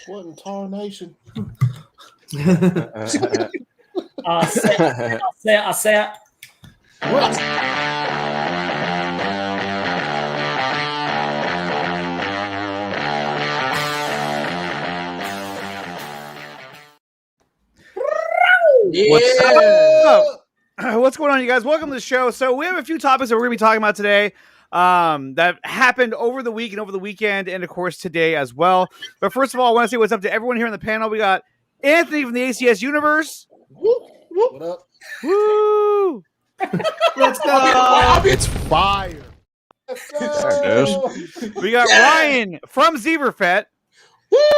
What in tarnation? I'll say it. What? Yeah. What's going on, you guys? Welcome to the show. So we have a few topics that we're going to be talking about today that happened over the week and over the weekend, and of course today as well. But first of all, I want to say what's up to everyone here on the panel. We got Anthony from the ACS Universe. What up? Woo! Let's go. It's fire. Let's go. We got Ryan from Zebrafet.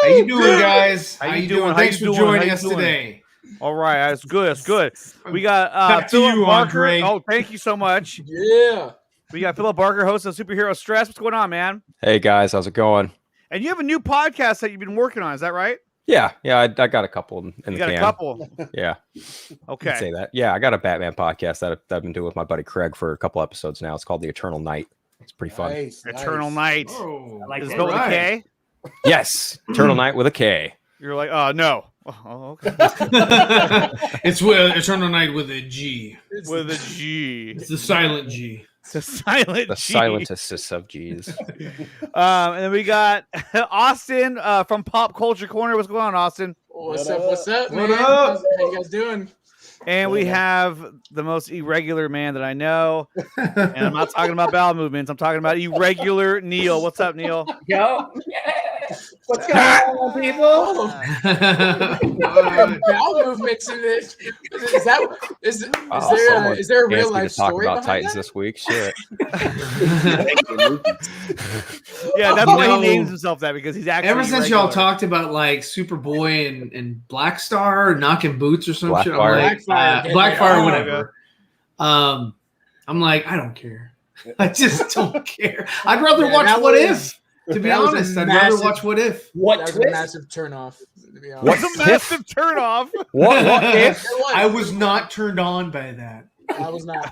How you doing, guys? How you doing? Thanks for How joining you us doing? today. All right, that's good. That's good. We got Back to Philip you, Barker. Andre. Oh, thank you so much. Yeah. We got Philip Barker, host of Superhero Stress. What's going on, man? Hey guys, how's it going? And you have a new podcast that you've been working on. Is that right? Yeah, I got a couple in the You got can. a couple. Yeah, you Okay. can say that. Yeah, I got a Batman podcast that I've been doing with my buddy Craig for a couple episodes now. It's called The Eternal Night. It's pretty fun. Nice, Eternal nice. Night. Oh, I like Is it that. spelled with a Right. K? Yes, Eternal Night with a K. You're like, oh no. Oh, okay. It's Eternal Night with a G. With a G. It's the silent G. It's a silent The G. silentest of G's. And then we got Austin from Pop Culture Corner. What's going on, Austin? What's What up? up? What's up, What man? up? How you guys doing? And we have the most irregular man that I know. And I'm not talking about bowel movements. I'm talking about irregular Neil. What's up, Neil? Yo. What's going on, people? Bowel movements in this. Is Someone there a real asked me life to talk story about behind Titans that? this week. Shit. Yeah, that's why No. he names himself that, because he's actually Ever since y'all irregular. talked about like Superboy and Black Star knocking boots or some shit, I'm Blackfire. like, Blackfire. Blackfire, Oh, whatever. I'm like, I don't care. I just don't care. I'd rather Yeah, watch that What was- If. To be that was a honest, I'd rather massive- watch What If. What That was a twist? massive turnoff. To be honest. What? It's a massive turnoff. What if? It was. I was not turned on by that. I was not.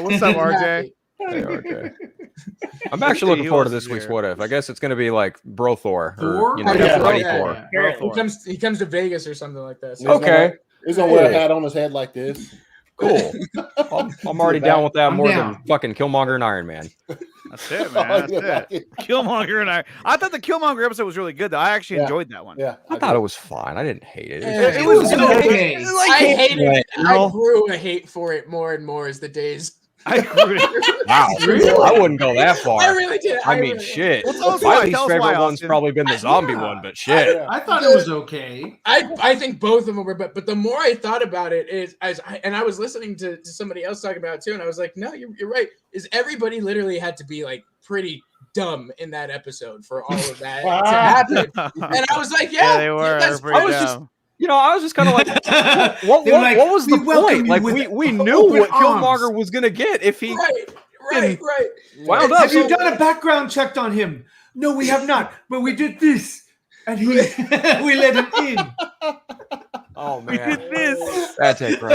What's up, RJ? Hey, okay. I'm actually looking forward to this week's What If. I guess it's going to be like Bro Thor. Thor? Or, you know, Oh, yeah, Buddy yeah, Thor. yeah. Apparently. He comes to Vegas or something like that. He's So Okay. He's gonna wear a hat on his head like this. Cool. I'm already down with that I'm more down. than fucking Killmonger and Iron Man. That's it, man. That's it. Killmonger and I thought the Killmonger episode was really good, though. I actually Yeah. enjoyed that one. Yeah. I thought it was fine. I didn't hate it. Yeah. It was okay. I hated it. I No. grew a hate for it more and more as the days. I agree. Wow. I wouldn't go that far. I really did. I mean, really- shit. Well, tell us My why. least Tell us favorite why, one's Austin. probably been the zombie one, but shit. Yeah. I thought it was okay. I think both of them were, but the more I thought about it, I was listening to somebody else talking about it too, and I was like, no, you're right. Is everybody literally had to be like pretty dumb in that episode for all of that to happen? And I was like, Yeah, yeah, they were. that's They were pretty I was just- dumb. You know, I was just kind of like, what They're like, was the "We welcome point? you Like, with we knew open what arms." Killmonger was going to get if he right. wound up. Have you So- done a background check on him? No, we have not. But we did this, and he we let him in. Oh, We man. did this. That's it, bro.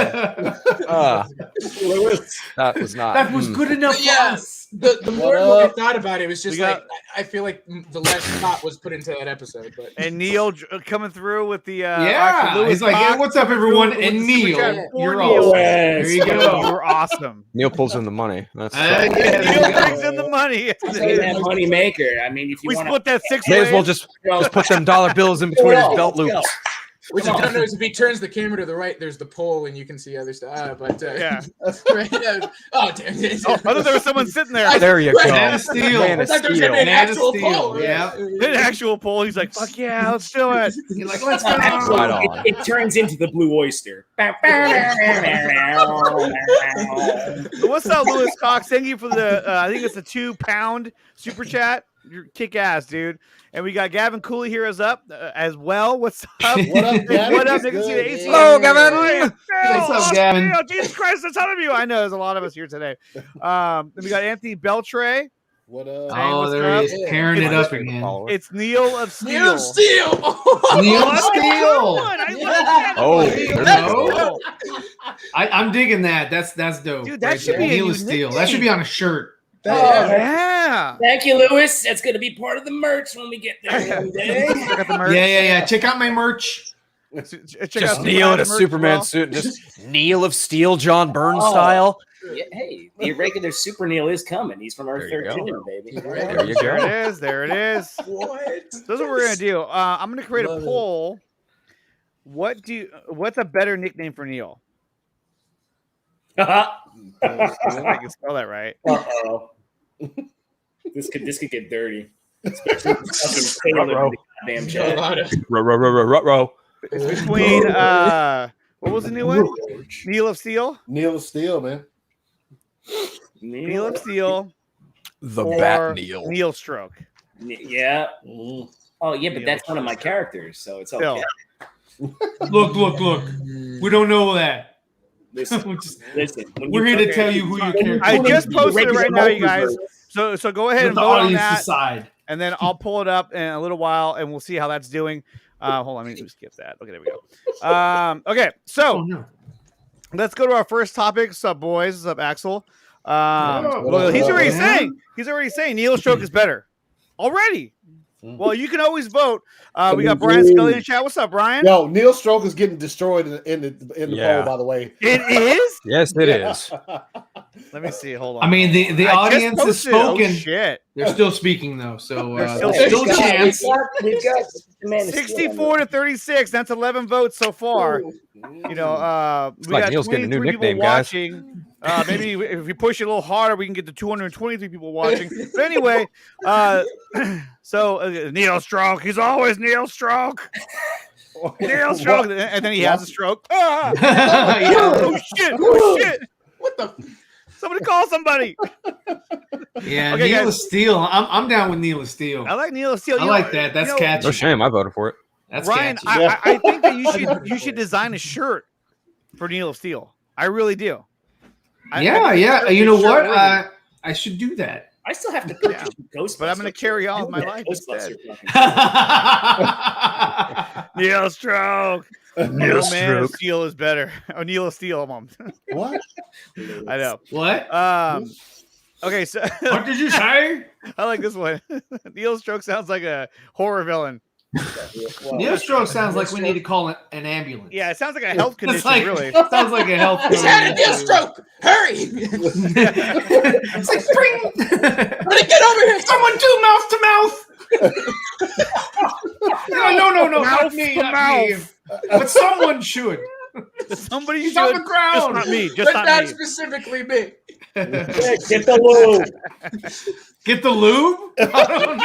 That was not. That was good enough But yeah, for us. the more What and more I up? thought about it, it was just We got- like I feel like the less thought was put into that episode. But And Neil coming through with the Yeah, Lewis he's like, Cox "Hey, what's up, coming through everyone?" with And the super Neil, chat for you're Neil. awesome. Yes. There you go. You were awesome. Neil pulls in the money. That's Yeah, Neil there you go. brings in the money. Say that money maker. I mean, if you We want split that six may as well ways. just put them dollar bills in between his belt loops. what you don't know is if he turns the camera to the right, there's the pole, and you can see other stuff. Yeah. Right, yeah. Oh damn! Oh, I thought there was someone sitting there. There you Right. go. Man of Steel. Man I of thought there was gonna be Steel. an Man of actual Steel, pole. yeah. An actual poll. He's like, fuck yeah, let's do it. You're like, let's Right go. on. it turns into the blue oyster. What's up, Lewis Cox? Thank you for the, I think it's a £2 super chat. You're kick ass, dude. And we got Gavin Cooley here as well. What's up? What up, Gavin? What up? It's Niggas see good, the AC. man. Hello, Gavin. Hey, What's up, Phil. Gavin? Phil, Jesus Christ, a ton of you. I know there's a lot of us here today. Then we got Anthony Beltray. What up? Hey, Oh, what's there he up? is, pairing it up again. It's Neil of Steel. Neil Steel. Neil That's a good Steel. one. I love that. Oh, one. there That's you cool. I'm digging that. That's dope. Dude, that right should there. be a Neil unique Steel. That should be on a shirt. Yeah. Thank you, Lewis. That's going to be part of the merch when we get there one day. Check out the merch. Yeah. Check out my merch. Check Just out Neil in a merch as Superman well. suit, just Neil of Steel, John Burns Oh. style. Yeah, hey, the irregular Super Neil is coming. He's from Earth There you 13, baby. There you There go. it is. There it is. What? So this is what we're gonna do. I'm gonna create Love a it. poll. What's a better nickname for Neil? I can spell that right. Uh-oh. This could get dirty. Especially with fucking Taylor in the goddamn chat. Row. It's between what was the new one? Neil of Steel. Neil of Steel, man. Neil of Steel. The or Bat Neil. Neil Stroke. Yeah. Mm. Oh, yeah, but Neil that's one of my characters, so it's okay. Still. Look. We don't know that. Listen, when We're you here to tell you who your character I is. just posted it right now, you guys. So go ahead Let and the vote on audience that, decide. and then I'll pull it up in a little while, and we'll see how that's doing. Hold on, let me skip that. Okay, there we go. Okay, so Oh no. let's go to our first topic. What's up, boys? What's up, Axel? Well, he's already saying Neil Stroke is better already. Well, you can always vote. We got Brian Scully in the chat. What's up, Brian? Yo, Neil Stroke is getting destroyed in the Yeah. poll, by the way. It is. Yes, it is. Let me see. Hold on. I mean, the I just audience has posted it. Oh, spoken. shit. They're still speaking though, so They're there's still a chance. We've got the Man of Steel. 64 to 36. That's 11 votes so far. You know, we like got Neil's getting a new 23 people nickname, guys. watching. Maybe if we push it a little harder, we can get to 223 people watching. But anyway, so Neil Stroke. He's always Neil Stroke. Neil Stroke. And then he has a stroke. Ah! Yeah. Oh, shit. Oh, shit. What the? Somebody call somebody. Yeah, Okay, Neil guys. of Steel. I'm down with Neil of Steel. I like Neil Steele. I like that. That's catchy. No shame. I voted for it. That's Ryan, catchy. I think that you should design a shirt for Neil of Steel. I really do. Yeah. You know what? I should do that. I still have to purchase Ghostbusters. But I'm going to carry on with my life instead. Ghostbusters. Neil Stroke. Neil Man of Stroke. Steel is better. Oh, Neil of Steel, mom. What? I know. What? Okay, so What did you say? I like this one. Neil Stroke sounds like a horror villain. Neil Stroke sounds like we need to call an ambulance. Yeah, it sounds like a health It's condition, like, really. sounds like a health He's had a condition. Neil Stroke. Hurry! It's like bring. Let it get over here. Someone do mouth to mouth. No, Mouth not me, to not me. mouth. But someone should. Somebody He's should. on the ground. Just not me. Just But not not me. specifically me. Get the lube. Get the lube? I don't know.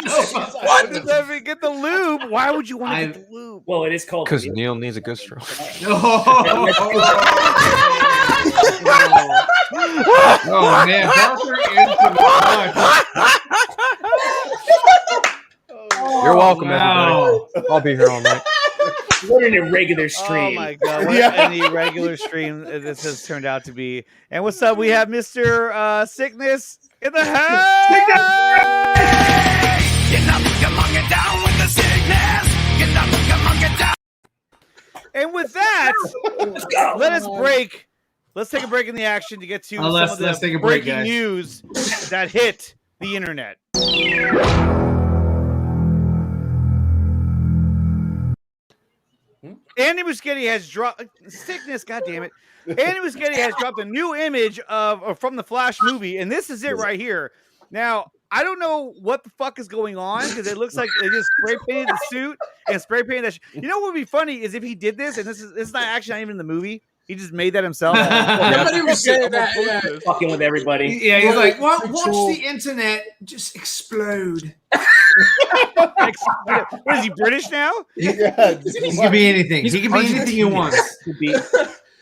What does that mean? Get the lube? Why would you want to I- get the lube? Well, it is called Because Neil needs a good stroke. Oh man, Parker into the You're welcome, Wow. everybody. I'll be here all night. What an irregular Oh stream. my god! What an irregular stream this has turned out to be. And what's up? We have Mr. Sickness in the house. And with that, let us break. Let's take a break in the action to get to some let's of the take a break, breaking guys. news that hit the internet. Andy Muschietti has dropped sickness. God damn it! Andy Muschietti has dropped a new image of from the Flash movie, and this is it right here. Now I don't know what the fuck is going on because it looks like they just spray painted the suit and spray painted that. You know what would be funny is if he did this, and this is not actually not even in the movie. He just made that himself. Somebody was saying that. Yeah. Fucking with everybody. Yeah, he's like, well, Pretty watch cool. the internet just explode. What is he British now? Yeah. He can be anything. He can be anything he wants. To be,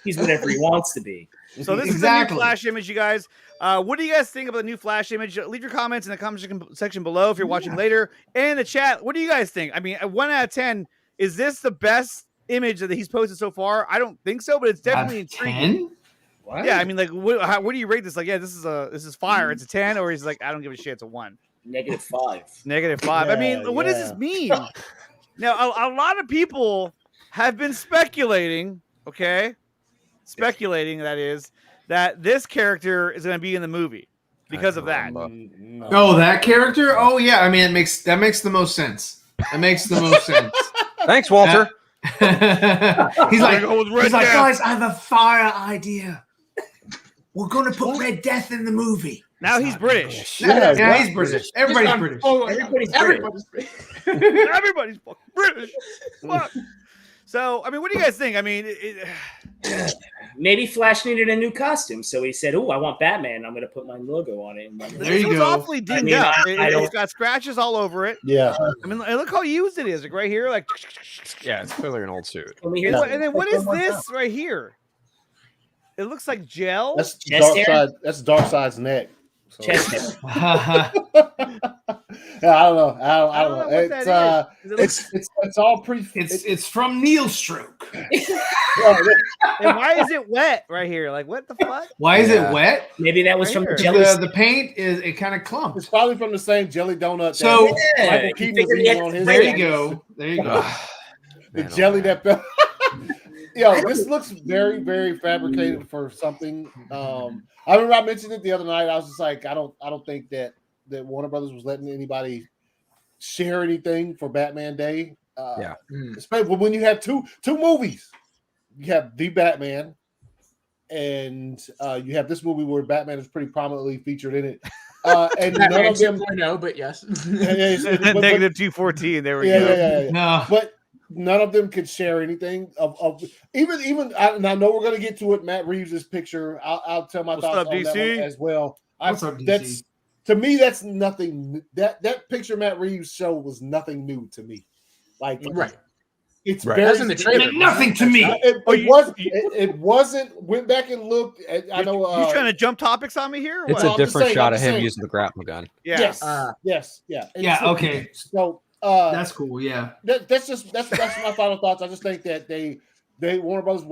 he's whatever he wants to be. So this is Exactly. the new Flash image, you guys. What do you guys think about the new Flash image? Leave your comments in the comment section below if you're watching later. And in the chat, what do you guys think? I mean, 1 out of 10, is this the best image that he's posted so far? I don't think so, but it's definitely intriguing. 10? What? Yeah, I mean, like, what do you rate this? Like, yeah, this is fire. It's a 10, or he's like, I don't give a shit. It's a 1. -5. -5. I mean, Yeah, what does this mean? Now, a lot of people have been speculating, okay? Speculating, that is, that this character is going to be in the movie. because of that. No. Oh, that character? Oh yeah. I mean, that makes the most sense. That makes the most sense. Thanks, Walter. he's like, go with Red Death. guys, I have a fire idea. We're going to put Red Death in the movie. Now he's British. Yeah, he's British. Everybody's British. Everybody's Everybody's fucking British. Fuck. So, I mean, what do you guys think? I mean, Maybe Flash needed a new costume, so he said, "Oh, I want Batman. I'm going to put my logo on it." There you it was go. awfully dinged up. It's got scratches all over it. Yeah. I mean, look how used it is. Like right here, like. Yeah, it's clearly an old suit. Can we hear And that? then what is this right here? It looks like gel. That's Chest hair? Darkseid. That's Darkseid's neck. So. Chest hair. Yeah, I don't know. I don't know. what that is. It's all pretty. It's from Neil Stroke. And why is it wet right here? Like, what the fuck? Why is it wet? Maybe that was Right from the here. jelly. The paint it kind of It's clumps. probably from the same jelly donut. So- that Michael you Keaton figured was he had eating on to his. There you sandwich. go. There you go. The jelly that fell. Yo, this looks very, very fabricated for something. I remember I mentioned it the other night. I was just like, I don't think that Warner Brothers was letting anybody share anything for Batman Day. Yeah. Especially when you have two movies. You have The Batman, and you have this movie where Batman is pretty prominently featured in it. And none Batman of them. 2.0, but yes. Negative 214. There we go. Yeah. No. But none of them could share anything of even. And I know we're going to get to it. Matt Reeves' picture. I'll tell my What's thoughts up, on that DC? one as well. What's up, DC? That's to me. That's nothing. That picture Matt Reeves showed was nothing new to me. Like Right. it's Right. very That's in the trailer. Meant nothing to me. It wasn't. Went back and looked. I know. You trying to jump topics on me here? Or It's what? I'm a just different saying, shot I'm of just him saying. using the grappling gun. Yeah. Yes. Uh, Yes. Yeah. And Yeah. so- Okay. So That's cool. Yeah. that's my final thoughts. I just think that they Warner Brothers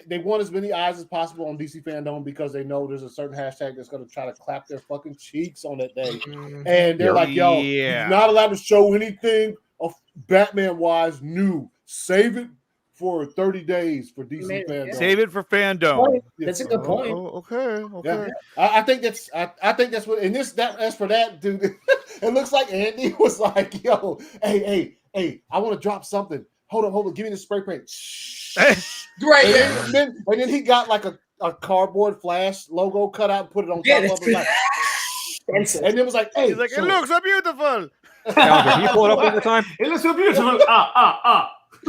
they want as many eyes as possible on DC Fandom because they know there's a certain hashtag that's going to try to clap their fucking cheeks on that day, and they're like, "Yo, Yeah. you're not allowed to show anything of Batman wise new. Save it for 30 days for DC Man, Fandom." Save it for fandom. That's a good point. Okay. Yeah. I think that's what. And as for that, dude, it looks like Andy was like, "Yo, hey, I want to drop something. Hold on, give me the spray paint." Right. And then he got like a cardboard Flash logo cut out and put it on Yeah, top of that's it. Like, expensive. and it was like, "Hey, He's like, so- it looks so beautiful. Calendar, can you pull it up one more time? It looks so beautiful.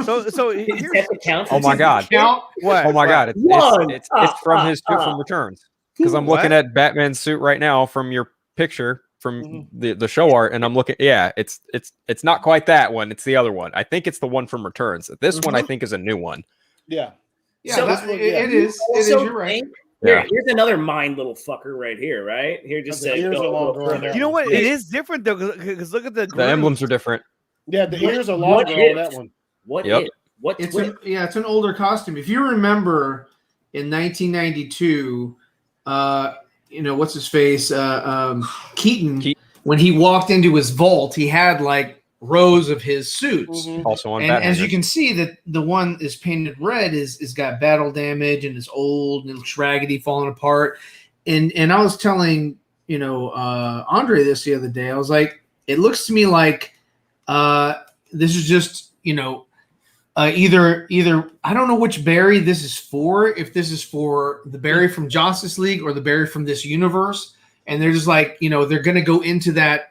So Does here's that count? Oh my God. Count. what? Oh my God. It's from his suit from Returns. Because I'm looking at Batman's suit right now from your picture from the show art, and I'm looking. Yeah, it's not quite that one. It's the other one. I think it's the one from Returns. This one I think is a new one. yeah, Yeah, So- it is. It is. Also, You're right. Yeah. Here's another mind little fucker right here, right? Here, just The say, ears go are a little longer on further. that You know what? Yeah. It is different though, because look at the The emblems are different. yeah. The ears are What longer on if? that one. What Yep. is? What? It's what- it's an older costume. If you remember, in 1992, what's his face, Keaton, when he walked into his vault, he had like rows of his suits. Mhm. Also on And Batman. as you can see, that the one is painted red is got battle damage and is old and it looks raggedy, falling apart. And I was telling Andre this the other day. I was like, it looks to me like this is just either I don't know which Barry this is for. If this is for the Barry from Justice League or the Barry from this universe, and they're just like they're gonna go into that.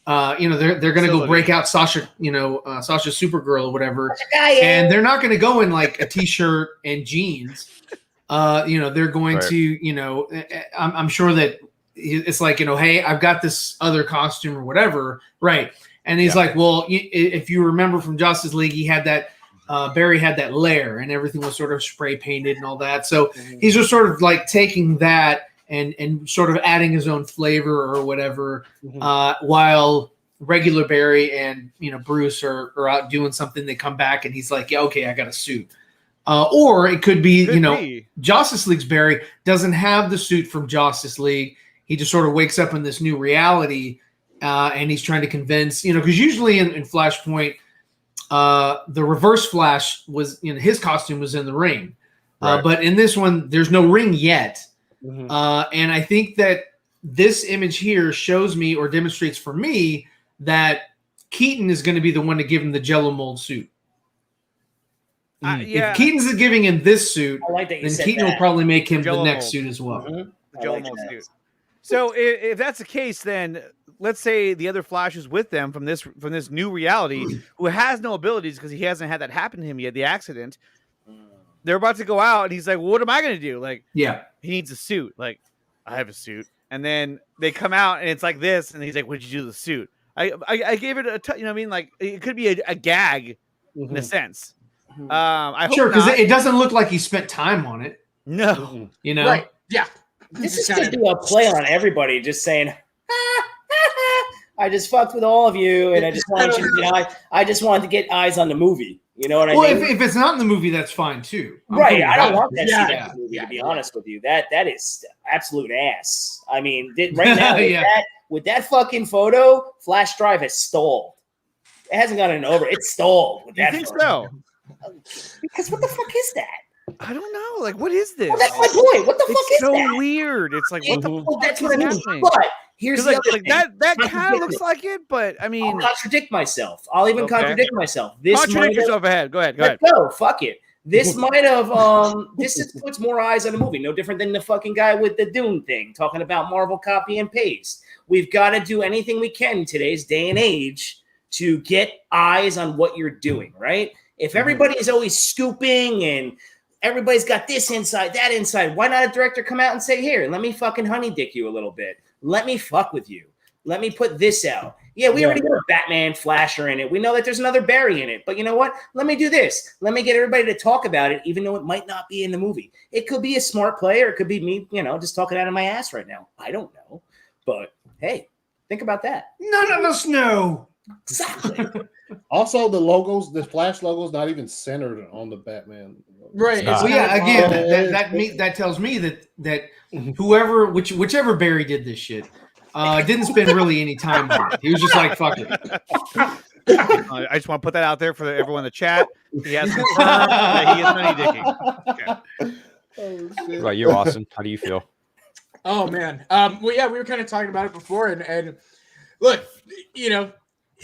They're gonna go break out Sasha, Sasha Supergirl or whatever, and they're not gonna go in like a t-shirt and jeans. They're going Right. to, I'm sure that it's like, hey, I've got this other costume or whatever, right? And he's like, well, if you remember from Justice League, he had that Barry had that lair and everything was sort of spray painted and all that. So he's just sort of like taking that and sort of adding his own flavor or whatever, while regular Barry and Bruce are out doing something. They come back and he's like, yeah, okay, I got a suit. Or it could be, Justice League's Barry doesn't have the suit from Justice League. He just sort of wakes up in this new reality, and he's trying to convince, because usually in Flashpoint, the Reverse Flash was, his costume was in the ring. Right. But in this one, there's no ring yet. Mhm. And I think that this image here shows me or demonstrates for me that Keaton is going to be the one to give him the Jello mold suit. Yeah. If Keaton's giving him this suit, I like that you then said Keaton that. will probably make him Jell-O the next mold. suit as well. Mhm. The I Jell-O like mold that. suit. So if that's the case, then let's say the other Flash is with them from this new reality, who has no abilities because he hasn't had that happen to him yet, the accident. They're about to go out, and he's like, well, "What am I going to do?" Like, Yeah. he needs a suit. Like, I have a suit, and then they come out, and it's like this, and he's like, "What'd you do to the suit?" I gave it you know what I mean? Like, it could be a gag in a sense. I hope Sure, because not. it doesn't look like he spent time on it. No. You know, Right. Yeah. This is going to be a play on everybody, just saying, I just fucked with all of you, and I just wanted you to get I just wanted to get eyes on the movie. You know what I well, mean? if it's not in the movie, that's fine too. I'm Right. cool with I don't that. want that shit in Yeah. the movie, Yeah. to be honest with you. That is absolute ass. I mean, right now, Yeah. with that fucking photo, Flash Drive has stalled. It hasn't gotten over. It's stalled. With You that think photo. so? Because what the fuck is that? I don't know. Like, what is this? Well, that's my point. What the fuck It's is so that? weird. It's like, what the Well, fuck that's is what I mean. happening? But here's the Like other thing. that kind of Contradict looks it. like it, but I mean, I'll contradict myself. I'll even Okay. contradict myself. This contradict might have- yourself ahead. Go ahead. Go ahead. Let's go. Fuck it. This might have puts more eyes on the movie. No different than the fucking guy with the Dune thing talking about Marvel copy and paste. We've got to do anything we can in today's day and age to get eyes on what you're doing, right? If everybody is always scooping and everybody's got this inside, that inside, why not a director come out and say, here, let me fucking honey dick you a little bit. Let me fuck with you. Let me put this out. Yeah, we already got a Batman Flasher in it. We know that there's another Barry in it. But you know what? Let me do this. Let me get everybody to talk about it, even though it might not be in the movie. It could be a smart play, or it could be me, just talking out of my ass right now. I don't know. But hey, think about that. None of us know. Exactly. Also, the Flash logo is not even centered on the Batman. Right. It's Well, yeah. Again, Oh, that tells me that whichever Barry did this shit didn't spend really any time on it. He was just like, fuck it. I just want to put that out there for everyone in the chat. He has confirmed that he is honey dicking. Okay. Oh, What about you, Austin? How do you feel? Oh man. Well, yeah, we were kind of talking about it before, and look, I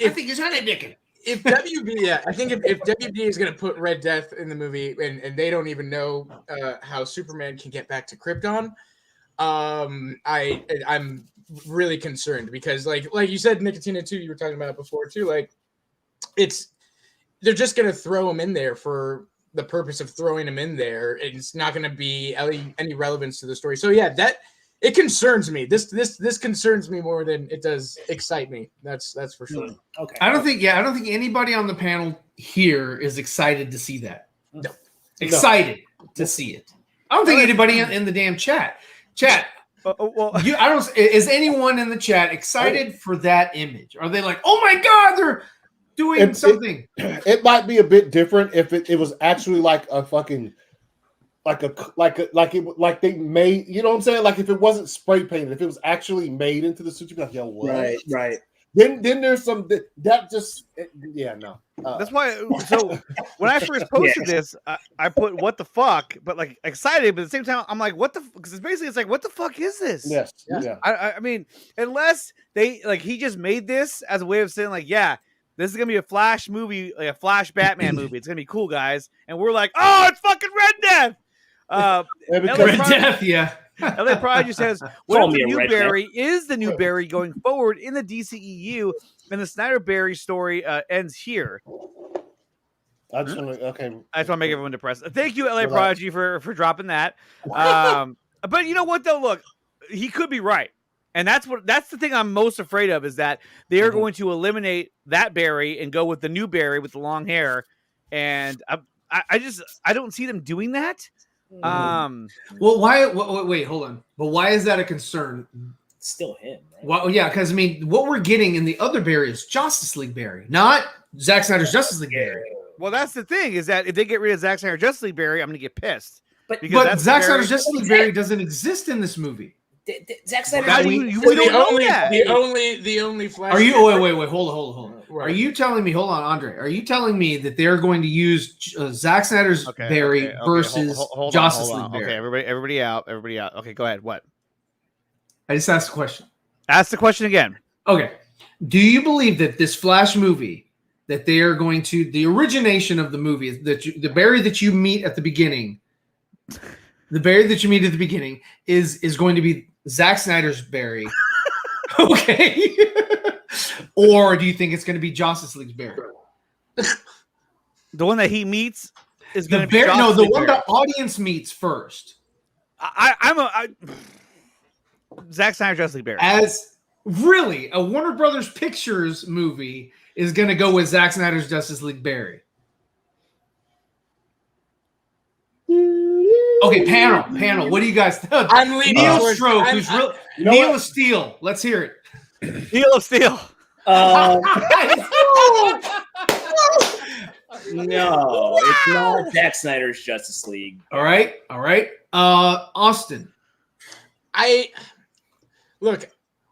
think he's honey dicking. if WB, I think if WB is going to put Red Death in the movie, and they don't even know how Superman can get back to Krypton, I'm really concerned because, like you said, Nicotina too. You were talking about it before too. Like, they're just going to throw him in there for the purpose of throwing him in there. It's not going to be any relevance to the story. So yeah, it concerns me. This concerns me more than it does excite me. That's for sure. Okay. I don't think anybody on the panel here is excited to see that. No. Excited to see it. I don't think anybody in the damn chat. Well, Is anyone in the chat excited for that image? Are they like, oh my god, they're doing something? It might be a bit different if it was actually like a fucking like they made, you know what I'm saying? Like if it wasn't spray painted, if it was actually made into the suit, you'd be like, yo, what? Right. Then there's some that just no. that's why. So when I first posted this, I put what the fuck, but like excited, but at the same time, I'm like, what the? Because it's like, what the fuck is this? Yes. Yeah. I mean, unless he just made this as a way of saying like, yeah, this is gonna be a Flash movie, like a Flash Batman movie. It's gonna be cool, guys, and we're like, oh, it's fucking Red Death. Red Death, yeah. LA Prodigy says, what if the new Barry is the new Barry going forward in the DCEU, and the Snyder Barry story ends here? I just want to make everyone depressed. Thank you, LA Prodigy, for dropping that. But you know what, though? Look, he could be right. And that's the thing I'm most afraid of, is that they are going to eliminate that Barry and go with the new Barry with the long hair. And I don't see them doing that. Well, why? Wait, hold on. But why is that a concern? It's still him. Right? Well, yeah, because I mean, what we're getting in the other Barry is Justice League Barry, not Zack Snyder's Justice League Barry. Well, that's the thing, is that if they get rid of Zack Snyder's Justice League Barry, I'm going to get pissed. But Zack Snyder's Justice League Barry doesn't exist in this movie. Zack Snyder. The only Flash. Are you? Wait. Hold on. Right. Are you telling me? Hold on, Andre. Are you telling me that they're going to use Zack Snyder's Barry versus Justice League Barry? Okay, everybody out. Okay, go ahead. What? I just asked a question. Ask the question again. Okay. Do you believe that this Flash movie, that they are going to, the origination of the movie, the Barry that you meet at the beginning, is going to be Zack Snyder's Barry? Okay. Or do you think it's going to be Justice League's Barry? The one that he meets is The going to be Barry, no, Justice the League one Barry. the audience meets first. Zack Snyder Justice League Barry. As really a Warner Brothers Pictures movie is going to go with Zack Snyder's Justice League Barry. Okay, panel. What do you guys think? I'm leaning Neil towards- Stroke, I'm- who's I'm- real. You know Neil what? of Steel. Let's hear it. Deal of Steel. No, it's not Zack Snyder's Justice League. All right. Austin. I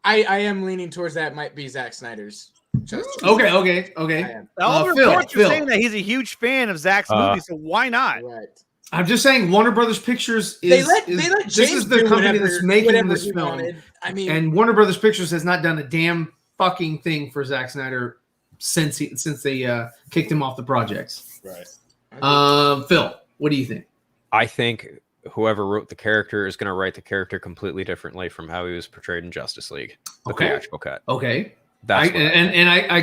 am leaning towards that might be Zack Snyder's Justice League. Okay. I am. All the Phil, reports are Phil. saying that he's a huge fan of Zack's movie, so why not? Right. I'm just saying Warner Brothers Pictures They is let this James is the do company whatever, that's making whatever this he film. wanted. I mean, And Warner Brothers Pictures has not done a damn fucking thing for Zack Snyder since they kicked him off the projects. Right. Phil, what do you think? I think whoever wrote the character is going to write the character completely differently from how he was portrayed in Justice League, the Okay. theatrical cut. Okay, That's I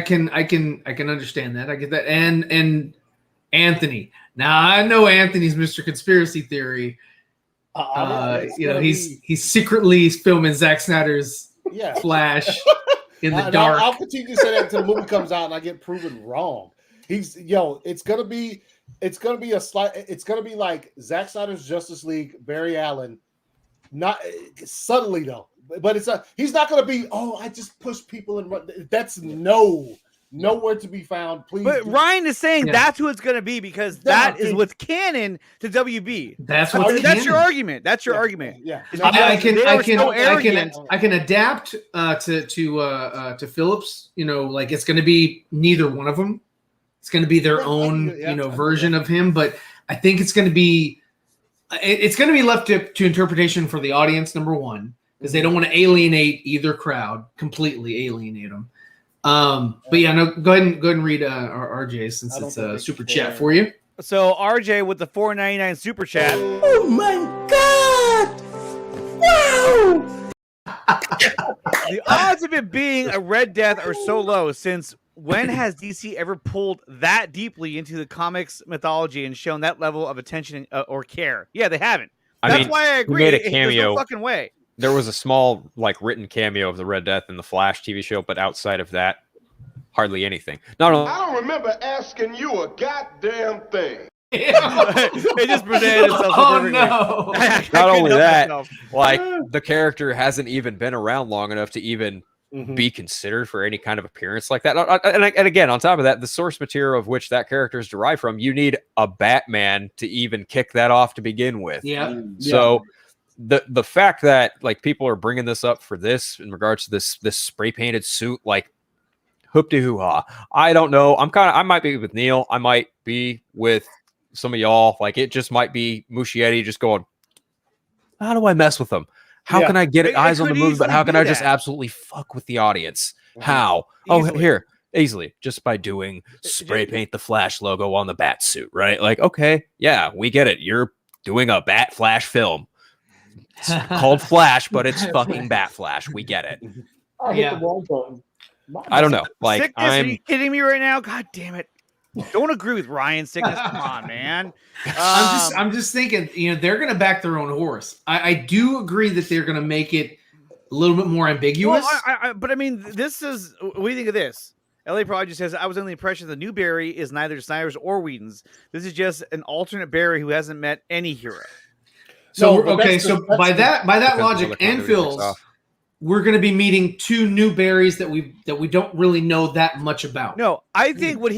can understand that. I get that. And Anthony. Now I know Anthony's Mr. Conspiracy Theory. He's secretly filming Zack Snyder's Yeah. Flash in the And dark. I'll continue to say that until the movie comes out and I get proven wrong. It's gonna be like Zack Snyder's Justice League, Barry Allen, not subtly though, but he's not gonna be. Oh, I just push people and run. That's nowhere to be found. Please, But Ryan is saying Yeah. that's who it's going to be because that is what's canon to WB. That's I what mean, that's your argument. That's your argument. Yeah, It's I because they were so arrogant. can adapt to Phillips. Like it's going to be neither one of them. It's going to be their own version of him. But I think it's going to be left to interpretation for the audience. Number one, because they don't want to alienate either crowd, completely alienate them. But yeah, no. Go ahead and read our RJ since it's a super chat for you. So RJ with the $4.99 super chat. Oh my God! Wow! The odds of it being a Red Death are so low since when has DC ever pulled that deeply into the comics mythology and shown that level of attention or care? Yeah, they haven't. That's why I agree. He made a There's cameo. no fucking way. There was a small, written cameo of the Red Death in the Flash TV show, but outside of that, hardly anything. Not only I don't remember asking you a goddamn thing. It just presented itself. Oh perfectly. no! Not only that, myself. the character hasn't even been around long enough to even be considered for any kind of appearance like that. And again, on top of that, the source material of which that character is derived from, you need a Batman to even kick that off to begin with. Yeah. So the fact that people are bringing this up for this in regards to this spray painted suit, hoop-de hoo-ha. I don't know. I might be with Neil. I might be with some of y'all. It just might be Muschietti just going, how do I mess with them? How can I get eyes on the movie? But how can I just absolutely fuck with the audience? How? Easily. Just by doing spray paint the Flash logo on the bat suit, right? Okay, yeah, we get it. You're doing a Bat Flash film. It's called Flash, but it's fucking Bat Flash. We get it. I hit the wrong button. I don't know. Sickness, are you kidding me right now? God damn it. Don't agree with Ryan Sickness. Come on, man. I'm just thinking, they're going to back their own horse. I do agree that they're going to make it a little bit more ambiguous. Well, but I mean, this is. What do you think of this? LA Project says, I was under the impression the new Barry is neither Snyder's or Whedon's. This is just an alternate Barry who hasn't met any hero. So by that logic and Phil's, we're going to be meeting two new Barrys that we don't really know that much about. No, I think what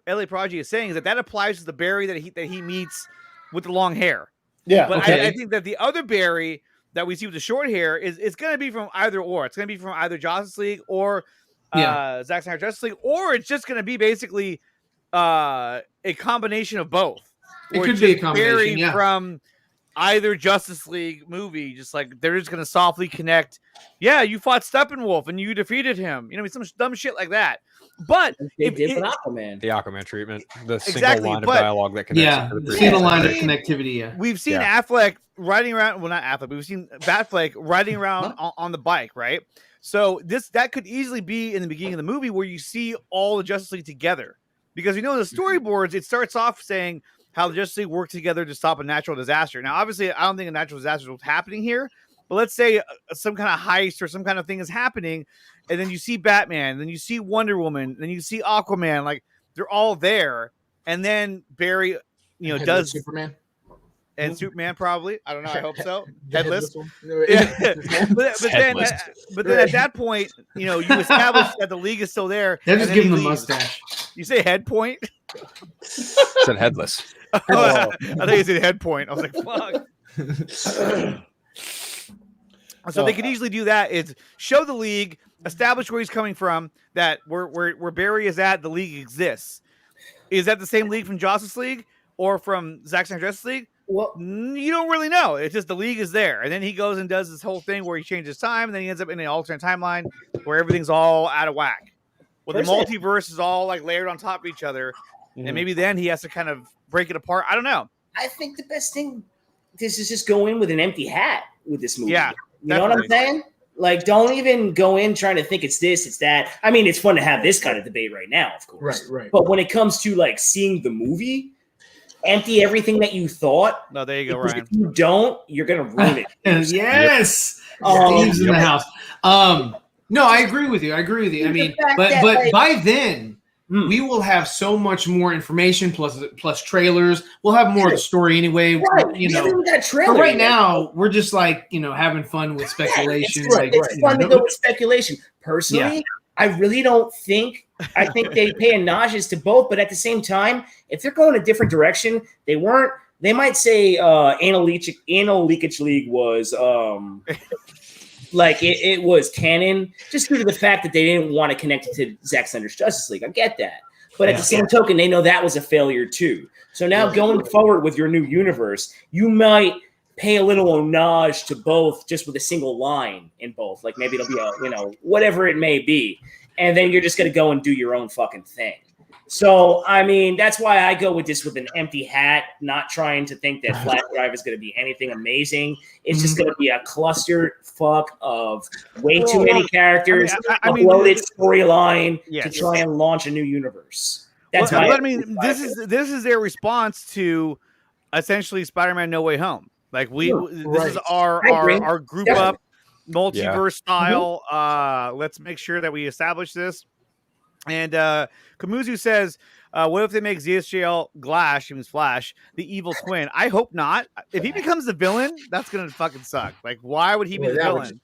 LA Project is saying is that applies to the Barry that he meets with the long hair. Yeah, but I think that the other Barry that we see with the short hair is going to be from either or. It's going to be from either Justice League or Zack Snyder Justice League, or it's just going to be basically a combination of both. It could be a combination, Barry from either Justice League movie, just like they're just gonna softly connect. Yeah, you fought Steppenwolf and you defeated him. Some dumb shit like that. But they did with Aquaman. The Aquaman treatment, the Exactly, single line of but- dialogue that connects. Yeah, the single line of connectivity. Yeah, we've seen Yeah. Affleck riding around. Well, not Affleck, but we've seen Batfleck riding around on the bike, right? So that could easily be in the beginning of the movie where you see all the Justice League together, because in the storyboards it starts off saying how the Justice League work together to stop a natural disaster. Now, obviously, I don't think a natural disaster is happening here, but let's say some kind of heist or some kind of thing is happening, and then you see Batman, then you see Wonder Woman, then you see Aquaman, like they're all there, and then Barry, does Superman and Superman probably. I don't know. I hope so. The Headless. one. Yeah. but Headless. then at that point, you establish that the League is still there. they're and just then giving he the leaves. mustache. You say head point? Said headless. I thought you said head point. I was like, fuck. So they could easily do that. Is show the League, establish where he's coming from, that where Barry is at, the League exists. Is that the same League from Justice League or from Zack Snyder Justice League? Well, You don't really know. It's just the League is there. And then he goes and does this whole thing where he changes time, and then he ends up in an alternate timeline where everything's all out of whack. Well, the multiverse is all like layered on top of each other. And maybe then he has to kind of break it apart. I don't know. I think the best thing is just go in with an empty hat with this movie. Yeah, you know what I'm saying? Like, don't even go in trying to think it's this, it's that. I mean, it's fun to have this kind of debate right now, of course. Right. But when it comes to like seeing the movie, empty everything that you thought. No, there you go, Because Ryan. if you don't, you're gonna ruin it. Yes, Steve's in the house. No, I agree with you. I mean, but by then we will have so much more information plus trailers. We'll have more of the story anyway. Right. But right now we're just like having fun with speculation. It's fun to go with speculation. Personally, I really don't think. I think they pay homages to both, but at the same time, if they're going a different direction, they weren't. They might say Anal Leakage League was like it was canon, just due to the fact that they didn't want to connect it to Zack Snyder's Justice League. I get that, but at the same token, they know that was a failure too. So now going forward with your new universe, you might pay a little homage to both, just with a single line in both. Like maybe it'll be a whatever it may be, and then you're just gonna go and do your own fucking thing. So, I mean, that's why I go with this with an empty hat, not trying to think that Flash Drive is going to be anything amazing. It's just going to be a cluster fuck of way too many characters, a bloated storyline to try and launch a new universe. That's this is their response to essentially Spider-Man No Way Home. Like this is our group up multiverse style. Let's make sure that we establish this. And Kamuzu says, what if they make ZSJL Glash, he means Flash, the evil twin? I hope not. If he becomes the villain, that's going to fucking suck. Like, why would he be the villain?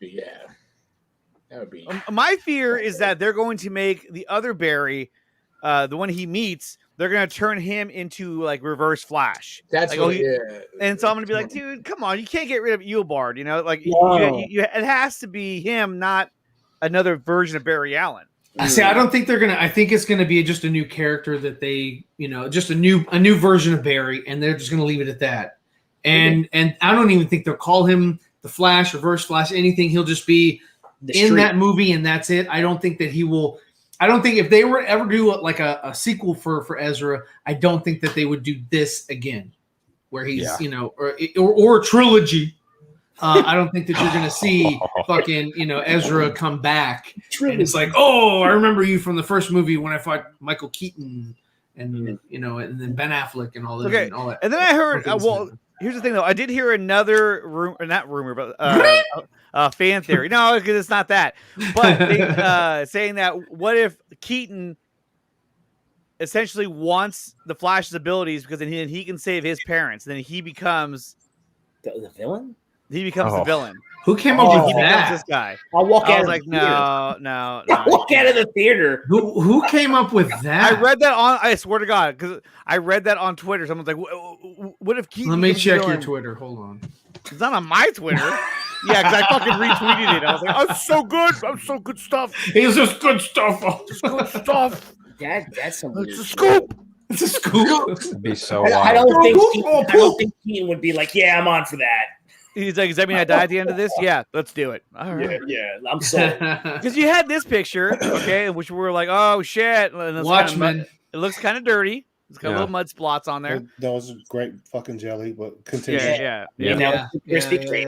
That would be. My fear is that they're going to make the other Barry, the one he meets, they're going to turn him into, like, Reverse Flash. That's like, And so I'm going to be like, dude, come on. You can't get rid of Eobard, Like, it has to be him, not another version of Barry Allen. See, I don't think they're gonna. I think it's gonna be just a new character that they, just a new version of Barry, and they're just gonna leave it at that. And I don't even think they'll call him the Flash, Reverse Flash, anything. He'll just be in that movie, and that's it. I don't think that he will. I don't think if they were ever do like a sequel for Ezra, I don't think that they would do this again, where he's or a trilogy. I don't think that you're going to see fucking, Ezra come back. And it's like, oh, I remember you from the first movie when I fought Michael Keaton and, and then Ben Affleck and all that. Okay. And all that. And then I heard, here's the thing, though. I did hear another not rumor, but fan theory. No, because it's not that. But saying that what if Keaton essentially wants the Flash's abilities because then he can save his parents. And then he becomes the villain? He becomes the villain. Who came up with that? This guy. I'll walk out. I was like, no. I'll walk out of the theater. Who came up with that? I read that on. I swear to God, because I read that on Twitter. Someone's like, "What if Keaton?" Let me check your Twitter. Hold on. It's not on my Twitter. Yeah, because I fucking retweeted it. I was like, "Oh, so good. I'm so good stuff. It's just good stuff. Just good stuff. That's some it's a scoop." It's a scoop. It'd be so I wild. don't think Keaton would be like, yeah, I'm on for that. He's like, does that mean I die at the end of this? Yeah, let's do it. All right. Yeah, I'm sold. Because you had this picture, okay, which we were like, oh shit. And it's Watchmen. it looks kind of dirty. It's got little mud spots on there. That was a great fucking jelly, but continue. Yeah. Crispy great.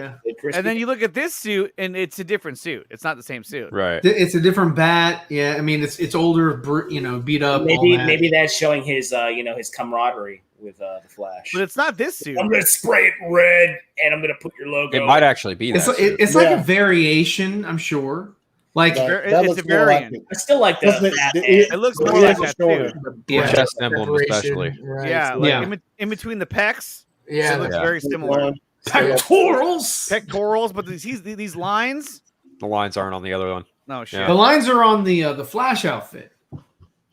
And then you look at this suit, and it's a different suit. It's not the same suit. Right. It's a different bat. Yeah, I mean it's older, beat up. Maybe that's showing his his camaraderie with the Flash. But it's not this suit. I'm gonna spray it red, and I'm gonna put your logo. It might actually be that. It's like a variation, I'm sure. Like it's a variant. I still like the. It looks more like that too. The chest emblem, especially. Right. Yeah, like in between the pecs. Yeah, it looks very similar. Pectorals, but these lines. The lines aren't on the other one. No shit. The lines are on the Flash outfit.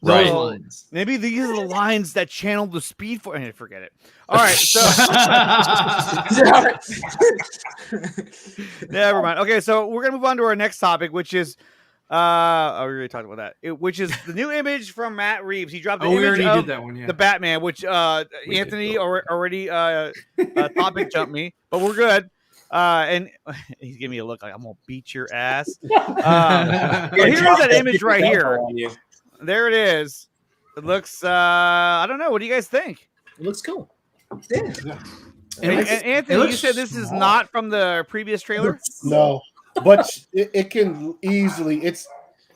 Right. Those lines. Maybe these are the lines that channel the speed for. Forget it. All right, so never mind. Okay, so we're gonna move on to our next topic, which is we already talked about that. Which is the new image from Matt Reeves. He dropped the image of did that one, yeah. the Batman, which Anthony already topic jumped me, but we're good. And he's giving me a look like I'm gonna beat your ass. Here's that image right here. There it is. It looks. I don't know. What do you guys think? It looks cool. Yeah. And Anthony, you said this is not from the previous trailer. No, but it can easily. It's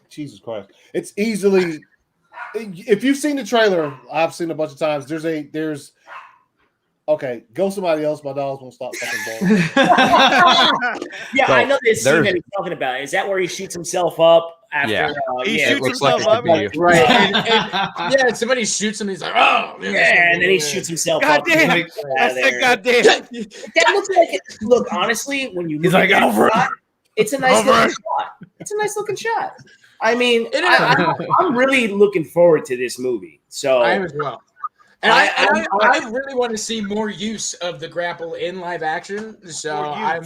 Jesus Christ. It's easily. If you've seen the trailer, I've seen a bunch of times. There's. Okay, go somebody else. My dogs won't stop fucking balling. Yeah, I know this scene that he's talking about. Is that where he shoots himself up after? Yeah. He shoots himself up. Right. And somebody shoots him. He's like, oh. Yeah, and then he shoots himself up. Goddamn. I said, goddamn. That looks like it. Look, honestly, when you look at that shot, it's a nice looking shot. It's a nice looking shot. I mean, I'm really looking forward to this movie. So I am as well. And I really want to see more use of the grapple in live action. So I'm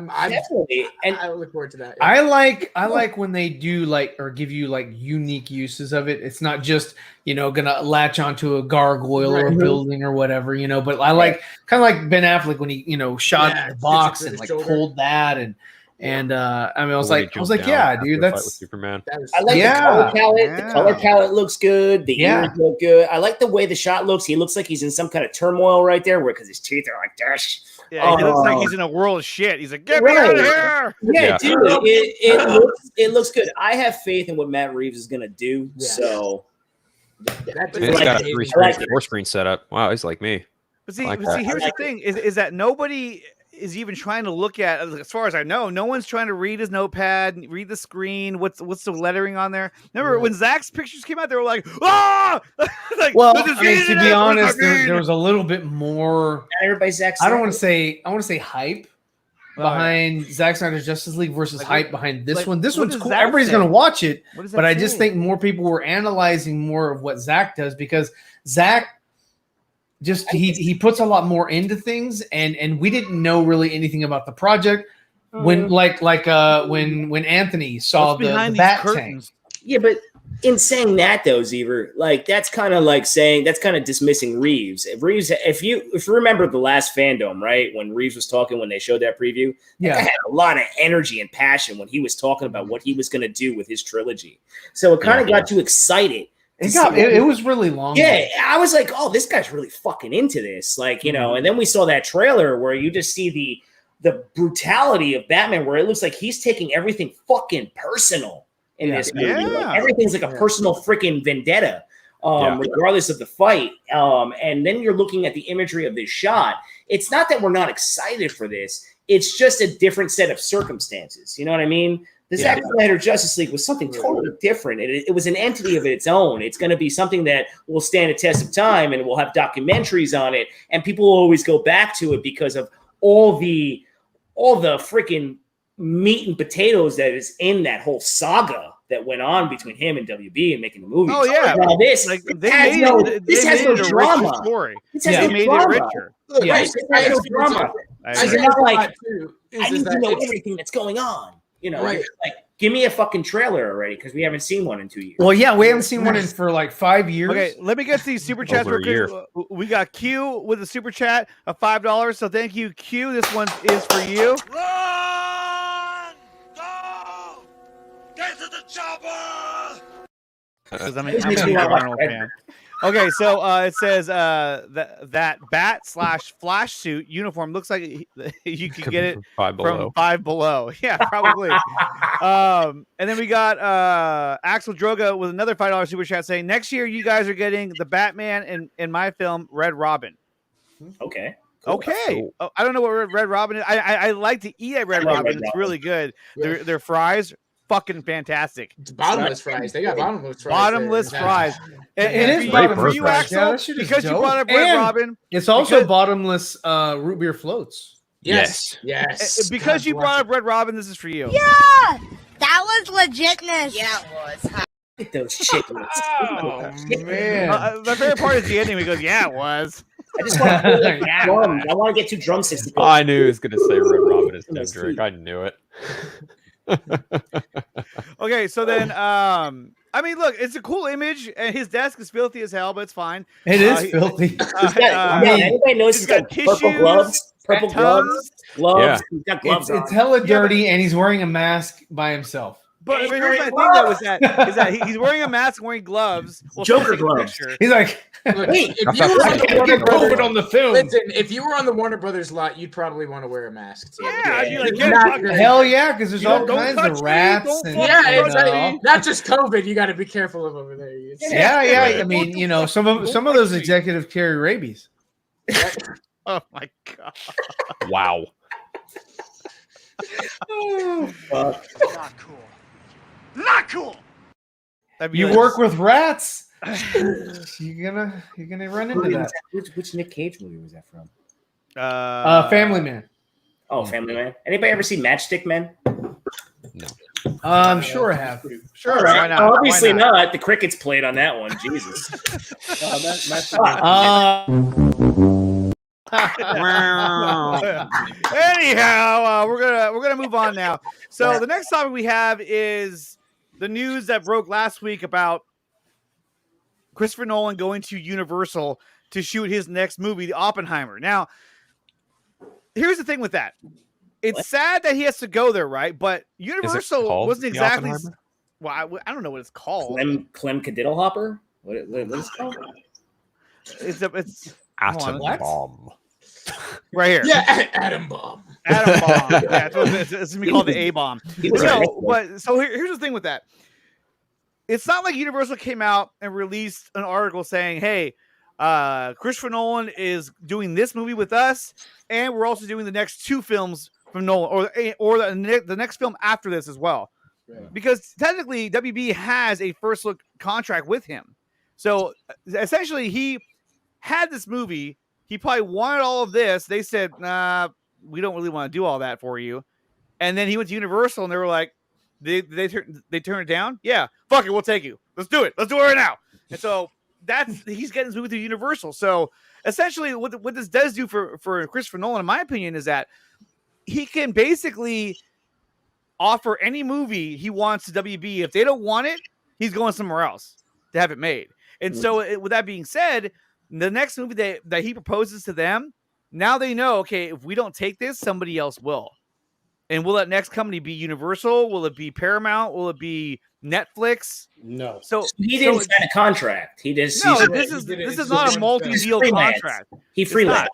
definitely, and I look forward to that. I like when they do or give you unique uses of it. It's not just gonna latch onto a gargoyle or a building or whatever, but I like kind of like Ben Affleck when he shot the box and pulled that and I mean I was like yeah dude, that's Superman. I like the color palette. The color palette looks good. The ears look good. I like the way the shot looks. He looks like he's in some kind of turmoil right there, because his teeth are like dash. Yeah, he looks like he's in a world of shit. He's like, get me out of here. Yeah, dude, it looks good. I have faith in what Matt Reeves is gonna do. Yeah. So he's got a 4-screen setup. Wow, he's like me. But see, here's the thing: is that nobody is even trying to look at, as far as I know, no one's trying to read his notepad, read the screen. What's the lettering on there? Remember when Zach's pictures came out, they were like, "Ah!" To be honest, there was a little bit more. Everybody's Zack. I want to say hype behind Zack Snyder's Justice League versus hype behind this one. This one's cool. Everybody's gonna watch it, but I just think more people were analyzing more of what Zack does, because Zack. Just he puts a lot more into things, and we didn't know really anything about the project when when Anthony saw the bat tank. Yeah, but in saying that though, Zever, that's kind of dismissing Reeves. If you remember the last Fandom, right, when Reeves was talking, when they showed that preview, I had a lot of energy and passion when he was talking about what he was going to do with his trilogy. So it kind of got you excited. It was really long. Yeah, I was like, oh, this guy's really fucking into this. And then we saw that trailer where you just see the brutality of Batman, where it looks like he's taking everything fucking personal in this movie. Yeah. Everything's like a personal freaking vendetta, regardless of the fight. And then you're looking at the imagery of this shot. It's not that we're not excited for this. It's just a different set of circumstances. You know what I mean? The Zack Snyder Justice League was something totally different. It was an entity of its own. It's going to be something that will stand a test of time, and we'll have documentaries on it, and people will always go back to it because of all the freaking meat and potatoes that is in that whole saga that went on between him and WB and making the movie. Oh yeah, now this has no drama. Story. This has no made drama. it richer. Right, it has no drama. It's not like I need to know everything that's going on. Right. Give me a fucking trailer already, because we haven't seen one in 2 years. Well, yeah, we haven't seen one in for like 5 years. Okay, let me get to these super chats Over real a quick. We got Q with a super chat of $5. So thank you, Q. This one is for you. Run! Go! Get to the chopper! Because I'm a huge Arnold fan. Okay, so it says that bat/flash suit uniform looks like you could get it from Five Below. Yeah, probably. And then we got Axel Droga with another $5 super chat saying, next year you guys are getting the Batman in my film Red Robin. Okay. Cool. Okay. Oh, I don't know what Red Robin is. I like to eat at Red Robin. It's really good. Yeah. Their fries, fucking fantastic. It's bottomless fries. They got bottomless fries. Bottomless fries. It is for you, Axel, because you brought up Red Robin. It's also bottomless root beer floats. Yes. Because you brought up Red Robin, this is for you. Yeah, that was legitness. Yeah, it was. Look at those chickens. Oh, man. My favorite part is the ending. He goes, "Yeah, it was." I just want to drums. I want to get 2 drumsticks. I knew he was going to say Red Robin is no drink. I knew it. Okay, so then, I mean, look, it's a cool image, and his desk is filthy as hell, but it's fine. It is filthy. Anybody knows he's got purple gloves? Purple gloves? Yeah. He's got gloves on. It's hella dirty, and he's wearing a mask by himself. But here's my thing, though, is that he's wearing a mask, wearing gloves. Joker gloves. He's like, wait, if you were on the Warner Brothers lot, you'd probably want to wear a mask too. Yeah, I'd be like, hell yeah, because there's all kinds of rats. And, not just COVID. You got to be careful of over there. Yeah. I mean, some of those executives carry rabies. Oh my god! Wow. Not cool. Not cool. You work with rats. You're gonna run into that. Which Nick Cage movie was that from? Family Man. Oh, Family Man. Anybody ever see Matchstick Men? No. I'm sure I have. Sure, right. why not? Obviously not. The crickets played on that one. Jesus. Anyhow, we're gonna move on now. So the next topic we have is the news that broke last week about Christopher Nolan going to Universal to shoot his next movie, Oppenheimer. Now, here's the thing with that. It's sad that he has to go there, right? But Universal wasn't exactly. Well, I don't know what it's called. Clem Cadiddlehopper? What is it called? It's Atom bomb. Right here. Yeah, Atom Bomb. Atom bomb. Yeah, it's going to be called the A bomb. But so here's the thing with that. It's not like Universal came out and released an article saying, "Hey, Christopher Nolan is doing this movie with us, and we're also doing the next 2 films from Nolan, or the next film after this as well." Right. Because technically, WB has a first look contract with him. So essentially, he had this movie. He probably wanted all of this. They said, "Nah, we don't really want to do all that for you." And then he went to Universal, and they were like, they turned it down. Yeah, fuck it, we'll take you. Let's do it. Let's do it right now. And so he's getting this movie through Universal. So essentially, what this does do for Christopher Nolan, in my opinion, is that he can basically offer any movie he wants to WB. If they don't want it, he's going somewhere else to have it made. And so, with that being said, the next movie that he proposes to them, now they know, okay, if we don't take this, somebody else will. And will that next company be Universal? Will it be Paramount? Will it be Netflix? No. So he didn't sign a contract. This is not a multi-deal contract. He freelanced.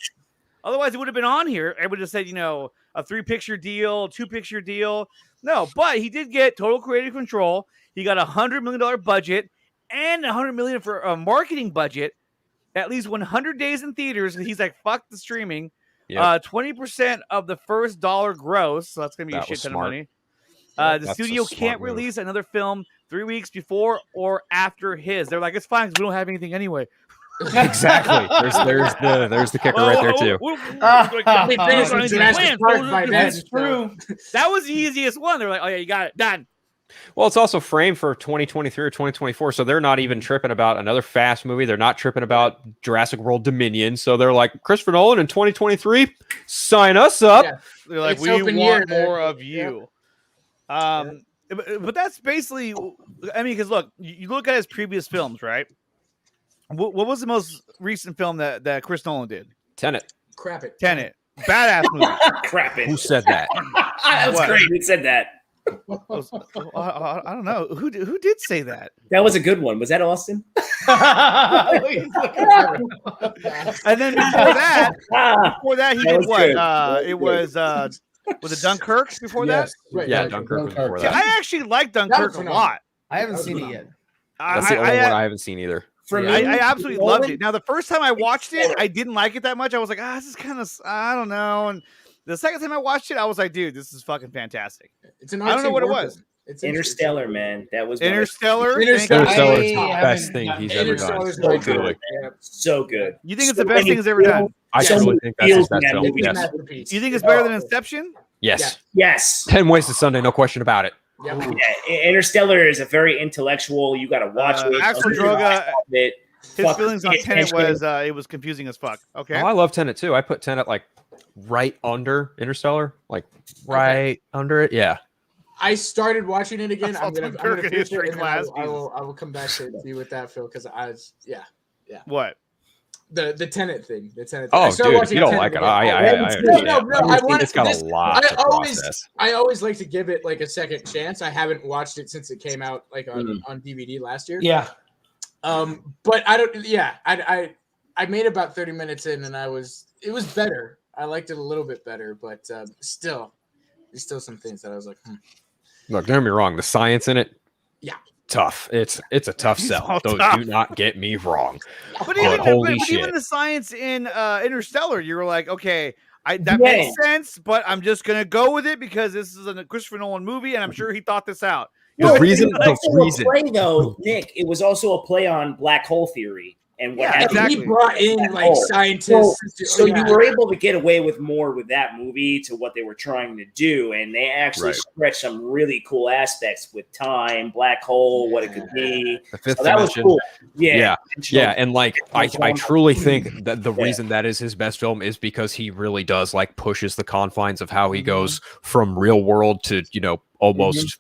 Otherwise, it would have been on here. It would have said, a 3-picture deal, 2-picture deal. No, but he did get total creative control. He got $100 million budget and $100 million for a marketing budget. At least 100 days in theaters, and he's like, "Fuck the streaming." 20% of the first dollar gross, so that's gonna be a shit ton of money. The studio can't release another film 3 weeks before or after his. They're like, "It's fine because we don't have anything anyway." Exactly. There's the kicker right there too. That's true. That was the easiest one. They're like, "Oh yeah, you got it done." Well, it's also framed for 2023 or 2024, so they're not even tripping about another Fast movie. They're not tripping about Jurassic World Dominion. So they're like, Christopher Nolan in 2023, sign us up. Yeah. They're like, we want more of you. But that's basically, I mean, because look, you look at his previous films, right? What was the most recent film that Chris Nolan did? Tenet. Crap it. Tenet. Badass movie. Crap it. Who said that? That was What? great. Who said that? I don't know who did say that. That was a good one. Was that Austin? And then before that he That did was what? good. It was it Dunkirk before Yes. that? Right, Yeah, right. Dunkirk was before See, that. I actually like Dunkirk a phenomenal. lot. I haven't seen it yet. That's the only one I haven't seen either. For me, I absolutely loved Nolan, it. Now, the first time I watched it, I didn't like it that much. I was like, this is kind of, I don't know. And the second time I watched it, I was like, dude, this is fucking fantastic. It's an I don't know what it artsy was. work. It's Interstellar, man. That was one of- Interstellar. Interstellar. Thank you. Interstellar's I the haven't best thing gotten he's ever done. Interstellar's so really good. good. So good. You think it's So the best many thing he's ever done? I So truly many think that's his feels best in that film. movie. Yes. Masterpiece. You think it's better than Inception? Yes. Yes. 10 Ways to Sunday, no question about it. Yep. Yeah, Interstellar is a very intellectual. You got to watch it. Axel Droga, It. his Fuck, feelings on pay Tenet attention. was it was confusing as fuck. Okay. Oh, I love Tenet too. I put Tenet like right under Interstellar, like right under it. Yeah. I started watching it again. That's I'm gonna Dunkirk in finish it, history and then I class, will come back to you with that, Phil, because What? the Tenet thing. The Tenet. Oh, I started dude, if watching you don't Tenet like it, again. I No, understand. no, I want It's got this. a lot to process. I always like to give it like a second chance. I haven't watched it since it came out like on DVD last year. Yeah. But I don't. Yeah, I made about 30 minutes in, and it was better. I liked it a little bit better, but still, there's still some things that I was like, Look, don't get me wrong. The science in it, Yeah. tough. It's a tough sell. all Do tough. not get me wrong. But Oh, holy even shit. the science in Interstellar, you were like, okay, that Yeah. makes sense, but I'm just gonna go with it because this is a Christopher Nolan movie, and I'm sure he thought this out. The You know, reason, like, the Play though, Nick. It was also a play on black hole theory and what Yeah, happened. exactly. he brought in like Oh, scientists. So you were able to get away with more with that movie to what they were trying to do, and they actually Right. stretched some really cool aspects with time, black hole, what it could be. the fifth So that was dimension. cool. Yeah, Yeah. Yeah, and like I truly think that the Yeah. reason that is his best film is because he really does like pushes the confines of how he Mm-hmm. goes from real world to almost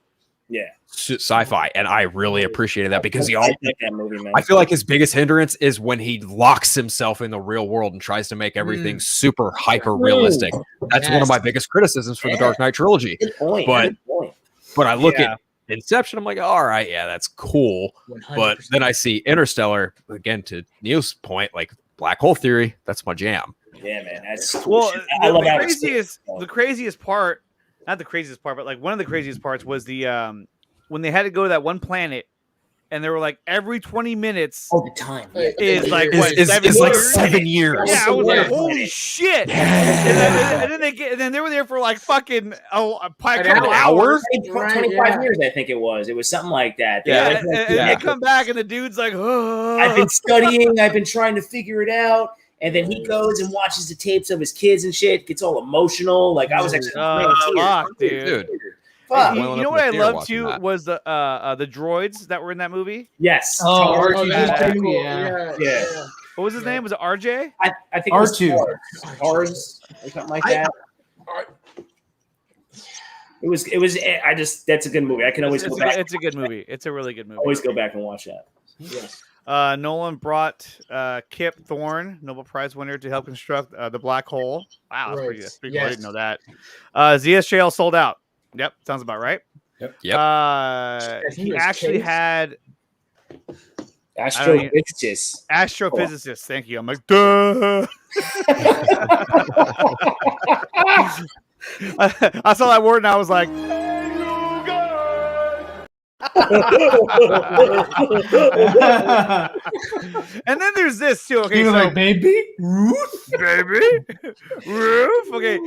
Yeah. sci-fi, and I really appreciated that because he I all. like that movie, man. I feel like his biggest hindrance is when he locks himself in the real world and tries to make everything super hyper realistic. That's one of my biggest criticisms for the Dark Knight trilogy. Good point. But- Good point. But I look Yeah. at Inception, I'm like, all right, yeah, that's cool. 100%. But then I see Interstellar again. To Neil's point, like black hole theory, that's my jam. Yeah, man. That's cool well, shit. I love the how craziest part, not the craziest part, but like one of the craziest parts was the when they had to go to that one planet, and they were like every 20 minutes all the time. is like Is what, is 7 like years? 7 years. Yeah, I was Yeah. like, holy shit! And then they were there for like fucking a couple hours. 25 yeah. years, I think it was. It was something like that. They Yeah, went and, through and that. they come back, and the dude's like, oh. I've been studying. I've been trying to figure it out. And then he goes and watches the tapes of his kids and shit. Gets all emotional. Like I was actually, fuck, dude. Dude. Fuck. You Boiling know up what in I the theater loved watching too that. was the droids that were in that movie. Yes. Oh, Tar- R2, yeah. yeah. Yeah. What was his name? Was it RJ? I think it was R2. Tars or something like that. It was. I just. That's a good movie. I can always go back. It's a good movie. It's a really good movie. Always go back and watch that. Yes. Nolan brought Kip Thorne, Nobel Prize winner, to help construct the black hole. Wow, that's Right. pretty cool. I Yes. didn't know that. ZSJL sold out. Yep, sounds about right. Yep. think He it was actually Case. had Astrophysicist. astrophysicist. Thank you. I'm like, duh. I saw that word and I was like, and then there's this too. Okay, He was so like, baby, baby, roof. Okay.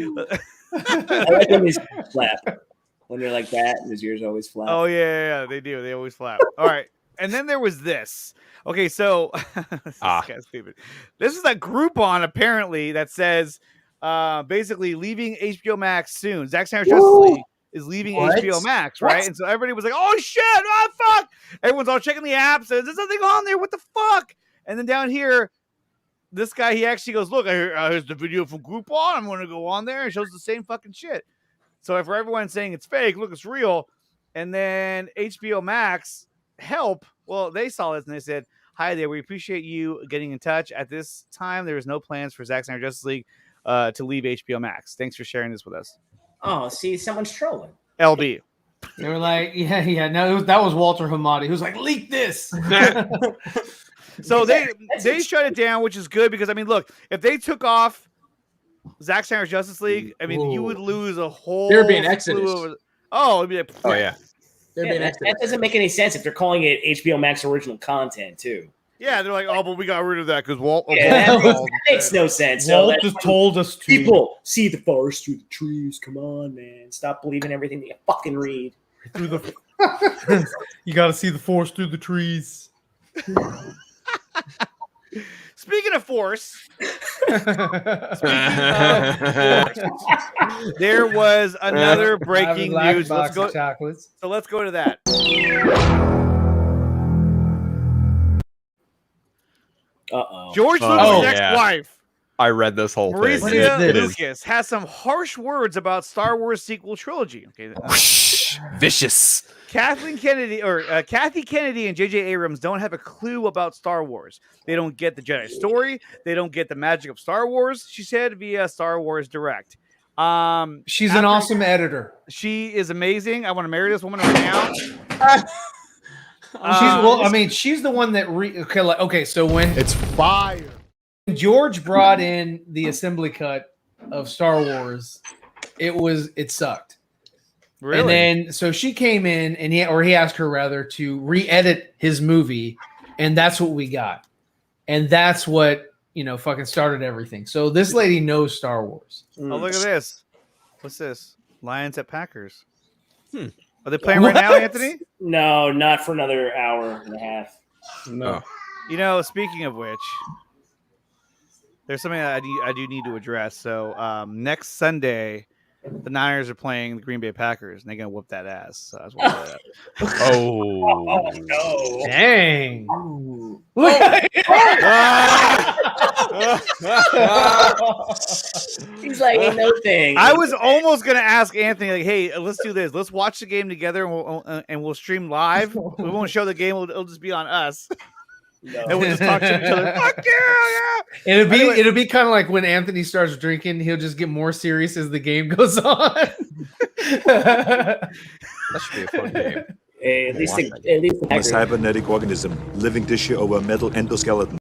I like when they flap. When they're like that, and his ears always flap. Oh yeah, they do. They always flap. All right, and then there was this. Okay, so this is kind of stupid. This is a Groupon apparently that says basically leaving HBO Max soon. Zack Snyder's Justice League is leaving HBO Max, right? What? And so everybody was like, "Oh shit! Oh fuck!" Everyone's all checking the app. Says there's nothing on there. What the fuck? And then down here, this guy he actually goes, "Look, here's the video from Groupon. I'm going to go on there and shows the same fucking shit." So for everyone saying it's fake, look, it's real. And then HBO Max, Help. Well, they saw this and they said, "Hi there, we appreciate you getting in touch. At this time, there is no plans for Zack Snyder Justice League to leave HBO Max. Thanks for sharing this with us." Oh, see, someone's trolling. LB. They were like, yeah. No, that was Walter Hamadi who's like, leak this. So they shut it down, which is good because I mean, look, if they took off Zack Snyder's Justice League, I mean, you would lose a whole. There'd be an exodus. It'd be that doesn't make any sense if they're calling it HBO Max original content too. Yeah, they're like, oh, but we got rid of that because Walt. That makes no sense. Walt just told us to. People see the forest through the trees. Come on, man. Stop believing everything that you fucking read. You got to see the forest through the trees. Speaking of force, there was another breaking news. Let's go to that. George Lucas' ex-wife, I read this whole thing. Marissa Lucas has some harsh words about Star Wars sequel trilogy. Okay, vicious. Kathy Kennedy and J.J. Abrams don't have a clue about Star Wars. They don't get the Jedi story. They don't get the magic of Star Wars, she said via Star Wars Direct. She's an awesome editor. She is amazing. I want to marry this woman right now. She's the one that so when it's fire. George brought in the assembly cut of Star Wars, it sucked. Really? And then so she came in and he asked her rather to re-edit his movie, and that's what we got. And that's what fucking started everything. So this lady knows Star Wars. Oh, look at this. What's this? Lions at Packers. Are they playing right now, Anthony? No, not for another hour and a half. No. Speaking of which, there's something that I do need to address. So next Sunday, the Niners are playing the Green Bay Packers, and they're gonna whoop that ass. So I was wondering that. Oh no! Dang! He's like, ain't no thing. I was almost gonna ask Anthony, like, "Hey, let's do this. Let's watch the game together, and we'll stream live. We won't show the game. It'll just be on us." No. And we'll just talk to each other. Fuck yeah! It'll be kind of like when Anthony starts drinking, he'll just get more serious as the game goes on. That should be a fun game. At least a cybernetic organism, living tissue over metal endoskeleton.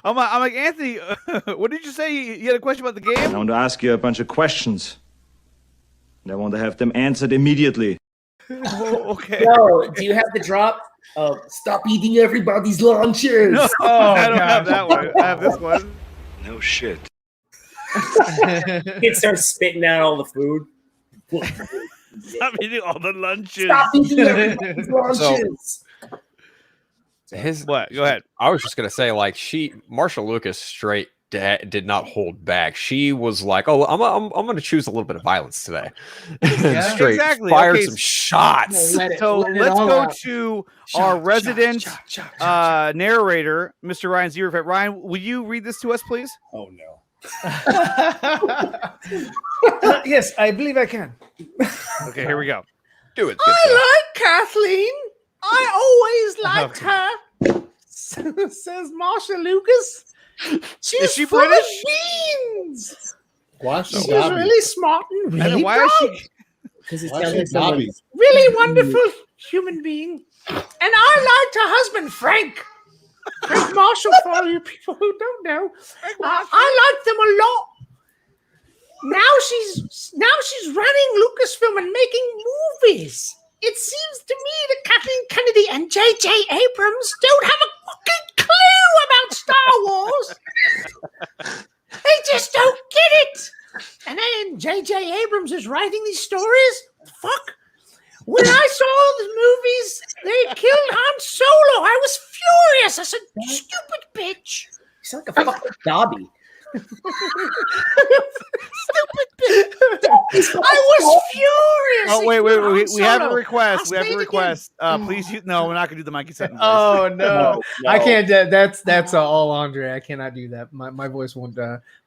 I'm like, Anthony, what did you say? You had a question about the game? I want to ask you a bunch of questions, and I want to have them answered immediately. Okay. No, do you have the drop of "Stop eating everybody's lunches"? No, I don't have that one. I have this one. No shit. It starts spitting out all the food. Stop eating all the lunches. Stop eating everybody's lunches. What? Go ahead. I was just gonna say, like, Marsha Lucas straight did not hold back. She was like, "Oh, I'm going to choose a little bit of violence today." Yeah, straight exactly. fired Okay, some shots. Let's go to our resident narrator, Mr. Ryan Zierfeld. Ryan, will you read this to us, please? Oh no. Yes, I believe I can. Okay, here we go. Do it. I like Kathleen. I always liked her. Says Marsha Lucas. She's she full British? of beans. Why She's really smart and really Why proud. is she? Because it's Why is she Bobby? Really wonderful human being. And I liked her husband, Frank. Frank Marshall, for all you people who don't know. I liked them a lot. Now she's running Lucasfilm and making movies. It seems to me that Kathleen Kennedy and J.J. Abrams don't have a fucking clue about Star Wars. They just don't get it. And then J.J. Abrams is writing these stories. Fuck. When I saw the movies, they killed Han Solo. I was furious. I said, "Stupid bitch." You sound like a fucking Dobby. Stupid I was furious. Oh wait, we have a Solo. request. We I'll have say a it request. Please, no, we're not gonna do the Mikey Sutton voice. Oh no. No. I can't. That's all Andre. I cannot do that. My voice won't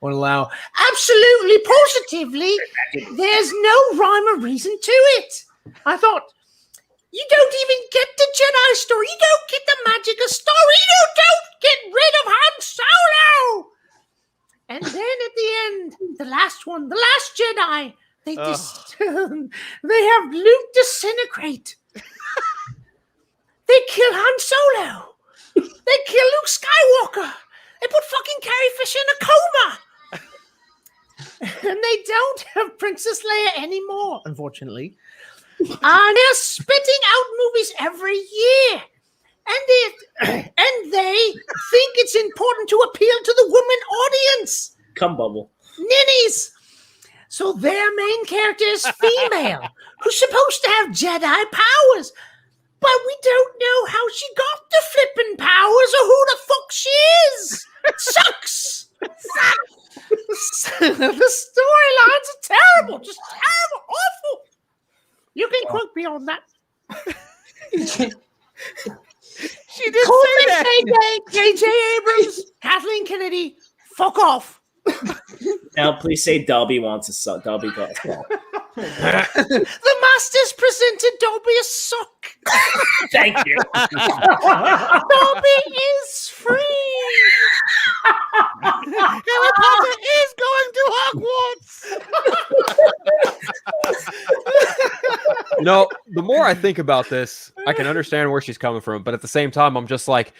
allow. Absolutely, positively, there's no rhyme or reason to it. I thought, you don't even get the Jedi story. You don't get the magic of story. You don't get rid of Han Solo. And then at the end, the last one, the last Jedi, they they have Luke disintegrate. They kill Han Solo. They kill Luke Skywalker. They put fucking Carrie Fisher in a coma. And they don't have Princess Leia anymore, unfortunately. And they're spitting out movies every year. And they think it's important to appeal to the woman audience. Cum bubble. Ninnies. So their main character is female, who's supposed to have Jedi powers. But we don't know how she got the flippin' powers or who the fuck she is. It sucks. The storylines are terrible. Just terrible. Awful. You can quote me on that. She did say that. J.J. Abrams, Kathleen Kennedy, fuck off. Now, please say Dobby wants a son. Dobby got The Masters presented Dobby a sock. Thank you. Dobby is free. Harry Potter is going to Hogwarts. The more I think about this, I can understand where she's coming from, but at the same time, I'm just like,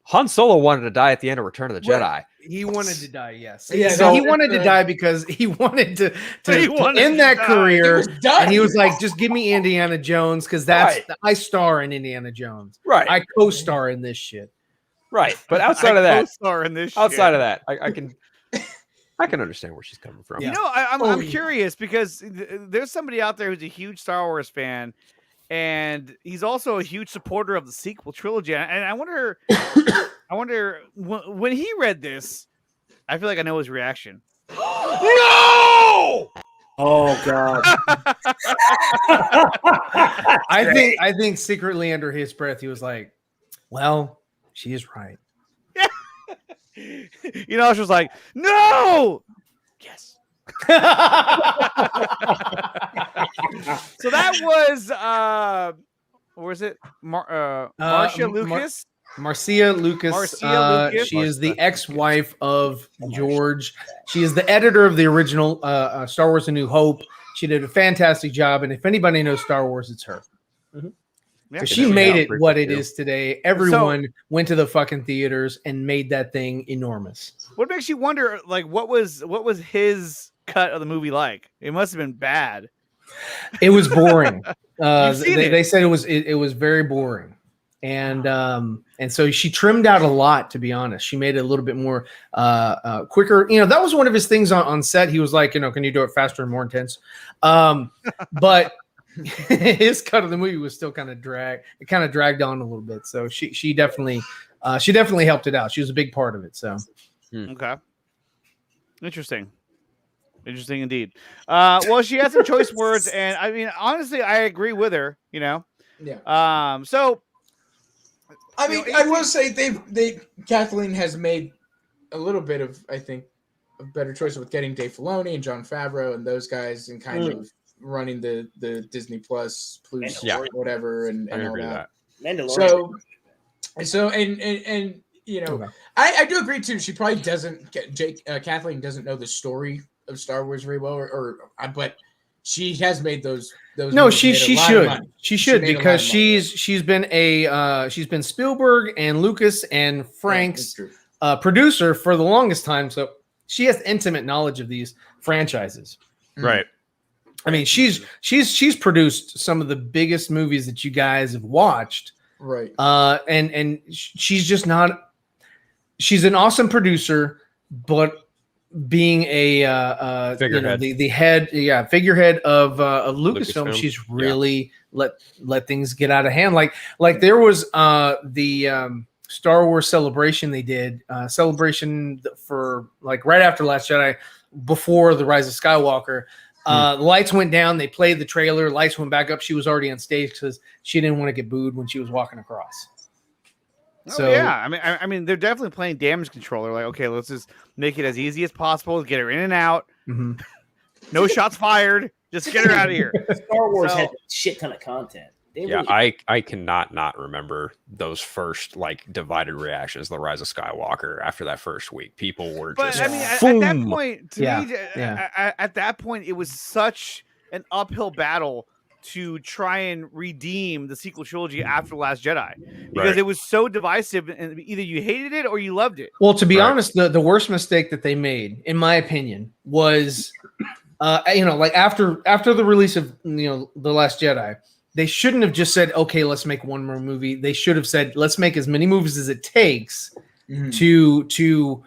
Han Solo wanted to die at the end of Return of the Jedi. He wanted to die, yes. Yeah, so he wanted to die because he wanted to end that career. And he was like, just give me Indiana Jones, because I star in Indiana Jones. Right. I co-star in this shit. Right. But outside of that, I can understand where she's coming from. You know, I'm curious because there's somebody out there who's a huge Star Wars fan, and he's also a huge supporter of the sequel trilogy. And I wonder, when he read this, I feel like I know his reaction. No! Oh God! I think secretly under his breath he was like, "Well, she is right." You know, she was like, "No." Yes. So that was what was it? Marcia Lucas. Marcia Lucas. She is the ex-wife of George. She is the editor of the original Star Wars: A New Hope. She did a fantastic job, and if anybody knows Star Wars, it's her. Mm-hmm. Yeah, she made it what it is today. Everyone went to the fucking theaters and made that thing enormous. What makes you wonder? Like, what was his cut of the movie like? It must have been bad. It was boring. They said it was very boring. And so she trimmed out a lot, to be honest. She made it a little bit more quicker. You know, that was one of his things on set. He was like, you know, can you do it faster and more intense? But his cut of the movie was still kind of dragged on a little bit. So she definitely helped it out. She was a big part of it. So okay, interesting indeed. Well, she had some choice words, and I mean, honestly, I agree with her. You know, yeah. So. I mean, I will say Kathleen has made a little bit of, I think, a better choice with getting Dave Filoni and Jon Favreau and those guys and kind of running the Disney Plus whatever and all that. So and you know, I do agree too. She probably doesn't Kathleen doesn't know the story of Star Wars very well, but she has made those. No, she should because she's been Spielberg and Lucas and Frank's producer for the longest time, so she has intimate knowledge of these franchises. Right. I mean, she's produced some of the biggest movies that you guys have watched. Right. And she's just not. She's an awesome producer, but being a figurehead. The head figurehead of Lucasfilm, she's really let things get out of hand. Like there was the Star Wars celebration they did celebration for like right after Last Jedi before the Rise of Skywalker. The lights went down. They played the trailer. Lights went back up. She was already on stage because she didn't want to get booed when she was walking across. So yeah, I mean, they're definitely playing damage control. They're like, okay, let's just make it as easy as possible. Get her in and out. No shots fired. Just get her out of here. Star Wars had a shit ton of content. I cannot not remember those first like divided reactions. The Rise of Skywalker after that first week, people were just. I mean, at that point, to me, at that point, it was such an uphill battle to try and redeem the sequel trilogy after The Last Jedi because it was so divisive, and either you hated it or you loved it. Well, to be honest, the worst mistake that they made, in my opinion, was, like after the release of The Last Jedi. They shouldn't have just said, okay, let's make one more movie. They should have said, let's make as many movies as it takes to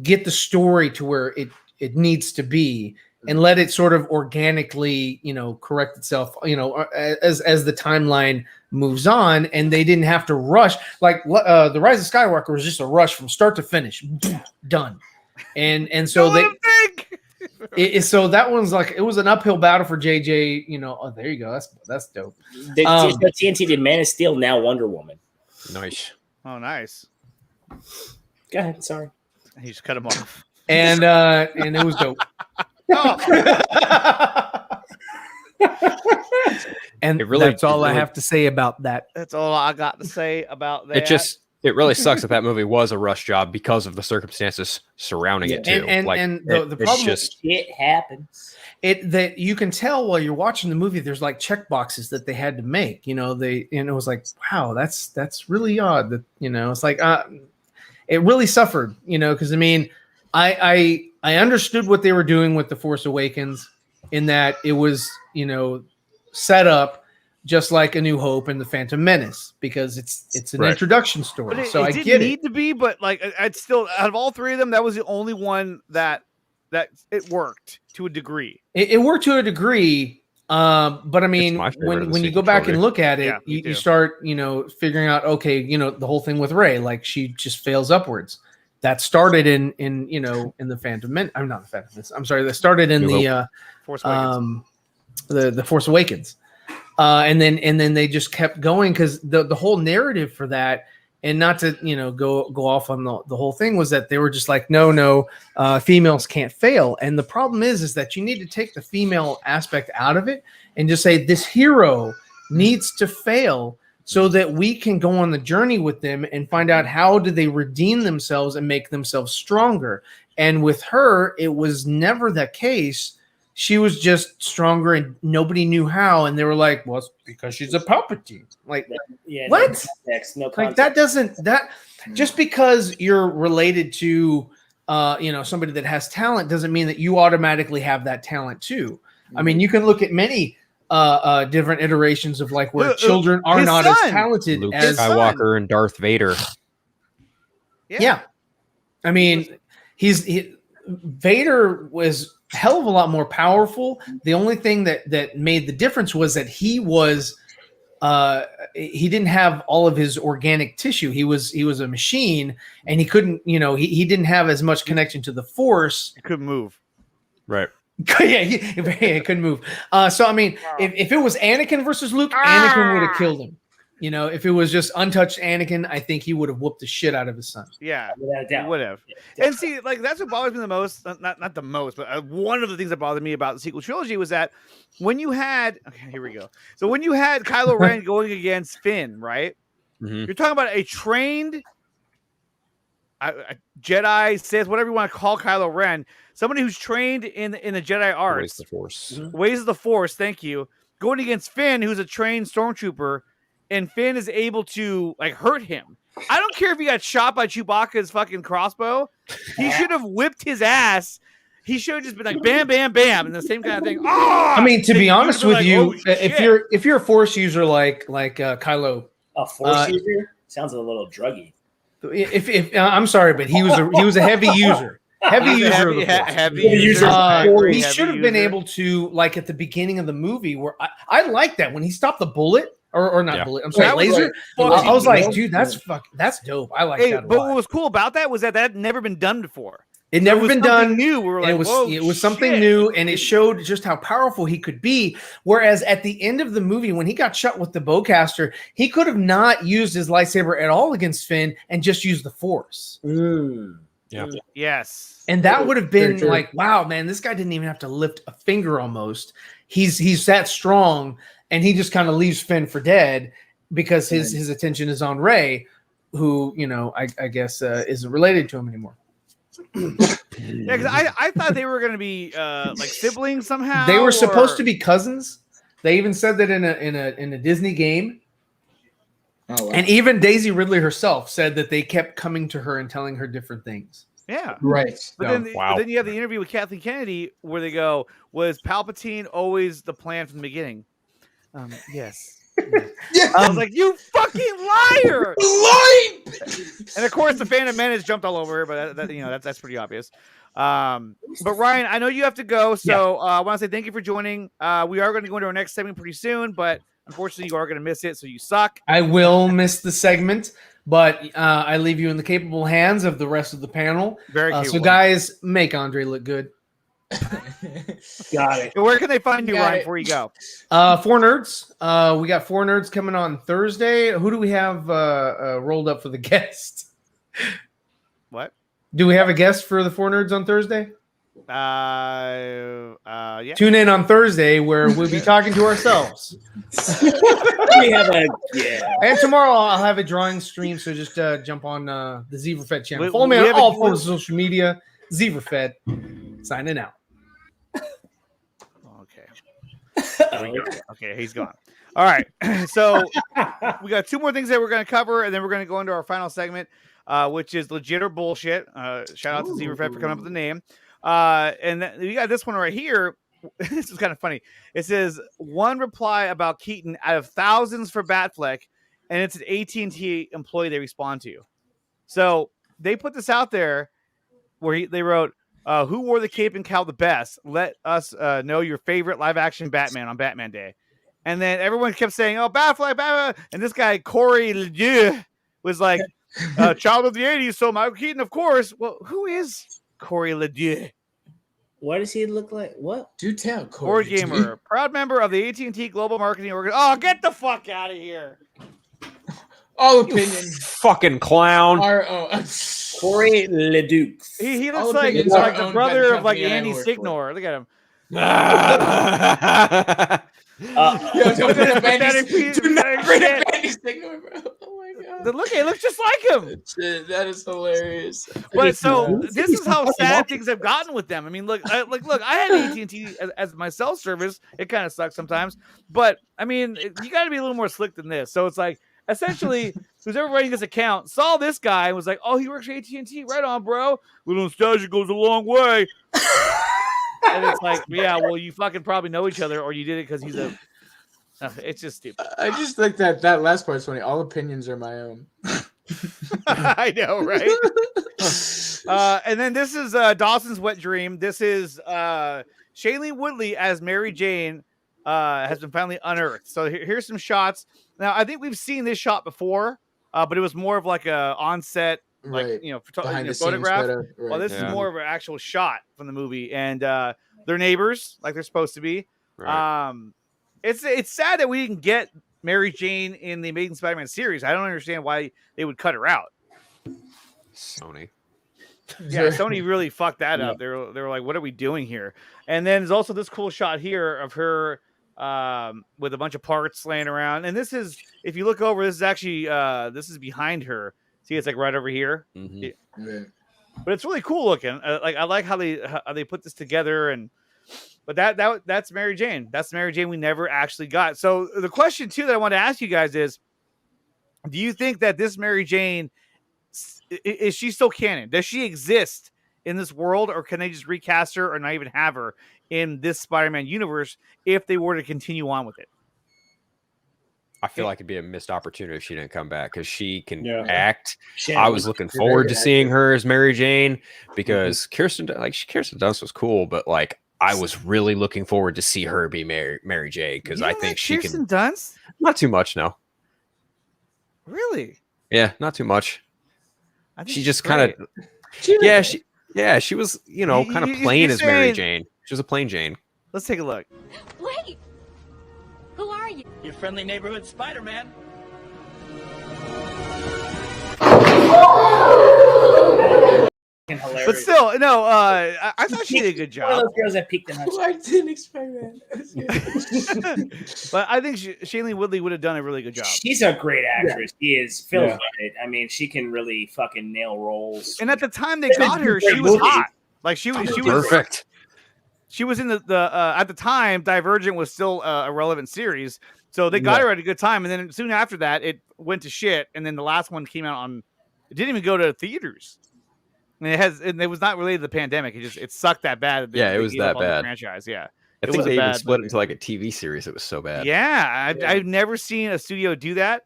get the story to where it needs to be and let it sort of organically, correct itself, as the timeline moves on. And they didn't have to rush. Like The Rise of Skywalker was just a rush from start to finish. Done. And so so that one's like, it was an uphill battle for JJ, oh, there you go. That's dope. TNT did Man of Steel, now Wonder Woman. Nice. Oh, nice. Go ahead. Sorry. He just cut him off. And it was dope. And that's all I have to say about that. That's all I got to say about that. It really sucks that movie was a rush job because of the circumstances surrounding it too. And the problem is it happens. That you can tell while you're watching the movie, there's like check boxes that they had to make. And it was like, wow, that's really odd. That it's like it really suffered. Because I mean, I understood what they were doing with The Force Awakens in that it was set up just like A New Hope and The Phantom Menace, because it's an introduction story. But so it I didn't get need to be, but like I'd still, out of all three of them, that was the only one that it worked to a degree. It worked to a degree, but I mean, when you go back and look at it, you start figuring out, okay, the whole thing with Rey, like she just fails upwards. That started in the Phantom Menace. I'm not the Phantom Menace. I'm sorry. That started in the Force Awakens. The Force Awakens. And then they just kept going because the whole narrative for that, and not to go off on the whole thing, was that they were just like, no, females can't fail. And the problem is that you need to take the female aspect out of it and just say this hero needs to fail so that we can go on the journey with them and find out how do they redeem themselves and make themselves stronger. And with her, it was never the case. She was just stronger and nobody knew how. And they were like, well, it's because she's a Palpatine. Like, what? No context. Like that just because you're related to, somebody that has talent doesn't mean that you automatically have that talent too. I mean, you can look at many different iterations of like where children are not as talented Luke as Skywalker and Darth Vader. Yeah. I mean, Vader was a hell of a lot more powerful. The only thing that made the difference was that he didn't have all of his organic tissue. He was a machine, and he couldn't, he didn't have as much connection to the Force. He couldn't move. Right. Yeah, he couldn't move. So I mean, if it was Anakin versus Luke, Anakin would have killed him. If it was just untouched Anakin, I think he would have whooped the shit out of his son. Yeah, he would have. And see, like that's what bothers me the most. Not the most, but one of the things that bothered me about the sequel trilogy was that when you had, okay, here we go. So when you had Kylo Ren going against Finn, right? Mm-hmm. You're talking about a trained Jedi, Sith, whatever you want to call Kylo Ren, somebody who's trained in the Jedi arts, ways of the Force, ways of the Force. Thank you. Going against Finn, who's a trained stormtrooper. And Finn is able to like hurt him. I don't care if he got shot by Chewbacca's fucking crossbow. He should have whipped his ass. He should have just been like bam, bam, bam, and the same kind of thing. Oh! I mean, to be honest with you, if you're a Force user like Kylo, a Force user sounds a little druggy. If I'm sorry, but he was a heavy user. Heavy user. He should have been able to, like at the beginning of the movie, where I like that when he stopped the bullet. Or not bullet. I'm sorry, laser. I was like, dude, that's dope. I like that. But what was cool about that was that had never been done before. It never been done. New. We were like, it was something new, and it showed just how powerful he could be. Whereas at the end of the movie, when he got shot with the bowcaster, he could have not used his lightsaber at all against Finn and just used the Force. Yeah. Yes. And that would have been like, wow, man, this guy didn't even have to lift a finger almost. He's that strong, and he just kind of leaves Finn for dead because his attention is on Rey, who, I guess isn't related to him anymore. Yeah, because I thought they were going to be like siblings somehow. They were supposed to be cousins. They even said that in a Disney game. Oh, wow. And even Daisy Ridley herself said that they kept coming to her and telling her different things. Yeah. Right. But then you have the interview with Kathleen Kennedy where they go, was Palpatine always the plan from the beginning? Yes. Yeah. I was like, you fucking liar! Lying! And of course, the Phantom Menace jumped all over her, but that's pretty obvious. But Ryan, I know you have to go, so I want to say thank you for joining. We are going to go into our next segment pretty soon, but unfortunately, you are going to miss it, so you suck. I will miss the segment, but I leave you in the capable hands of the rest of the panel. Very capable. So, guys, make Andre look good. Got it. Where can they find you, Ryan, before you go? Four Nerds. We got Four Nerds coming on Thursday. Who do we have rolled up for the guest? What? Do we have a guest for the Four Nerds on Thursday? Yeah. Tune in on Thursday where we'll be talking to ourselves. We have And tomorrow I'll have a drawing stream, so just jump on the Zeverfed channel. We- Follow me we on have all a- forms of social media. Zeverfed. Signing out. Okay, he's gone. All right. So we got two more things that we're going to cover, and then we're going to go into our final segment, which is legit or bullshit. Shout out to Zeverfed for coming up with the name. And we got this one right here. This is kind of funny. It says one reply about Keaton out of thousands for Batfleck, and it's an AT&T employee they respond to. So they put this out there where they wrote, who wore the cape and cowl the best? Let us know your favorite live-action Batman on Batman Day. And then everyone kept saying, oh, Batfleck, Batman. And this guy, Corey Ledoux, was like, child of the 80s, so Michael Keaton, of course. Well, who is Corey Ledoux? What does he look like? What? Do tell, Board Corey. gamer, proud member of the AT&T Global Marketing Organization. Oh, get the fuck out of here. All opinions Fucking clown. are Corey Ledoux. He All looks like opinions are the owned by brother the of like company I Andy work for. Signor. Look at him. Yo, don't bring up Pathetic piece Do of not bring shit. up Andy Signor, bro. Oh my god. Look, it looks just like him. Shit, that is hilarious. But so this is how sad things have gotten with them. I mean, look, I had AT&T as my cell service. It kind of sucks sometimes, but I mean, you got to be a little more slick than this. So it's like essentially, who's ever running this account saw this guy and was like, "Oh, he works for AT&T. Right on, bro. Little nostalgia goes a long way." And it's like, yeah, well, you fucking probably know each other, or you did it because he's a. It's just stupid. I just think that last part's funny. All opinions are my own. I know, right? And then this is Dawson's Wet Dream. This is Shailene Woodley as Mary Jane has been finally unearthed. So here's some shots. Now, I think we've seen this shot before, but it was more of like a on-set, like, Right. Behind the scenes photograph. photo, right. Well, this is more of an actual shot from the movie, and they're neighbors, like they're supposed to be. Right. It's sad that we didn't get Mary Jane in the Amazing Spider-Man series. I don't understand why they would cut her out. Sony. Yeah, Sony really fucked that up. They were like, "What are we doing here?" And then there's also this cool shot here of her with a bunch of parts laying around. And this is, if you look over, this is actually this is behind her. See, it's like right over here. Mm-hmm. Yeah. But it's really cool looking. Like I like how they put this together. And but that's Mary Jane. That's Mary Jane we never actually got. So the question too that I want to ask you guys is, do you think that this Mary Jane is she still canon? Does she exist in this world, or can they just recast her or not even have her in this Spider-Man universe if they were to continue on with it? I feel like it'd be a missed opportunity if she didn't come back because she can Yeah. act. Shit. I was looking forward to seeing her as Mary Jane because Kirsten Dunst was cool, but like I was really looking forward to see her be Mary Jane because I think she Kirsten can. Dunst? Not too much, no. Really? Yeah, not too much. I think She she's just kind great. of. Yeah, Yeah, she was, kind of plain as Mary Jane. She was a plain Jane. Let's take a look. Wait! Who are you? Your friendly neighborhood Spider-Man. Hilarious. But still, no. I thought she did a good job. One of those girls that peaked in high school. I didn't expect that. But I think Shailene Woodley would have done a really good job. She's a great actress. She is filled with it. I mean, she can really fucking nail roles. And at the time they got her, she was hot. Like she was perfect. She was in the at the time Divergent was still a relevant series, so they got her at a good time. And then soon after that, it went to shit. And then the last one came out on. It didn't even go to theaters. And it was not related to the pandemic. It sucked that bad. It was that bad. Franchise, yeah. I think they even split into like a TV series. It was so bad. Yeah, I've never seen a studio do that.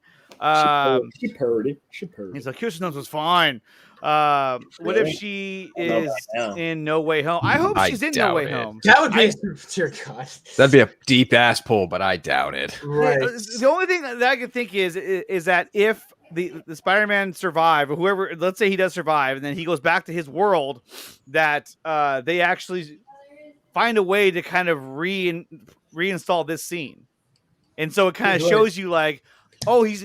She purred. He's like, Kirsten Dunst was fine. What if she is in No Way Home? I hope she's in No Way Home. That would be, dear God. That'd be a deep ass pull, but I doubt it. Right. The only thing that I can think is that if the Spider-Man survive, or whoever, let's say he does survive, and then he goes back to his world, that they actually find a way to kind of reinstall this scene, and so it kind of shows you like, oh, he's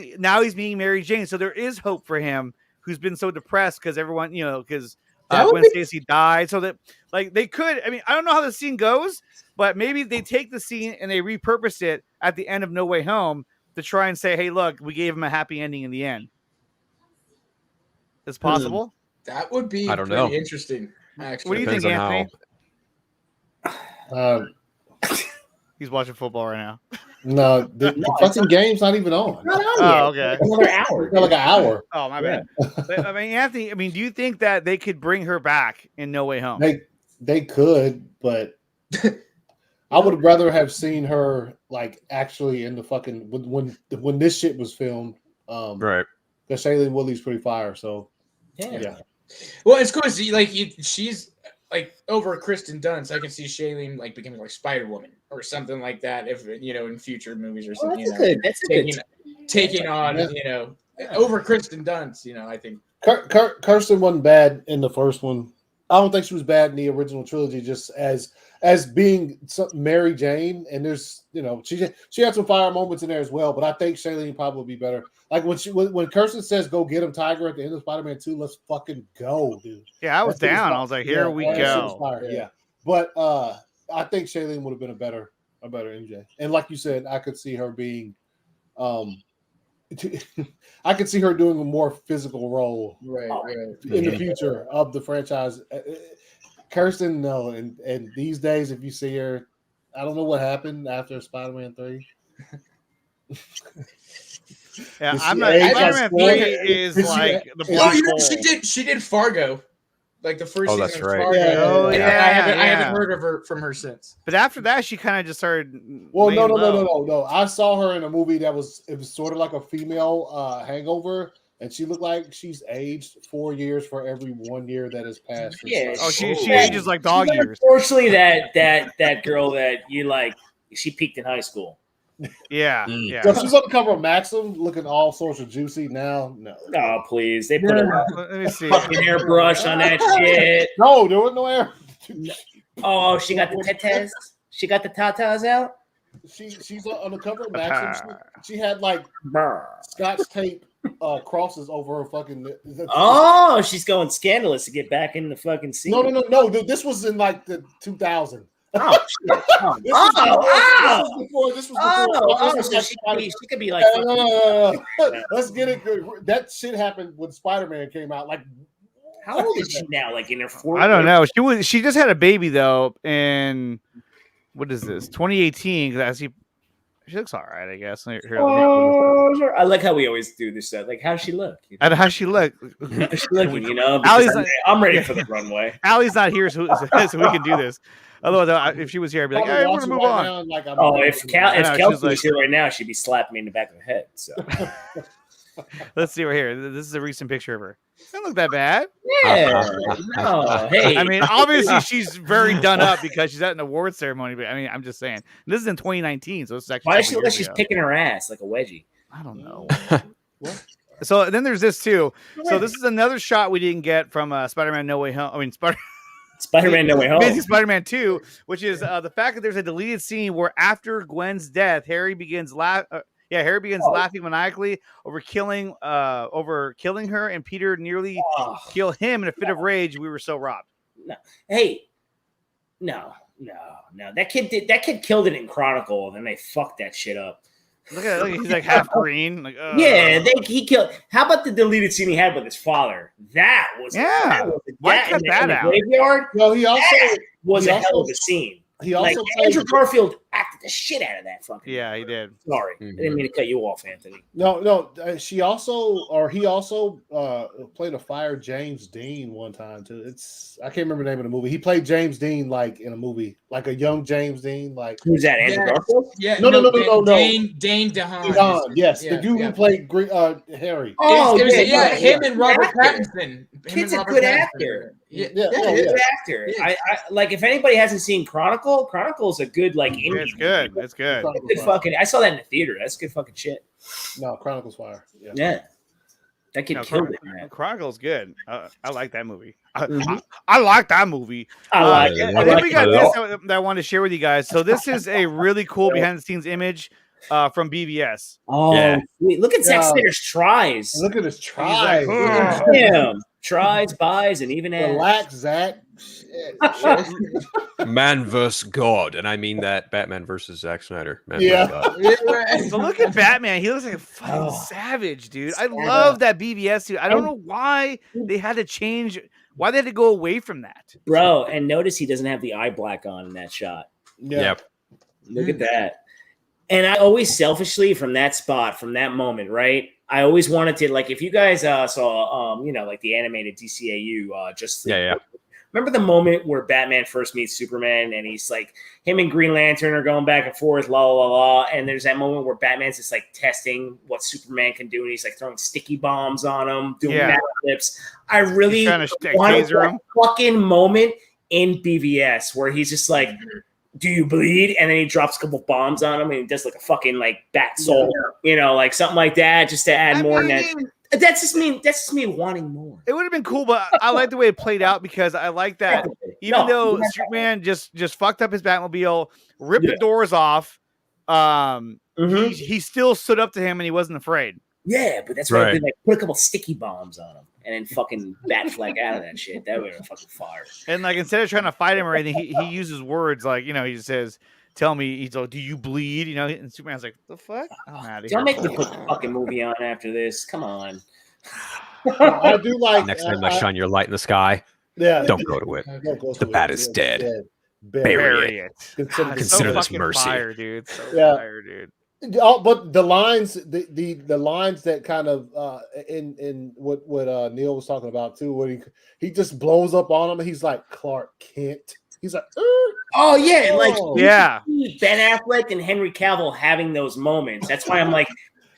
being Mary Jane, so there is hope for him who's been so depressed because everyone, because Gwen Stacy died, so that like they could. I mean, I don't know how the scene goes, but maybe they take the scene and they repurpose it at the end of No Way Home to try and say, hey, look, we gave him a happy ending in the end. It's possible. That would be I don't know. Interesting. Actually, what do you think, Anthony? He's watching football right now. No, the fucking game's not even on. Not on Oh, yet. okay. Another hour. Like an hour. Oh, my bad. But, I mean, Anthony, do you think that they could bring her back in No Way Home? They could, but I would rather have seen her like actually in the fucking when this shit was filmed. Right. Because Shailene Woodley's pretty fire. So yeah. Well, it's cool. She's like over Kristen Dunst. I can see Shailene like becoming like Spider-Woman or something like that. If in future movies or something. That's good. Taking on over Kristen Dunst. I think Kirsten wasn't bad in the first one. I don't think she was bad in the original trilogy, just as being Mary Jane. And there's, she had some fire moments in there as well. But I think Shailene probably would be better. Like when Kirsten says, "Go get him, Tiger," at the end of Spider-Man 2, let's fucking go, dude. Yeah, I was down. I was like, here we go. Yeah. But I think Shailene would have been a better MJ. And like you said, I could see her being, I could see her doing a more physical role, right in the future of the franchise. Kirsten, no, and these days, if you see her, I don't know what happened after Spider-Man 3. Yeah, I'm not. Spider-Man 3 is like the black hole. She did Fargo, like the first season that's of right. Fargo. Yeah. I haven't heard from her since. But after that, she kind of just started. Well, no. I saw her in a movie it was sort of like a female Hangover, and she looked like she's aged 4 years for every 1 year that has passed. Yeah. Oh, she ages like dog years. Unfortunately, that girl that you like, she peaked in high school. Yeah. So she's on the cover of Maxim, looking all sorts of juicy now. No. Oh, please. They put a Let me see. fucking airbrush on that shit. No, there was no air. Oh, she got the tatas. She got the tatas out. She's on the cover of Maxim. She had like Scotch tape crosses over her fucking. Oh, she's going scandalous to get back in the fucking scene. No. This was in like the 2000. Oh, shit. This was before. So she could be like. No. Let's get it good. That shit happened when Spider-Man came out. Like, how old is she now? Like in her 40s? I don't know. She just had a baby though, and what is this? 2018. She looks all right, I guess. Here, I like how we always do this stuff. Like, how's she look? How's she look? How's she looking? I'm ready for the runway. Allie's not here, so we can do this. Otherwise, if she was here, I'd be like, "I want to move on." If Kelsey was here right now, she'd be slapping me in the back of the head. So let's see right here. This is a recent picture of her. Doesn't look that bad. Yeah. No. Hey. I mean, obviously she's very done up because she's at an award ceremony. But I mean, I'm just saying this is in 2019, so it's actually. Why does she look like she's picking her ass like a wedgie? I don't know. What? So then there's this too. So this is another shot we didn't get from Spider-Man No Way Home. I mean, Spider-Man No Way Home. Amazing Spider-Man 2, which is the fact that there's a deleted scene where after Gwen's death, Harry begins laughing maniacally over killing her, and Peter nearly kill him in a fit of rage. We were so robbed. No. Hey, no. That kid killed it in Chronicle, and then they fucked that shit up. Look at he's like half green. Like, he killed. How about the deleted scene he had with his father? That was Why cut that out? Graveyard. No, he also was a hell of a scene. He also Andrew Garfield acted the shit out of that fucking. Yeah, he did. Sorry, I didn't mean to cut you off, Anthony. No. He also played a fire James Dean one time too. I can't remember the name of the movie. He played James Dean like in a movie, like a young James Dean. Like who's that? Andrew Garfield? Yeah. No. Dane DeHaan. Yes, the dude who played Harry. Oh, him and Robert Pattinson. Kid's a good actor. Good actor. I like. If anybody hasn't seen Chronicle is a good like indie. It's good. It's good. Good fucking. I saw that in the theater. That's good fucking shit. No, Chronicle's fire. Yeah. That kid killed it, man. Chronicle's good. I like that movie. I like that movie. I like it. And then we got this that I wanted to share with you guys. So this is a really cool behind the scenes image from BVS. Oh, yeah. Look at Zack Snyder's tries. Look at his tries. Damn. Tries, buys, and even adds. Relax, Zach. Man versus God, and I mean that Batman versus Zack Snyder. Man So look at Batman. He looks like a fucking savage, dude. I love that BVS dude. I don't know why they had to change. Why they had to go away from that, bro. And notice he doesn't have the eye black on in that shot. Yep. Look at that. And I always selfishly from that spot, from that moment, right? I always wanted to, like, if you guys saw, like the animated DCAU, remember the moment where Batman first meets Superman and he's like, him and Green Lantern are going back and forth, la, la, la. And there's that moment where Batman's just like testing what Superman can do. And he's like throwing sticky bombs on him, doing backflips. I really wanted that fucking moment in BVS where he's just like, do you bleed? And then he drops a couple bombs on him and he does like a fucking like bat soul, like something like that, just to add more. That's just me wanting more. It would have been cool, but I like the way it played out because I like that even though Superman just fucked up his Batmobile, ripped the doors off, he still stood up to him and he wasn't afraid. Yeah, but that's why I did, like, put a couple sticky bombs on him and then fucking bat flag out of that shit. That would have fucking fired. And like instead of trying to fight him or anything, he uses words like, he says, "Tell me," he's like, "Do you bleed?" And Superman's like, "The fuck? I'm out of here." Don't make me put the fucking movie on after this. Come on. I do like next time I shine your light in the sky. Yeah, don't go to it. The bat is dead. Bury it. Consider this mercy, fire, dude. Fire, dude. But the lines, the lines that kind of in what Neil was talking about too, when he just blows up on him, and he's like Clark Kent. He's like, oh yeah, like Ben Affleck and Henry Cavill having those moments. That's why I'm like,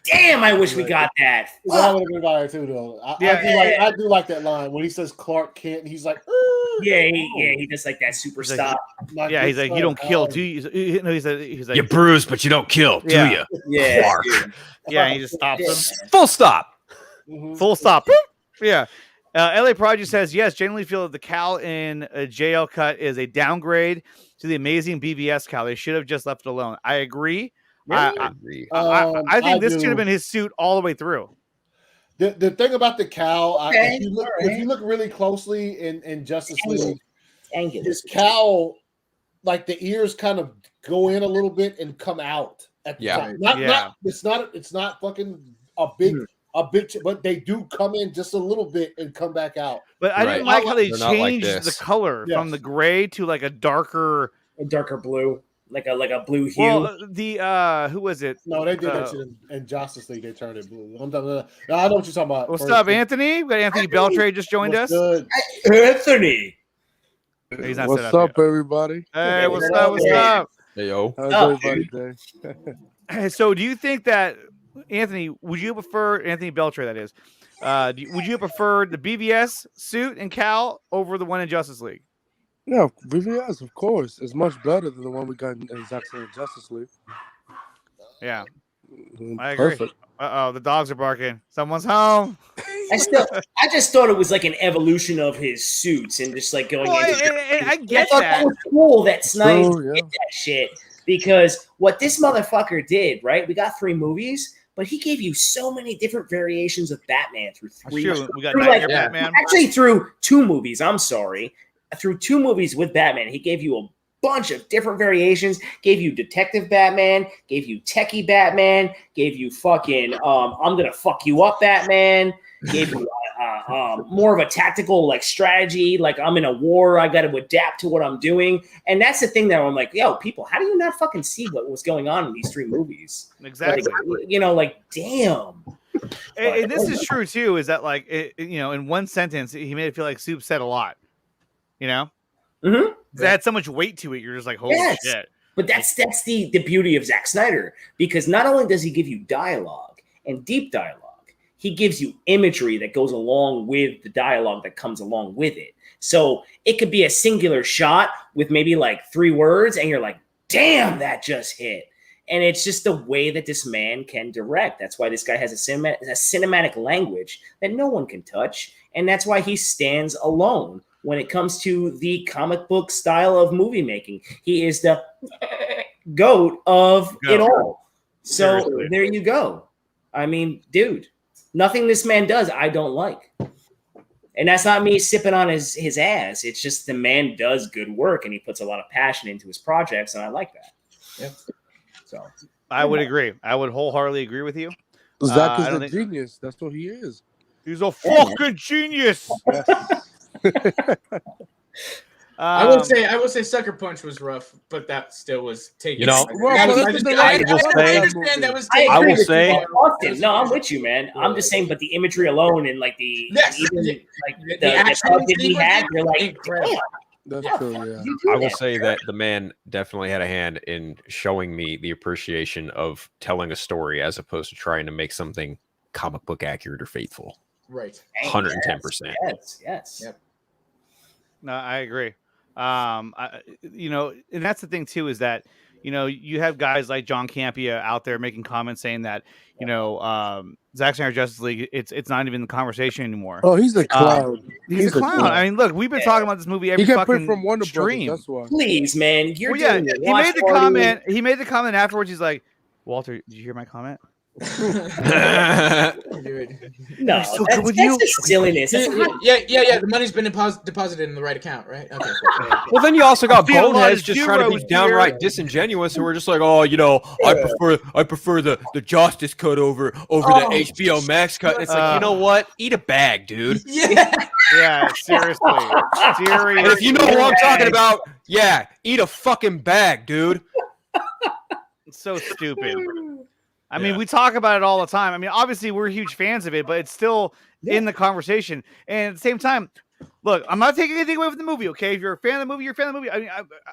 damn, I wish we got that. That would have been fire too, though. I do like that line when he says Clark Kent. And he's like, he does like that super stop. Yeah, he's like, you don't kill, do you? He's like, you bruise, but you don't kill, do you? Yeah, Clark. Yeah, he just stops him. Full stop. Full stop. Yeah. LA Project says, yes, genuinely feel that the Cal in a JL cut is a downgrade to the amazing BVS Cal. They should have just left it alone. I agree. I think this should have been his suit all the way through. The thing about the cowl, if you look really closely in Justice League, his cowl, like the ears kind of go in a little bit and come out at the top. It's not fucking a big, but they do come in just a little bit and come back out. But I didn't like how they changed the color from the gray to like a darker blue. Like a blue hue. Well, who was it? No, they did that shit in Justice League. They turned it blue. I know what you're talking about. What's up, Anthony? We got Anthony Beltray just joined us. Good? Anthony. What's up, everybody? Hey, what's up? What's up? Hey, yo. How's everybody today? So, do you think that Anthony? Would you prefer Anthony Beltray? That is. Would you prefer the BVS suit and cowl over the one in Justice League? Yeah, BVS, of course. It's much better than the one we got in Zack Snyder Justice League. Yeah, I agree. The dogs are barking. Someone's home. I just thought it was like an evolution of his suits and just like going. I get thought that. was cool that Snyder True, yeah. did that shit because what this motherfucker did, right? We got 3 movies, but he gave you so many different variations of Batman through 3. True. We got through Nightmare Batman. Actually, through 2 movies. I'm sorry, through 2 movies with Batman, he gave you a bunch of different variations. Gave you Detective Batman, gave you Techie Batman, gave you fucking I'm gonna fuck you up Batman, gave you more of a tactical like strategy, like I'm in a war, I got to adapt to what I'm doing. And that's the thing that I'm like, yo, people, how do you not fucking see what was going on in these 3 movies? Exactly. Like, like damn. And this is true too, is that like in one sentence he made it feel like Soup said a lot, Mm-hmm. It had so much weight to it. You're just like, holy shit. But that's the beauty of Zack Snyder, because not only does he give you dialogue and deep dialogue, he gives you imagery that goes along with the dialogue that comes along with it. So it could be a singular shot with maybe like 3 words, and you're like, damn, that just hit. And it's just the way that this man can direct. That's why this guy has a cinematic language that no one can touch. And that's why he stands alone when it comes to the comic book style of movie making. He is the GOAT of it all. So Seriously. there you go. I mean, dude, nothing this man does I don't like. And that's not me sipping on his ass. It's just the man does good work and he puts a lot of passion into his projects, and I like that. Yep. So I would agree. I would wholeheartedly agree with you. Zach is a genius. That's what he is. He's a fucking genius. I will say Sucker Punch was rough, but that still was taken. I will say, Austin, no, I'm with you, man. I'm just saying, but the imagery alone and like the action that he had, you're like, incredible. That's true, yeah. I will say that the man definitely had a hand in showing me the appreciation of telling a story as opposed to trying to make something comic book accurate or faithful. Right. 110%. Yes. Yep. No, I agree. And that's the thing too, is that you have guys like John Campea out there making comments saying that Zack Snyder Justice League, it's not even the conversation anymore. Oh, he's a clown. He's a clown. I mean, look, we've been talking about this movie every fucking from Warner stream. Brothers, that's why. Please, man, He made the comment. He made the comment afterwards. He's like, Walter, did you hear my comment? No, that's just silliness. Yeah. The money's been deposited in the right account, right? Okay. Well, then you also got boneheads just trying to be downright disingenuous, who are just like, I prefer the Justice cut over the HBO Max cut. And it's like, you know what? Eat a bag, dude. Yeah, seriously. And if you know who I'm talking about, eat a fucking bag, dude. It's so stupid. I mean, we talk about it all the time. I mean, obviously, we're huge fans of it, but it's still in the conversation. And at the same time, look, I'm not taking anything away from the movie, okay? If you're a fan of the movie, you're a fan of the movie. I mean,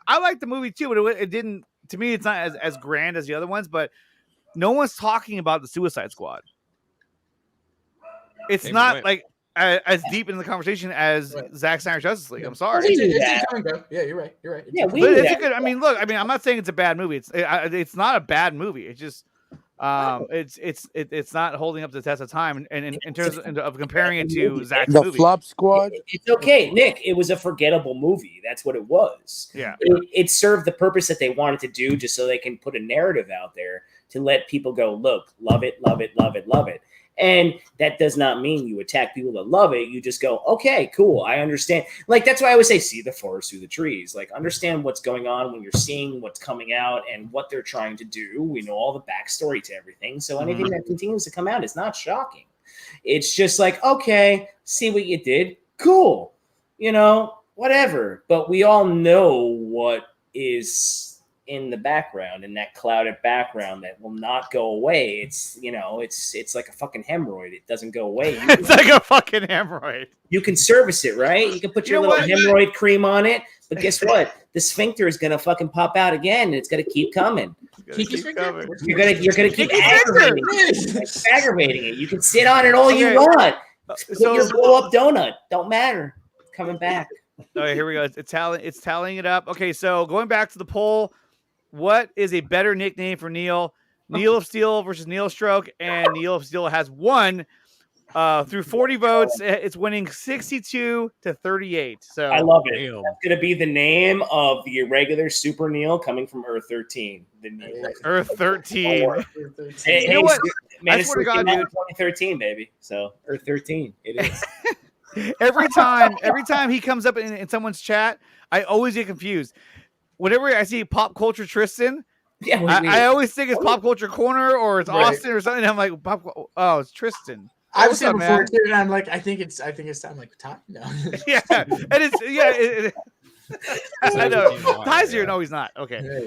I like the movie too, but it didn't, to me, it's not as grand as the other ones, but no one's talking about the Suicide Squad. It's not like as deep in the conversation as Zack Snyder's Justice League. I'm sorry. Yeah, you're right. Yeah, but it's a good. I mean, look. I mean, I'm not saying it's a bad movie. It's not a bad movie. It's just it's not holding up to the test of time. And in terms of comparing it to Zack's movie, the Flop Squad. It's okay, Nick. It was a forgettable movie. That's what it was. Yeah, it served the purpose that they wanted to do, just so they can put a narrative out there to let people go, look, love it, love it, love it, love it. And that does not mean you attack people that love it. You just go, okay, cool. I understand. Like, that's why I always say, see the forest through the trees. Like, understand what's going on when you're seeing what's coming out and what they're trying to do. We know all the backstory to everything. So anything that continues to come out is not shocking. It's just like, okay, see what you did. Cool. Whatever. But we all know what is in the background, in that clouded background that will not go away. It's it's like a fucking hemorrhoid. It doesn't go away. It's like a fucking hemorrhoid. You can service it, right? You can put your little hemorrhoid cream on it, but guess what? The sphincter is gonna fucking pop out again, and it's gonna keep coming. Keep coming. You're gonna keep aggravating it. You can sit on it all you want. Put your blow up donut. Don't matter. It's coming back. Okay, here we go. It's tallying it up. Okay, so going back to the poll. What is a better nickname for Neil? Neil of Steel versus Neil Stroke, and Neil of Steel has won Through 40 votes, it's winning 62-38. So I love it. That's going to be the name of the irregular Super Neil coming from Earth 13. The Neil. Earth 13. Hey, you know what? Man, I swear to God, dude. 2013, baby. So Earth 13, it is. every time he comes up in someone's chat, I always get confused. Whenever I see Pop Culture Tristan, I always think it's Pop Culture Corner or it's Austin or something. I'm like, it's Tristan. I've said before too, and I'm like, I think it's time. Like, Ty? No. Yeah, and it's I know. Ty's here. No, he's not. Okay.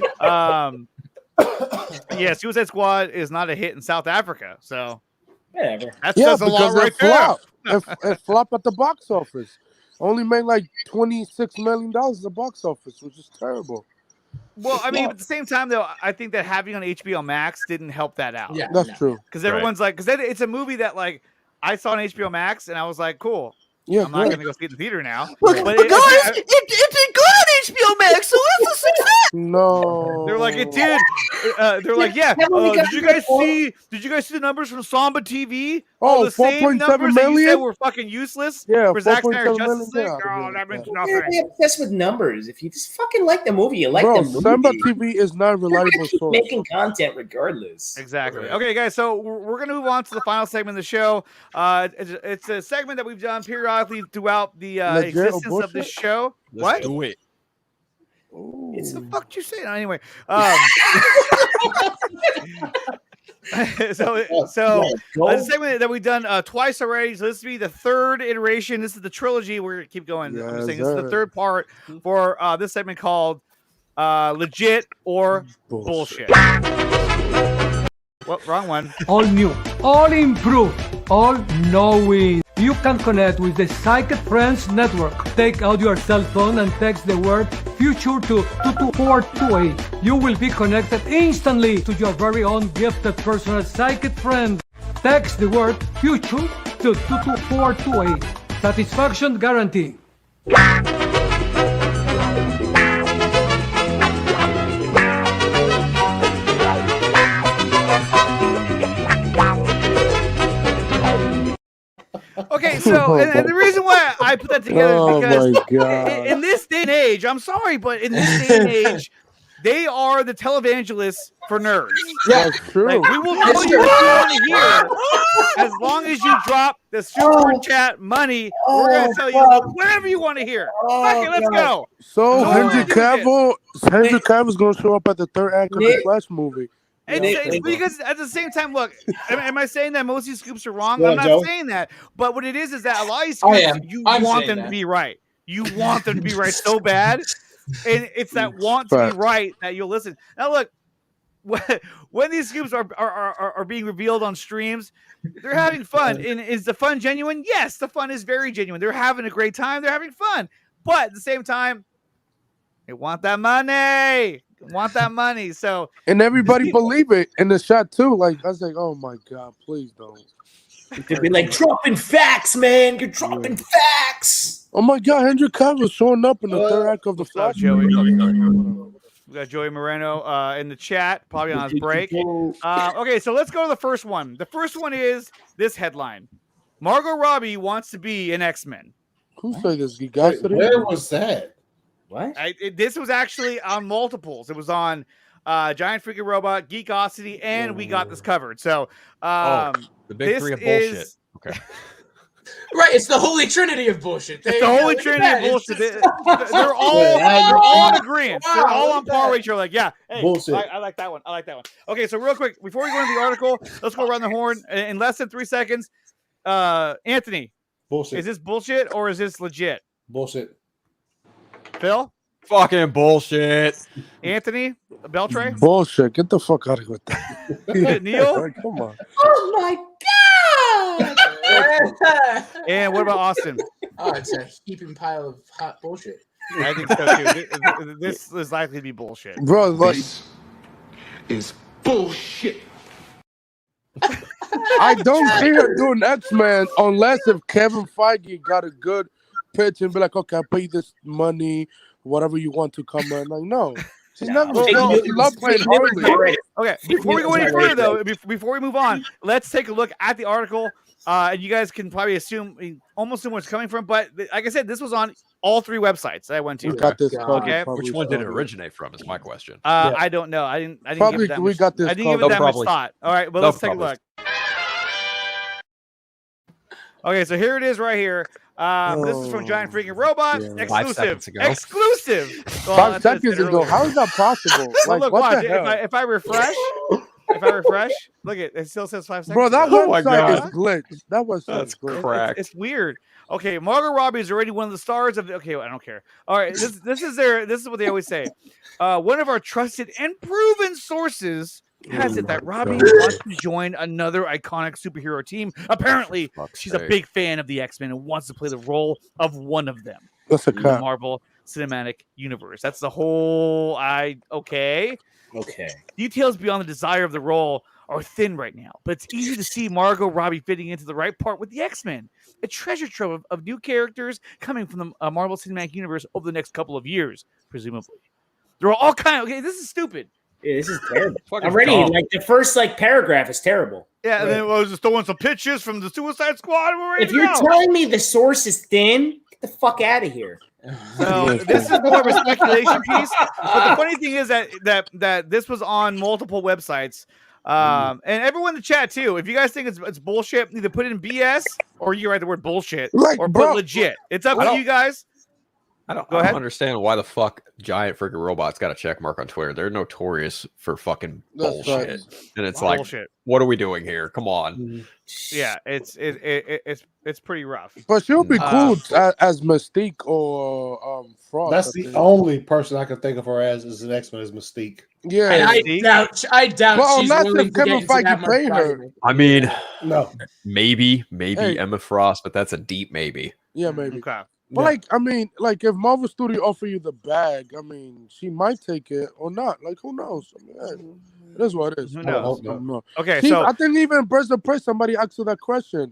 Suicide Squad is not a hit in South Africa, so whatever. That says a lot right there. It flopped at the box office. Only made like $26 million at the box office, which is terrible. Well, I mean, at the same time, though, I think that having on HBO Max didn't help that out. Yeah, that's true. Because everyone's like, because it's a movie that like I saw on HBO Max, and I was like, cool. Yeah, I'm not going to go see it in the theater now. But guys, it did good on HBO Max, so it's a success. No, they're like, it did. They're like, yeah. Did you guys see the numbers from Samba TV? Oh, the same numbers that you said were fucking useless. Yeah, for Zack Snyder's Justice League. Yeah, that means You're nothing. obsessed with numbers. If you just fucking like the movie, you like Bro, the movie. Samba TV is not a reliable keep source. making content regardless. Exactly. Okay, guys. So we're gonna move on to the final segment of the show. It's a segment that we've done periodically throughout the existence of this show. Let's do it. It's the fuck you say anyway. So it's a segment that we've done twice already. So this will be the third iteration. This is the trilogy. We're gonna keep going. I'm just saying this is the third part for this segment called Legit or Bullshit. Well, wrong one. All new, all improved, all knowing. You can connect with the Psychic Friends Network. Take out your cell phone and text the word future to 22428. You will be connected instantly to your very own gifted personal psychic friend. Text the word future to 22428. Satisfaction guarantee. Okay, so and the reason why I put that together is because in this day and age, I'm sorry, but in this day and age, they are the televangelists for nerds. Yeah, that's true. Like, we will tell you what you want to hear as long as you drop the super chat money. We're gonna tell you whatever you want to hear. Fuck it, let's go. So Henry Cavill's gonna show up at the third act of the Flash movie. It's because at the same time, look, am I saying that most of these scoops are wrong? I'm not saying that. But what it is that a lot of these scoops, you want them to be right. You want them to be right so bad. And it's that want to be right that you'll listen. Now, look, when these scoops are being revealed on streams, they're having fun. And is the fun genuine? Yes, the fun is very genuine. They're having a great time. They're having fun. But at the same time, they want that money. So and everybody believe it in the shot too. Like I was like, oh my god, please don't. They'd be like dropping facts, man. You're dropping facts. Oh my god, Henry Cavill showing up in the third act of the Flash. Joey. We got Joey Moreno in the chat, probably on his break. Okay, so let's go to the first one. The first one is this headline: Margot Robbie wants to be an X-Men. Who said this? You guys said it? Where was that? What? This was actually on multiples. It was on Giant Freaking Robot, Geekosity, and we got this covered. So the big three of bullshit. Okay. Right, it's the holy trinity of bullshit. It's the holy trinity of bullshit. They're all in agreement. They're all on par with each other. Like, yeah, hey, bullshit. I like that one. Okay, so real quick, before we go into the article, let's go around the horn in less than 3 seconds. Anthony, bullshit. Is this bullshit or is this legit? Bullshit. Phil? Fucking bullshit. Anthony? Beltray? Bullshit. Get the fuck out of here with that. Neil? Like, come on. Oh my god! And what about Austin? Oh, it's a heaping pile of hot bullshit. I think so too. This is likely to be bullshit. Bro, like, This is bullshit. I don't see her doing X-Men unless if Kevin Feige got a good pitch and be like, okay, I'll pay you this money, whatever you want to come in. Like, no. She's not going to love playing Harley. Okay, before we go any further, though, before we move on, let's take a look at the article. and you guys can probably almost assume where it's coming from. But like I said, this was on all 3 websites that I went to. We got this covered. Okay. Which one did it originate from? Is my question. I don't know. I didn't Probably give it that we much, got this I didn't give it that much thought. All right, well, let's take a look. Okay, so here it is right here. This is from Giant Freaking Robot. Yeah. 5 seconds ago. Exclusive. Well, 5 seconds ago. How is that possible? Well, Like, look, what watch. the hell? If I refresh, look, it still says 5 seconds. Bro, that ago. website is glitched. That website is glitched. Correct. It's weird. Okay, Margot Robbie is already one of the stars of. Okay, I don't care. All right, this is what they always say. One of our trusted and proven sources has it that Robbie wants to join another iconic superhero team. Apparently, she's a big fan of the X-Men and wants to play the role of one of them That's a in the cut. Marvel Cinematic Universe. That's the whole. Okay. Details beyond the desire of the role are thin right now, but it's easy to see Margot Robbie fitting into the right part with the X-Men. A treasure trove of new characters coming from the Marvel Cinematic Universe over the next couple of years, presumably. There are all kinds. Okay, this is stupid. Yeah, this is terrible. Already, like the first paragraph is terrible. Yeah, and then I was just throwing some pictures from the Suicide Squad. If you're telling me the source is thin, get the fuck out of here. So this is more of a speculation piece. But the funny thing is that this was on multiple websites. And everyone in the chat too. If you guys think it's bullshit, either put in BS or you write the word bullshit or put legit. It's up to you guys. I don't understand why the fuck Giant Freaking Robot's got a check mark on Twitter. They're notorious for fucking bullshit. right. And it's Bullshit. like, what are we doing here? Come on. Yeah, it's pretty rough. But she'll be cool as Mystique or Frost. That's the only person I can think of her as an X-Men is Mystique. Yeah, And I doubt well, she's unless willing if to get Kevin into that Feige much paid her. private. I mean, no, maybe Hey. Emma Frost, but that's a deep maybe. Yeah, maybe. Okay. But if Marvel Studio offer you the bag, I mean, she might take it or not. Like, who knows? I mean, it is what it is. Who knows? I don't know. Okay, She, so I think even Birds of Prey, somebody asked her that question.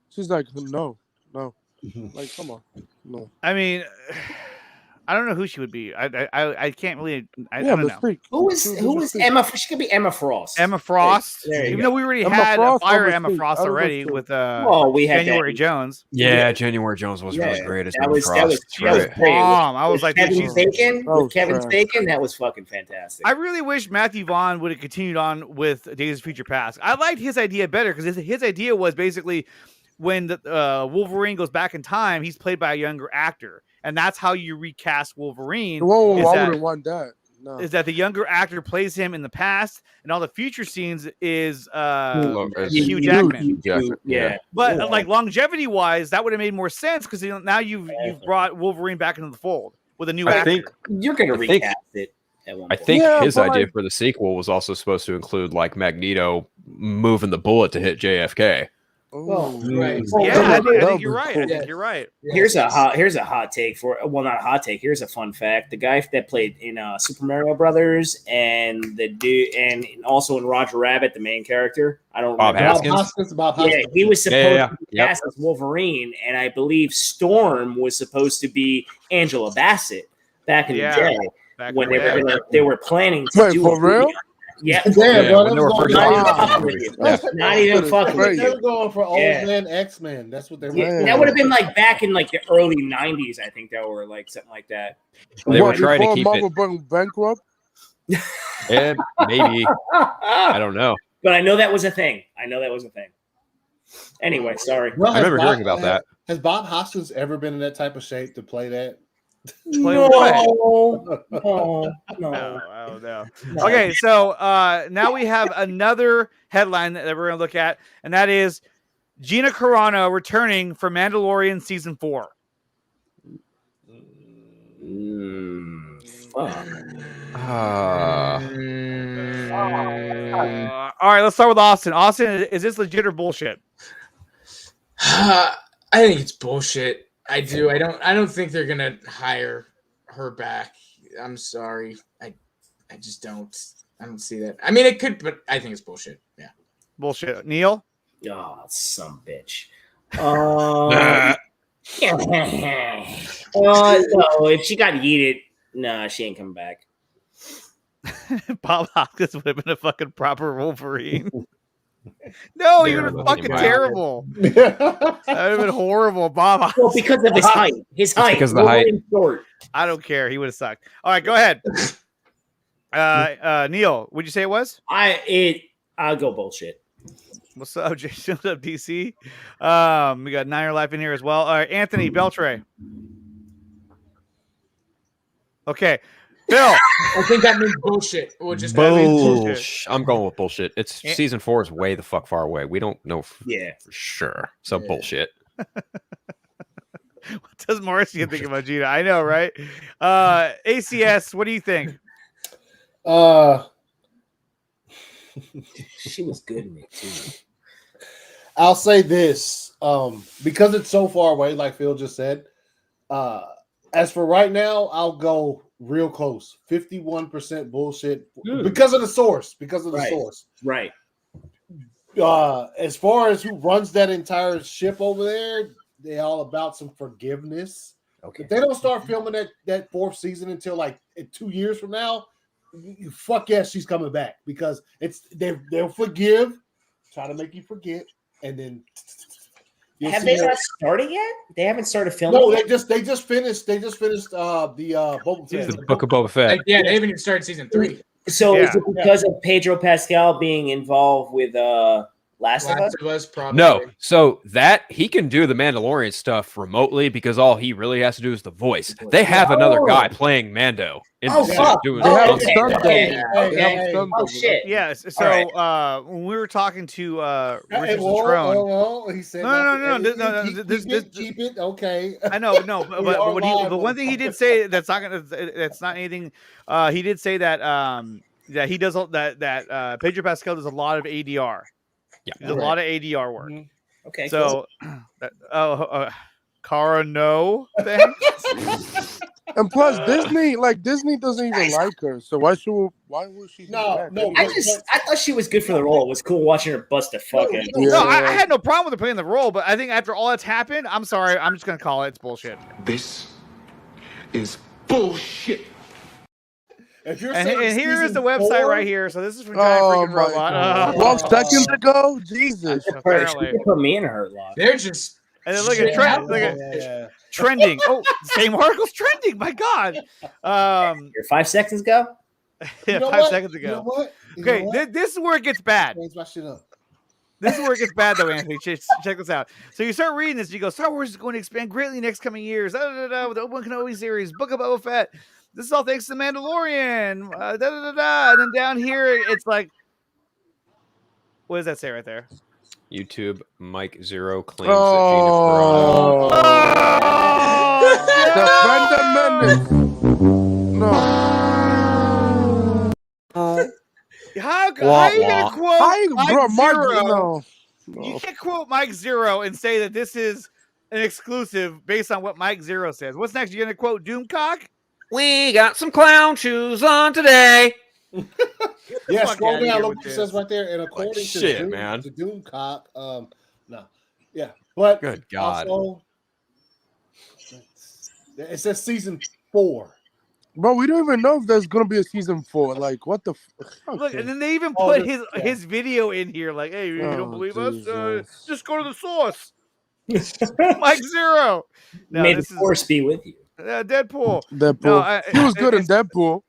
She's like, no. Like, come on, no. I mean, I don't know who she would be. I can't really. I don't know. Mystique. Who is Emma? She could be Emma Frost. Emma Frost. There you Even go. though we already Emma had Frost a fire or Emma Mystique? Frost I don't know already too. with we had January Jones. Yeah, January Jones was really great as Emma Frost. She was bomb. I was like, dude, Kevin Bacon. Oh, With Kevin crap. Bacon, that was fucking fantastic. I really wish Matthew Vaughn would have continued on with Days of Future Past. I liked his idea better because his idea was basically when the Wolverine goes back in time, he's played by a younger actor, and that's how you recast Wolverine. Whoa, is I that- wouldn't want that. No. Is that the younger actor plays him in the past, and all the future scenes is Hugh Jackman. Yeah. But like longevity wise, that would have made more sense because now you've brought Wolverine back into the fold with a new actor. You're gonna recast it at one I point. think Yeah, his but idea like- for the sequel was also supposed to include like Magneto moving the bullet to hit JFK. Well, right. Yeah, I think That'd you're be right. cool. I think you're right. Here's a hot take for not a hot take. Here's a fun fact: the guy that played in Super Mario Brothers and the dude, and also in Roger Rabbit, the main character. I don't Bob remember. Haskins? Bob Yeah, Hoskins. he was supposed Yeah. to be cast as Wolverine, and I believe Storm was supposed to be Angela Bassett back in the day Back when in the day. they were planning to Wait, do for a movie real? on- Yeah, Damn, Yeah, bro, when they that were was first going not even on. fucking with you. Not even fucking with They were you. going for old Yeah. man X-Men. That's what they were. Yeah, that would have been like back in like the early '90s, I think, that were like something like that. They were What, trying to before keep Marvel went bankrupt? it. Maybe. I don't know. But I know that was a thing. Anyway, sorry. Well, I remember has hearing about that. Has Bob Hoskins ever been in that type of shape to play that? No. Oh, no. Okay, so now we have another headline that we're going to look at, and that is Gina Carano returning for Mandalorian season 4. Fuck. All right, let's start with Austin. Austin, is this legit or bullshit? I think it's bullshit. I do. I don't think they're gonna hire her back. I'm sorry. I just don't. I don't see that. I mean, it could, but I think it's bullshit. Yeah. Bullshit. Neil? Oh, some bitch. No, if she got yeeted, nah, she ain't coming back. Bob Hoskins would have been a fucking proper Wolverine. No, They're you would have looking fucking at terrible. That would have been horrible, Bob. Well, because of his height. His height. because of the height. Short. I don't care. He would have sucked. All right, go ahead. Neil, would you say it was? I'll go bullshit. What's up, Jason? What's up, DC? We got Niner Life in here as well. All right, Anthony Beltray. Okay, Bill. I think that means bullshit. Or just Bullshit. I'm going with bullshit. It's season 4 is way the fuck far away. We don't know for sure. So bullshit. What does Marcia think about Gina? I know, right? ACS, what do you think? She was good in it too. I'll say this, because it's so far away, like Phil just said. As for right now, I'll go real close, 51% bullshit because of the source. Right. As far as who runs that entire ship over there, they're all about some forgiveness. Okay. If they don't start filming that 4th season until like 2 years from now, fuck yes, she's coming back because they'll forgive, try to make you forget, and then have they not started yet? They haven't started filming. No, yet? they just finished the Boba Fett. The Book of Boba Fett. Yeah, they haven't even started season 3. So is it because of Pedro Pascal being involved with Last of Us? Probably. No, so that he can do the Mandalorian stuff remotely because all he really has to do is the voice. They have another guy playing Mando. Oh, fuck. Doing Oh, shit. Yeah, so when we were talking to Richard Citrone, he said no. Keep it, okay. I know, no, but one thing he did say that's not anything. He did say that that he does that Pedro Pascal does a lot of ADR. Yeah, there's a lot of ADR work. Okay, so Cara, no, thanks. And plus, Disney doesn't even like her. So why would she? No. I thought she was good for the role. It was cool watching her bust a fucking. No, I had no problem with her playing the role, but I think after all that's happened, I'm sorry, I'm just gonna call it. It's bullshit. This is bullshit. And here is the website right here. So this is from Giant Freaking Robot. 12 seconds ago, Jesus. Apparently, put me in her lot. They're just. And then look at trending. Oh, same article's trending. My God. 5 seconds ago. Yeah, 5 seconds ago. Okay, this is where it gets bad. Change my shit up. This is where it gets bad, though, Anthony. Check this out. So you start reading this, and you go, Star Wars is going to expand greatly in the next coming years. With the Obi-Wan Kenobi series, Book of Boba Fett. This is all thanks to The Mandalorian. And then down here, it's like, what does that say right there? YouTube Mike Zero claims that Gina Carano. How are you gonna quote Mike Zero? No. You can't quote Mike Zero and say that this is an exclusive based on what Mike Zero says. What's next? You're gonna quote Doomcock? We got some clown shoes on today. Yeah, scroll down. Look what it says right there. And according to Doomcock, no, yeah, but good God, also, it says season 4. Bro, we don't even know if there's gonna be a season 4. Like, what the? Look, and then they even put his video in here. Like, hey, you don't believe us? Just go to the source. Mike Zero. No, May the force be with you. Deadpool. No, he was good in Deadpool.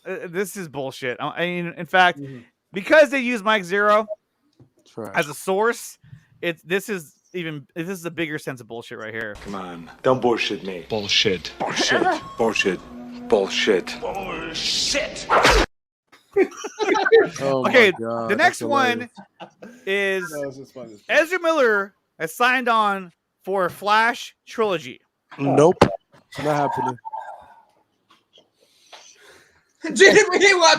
This is bullshit. I mean, in fact, because they use Mike Zero as a source, this is a bigger sense of bullshit right here. Come on, don't bullshit me. Bullshit. Bullshit. Bullshit. Bullshit. Bullshit. Okay, the next one is Ezra Miller has signed on for a Flash trilogy. Nope, not happening.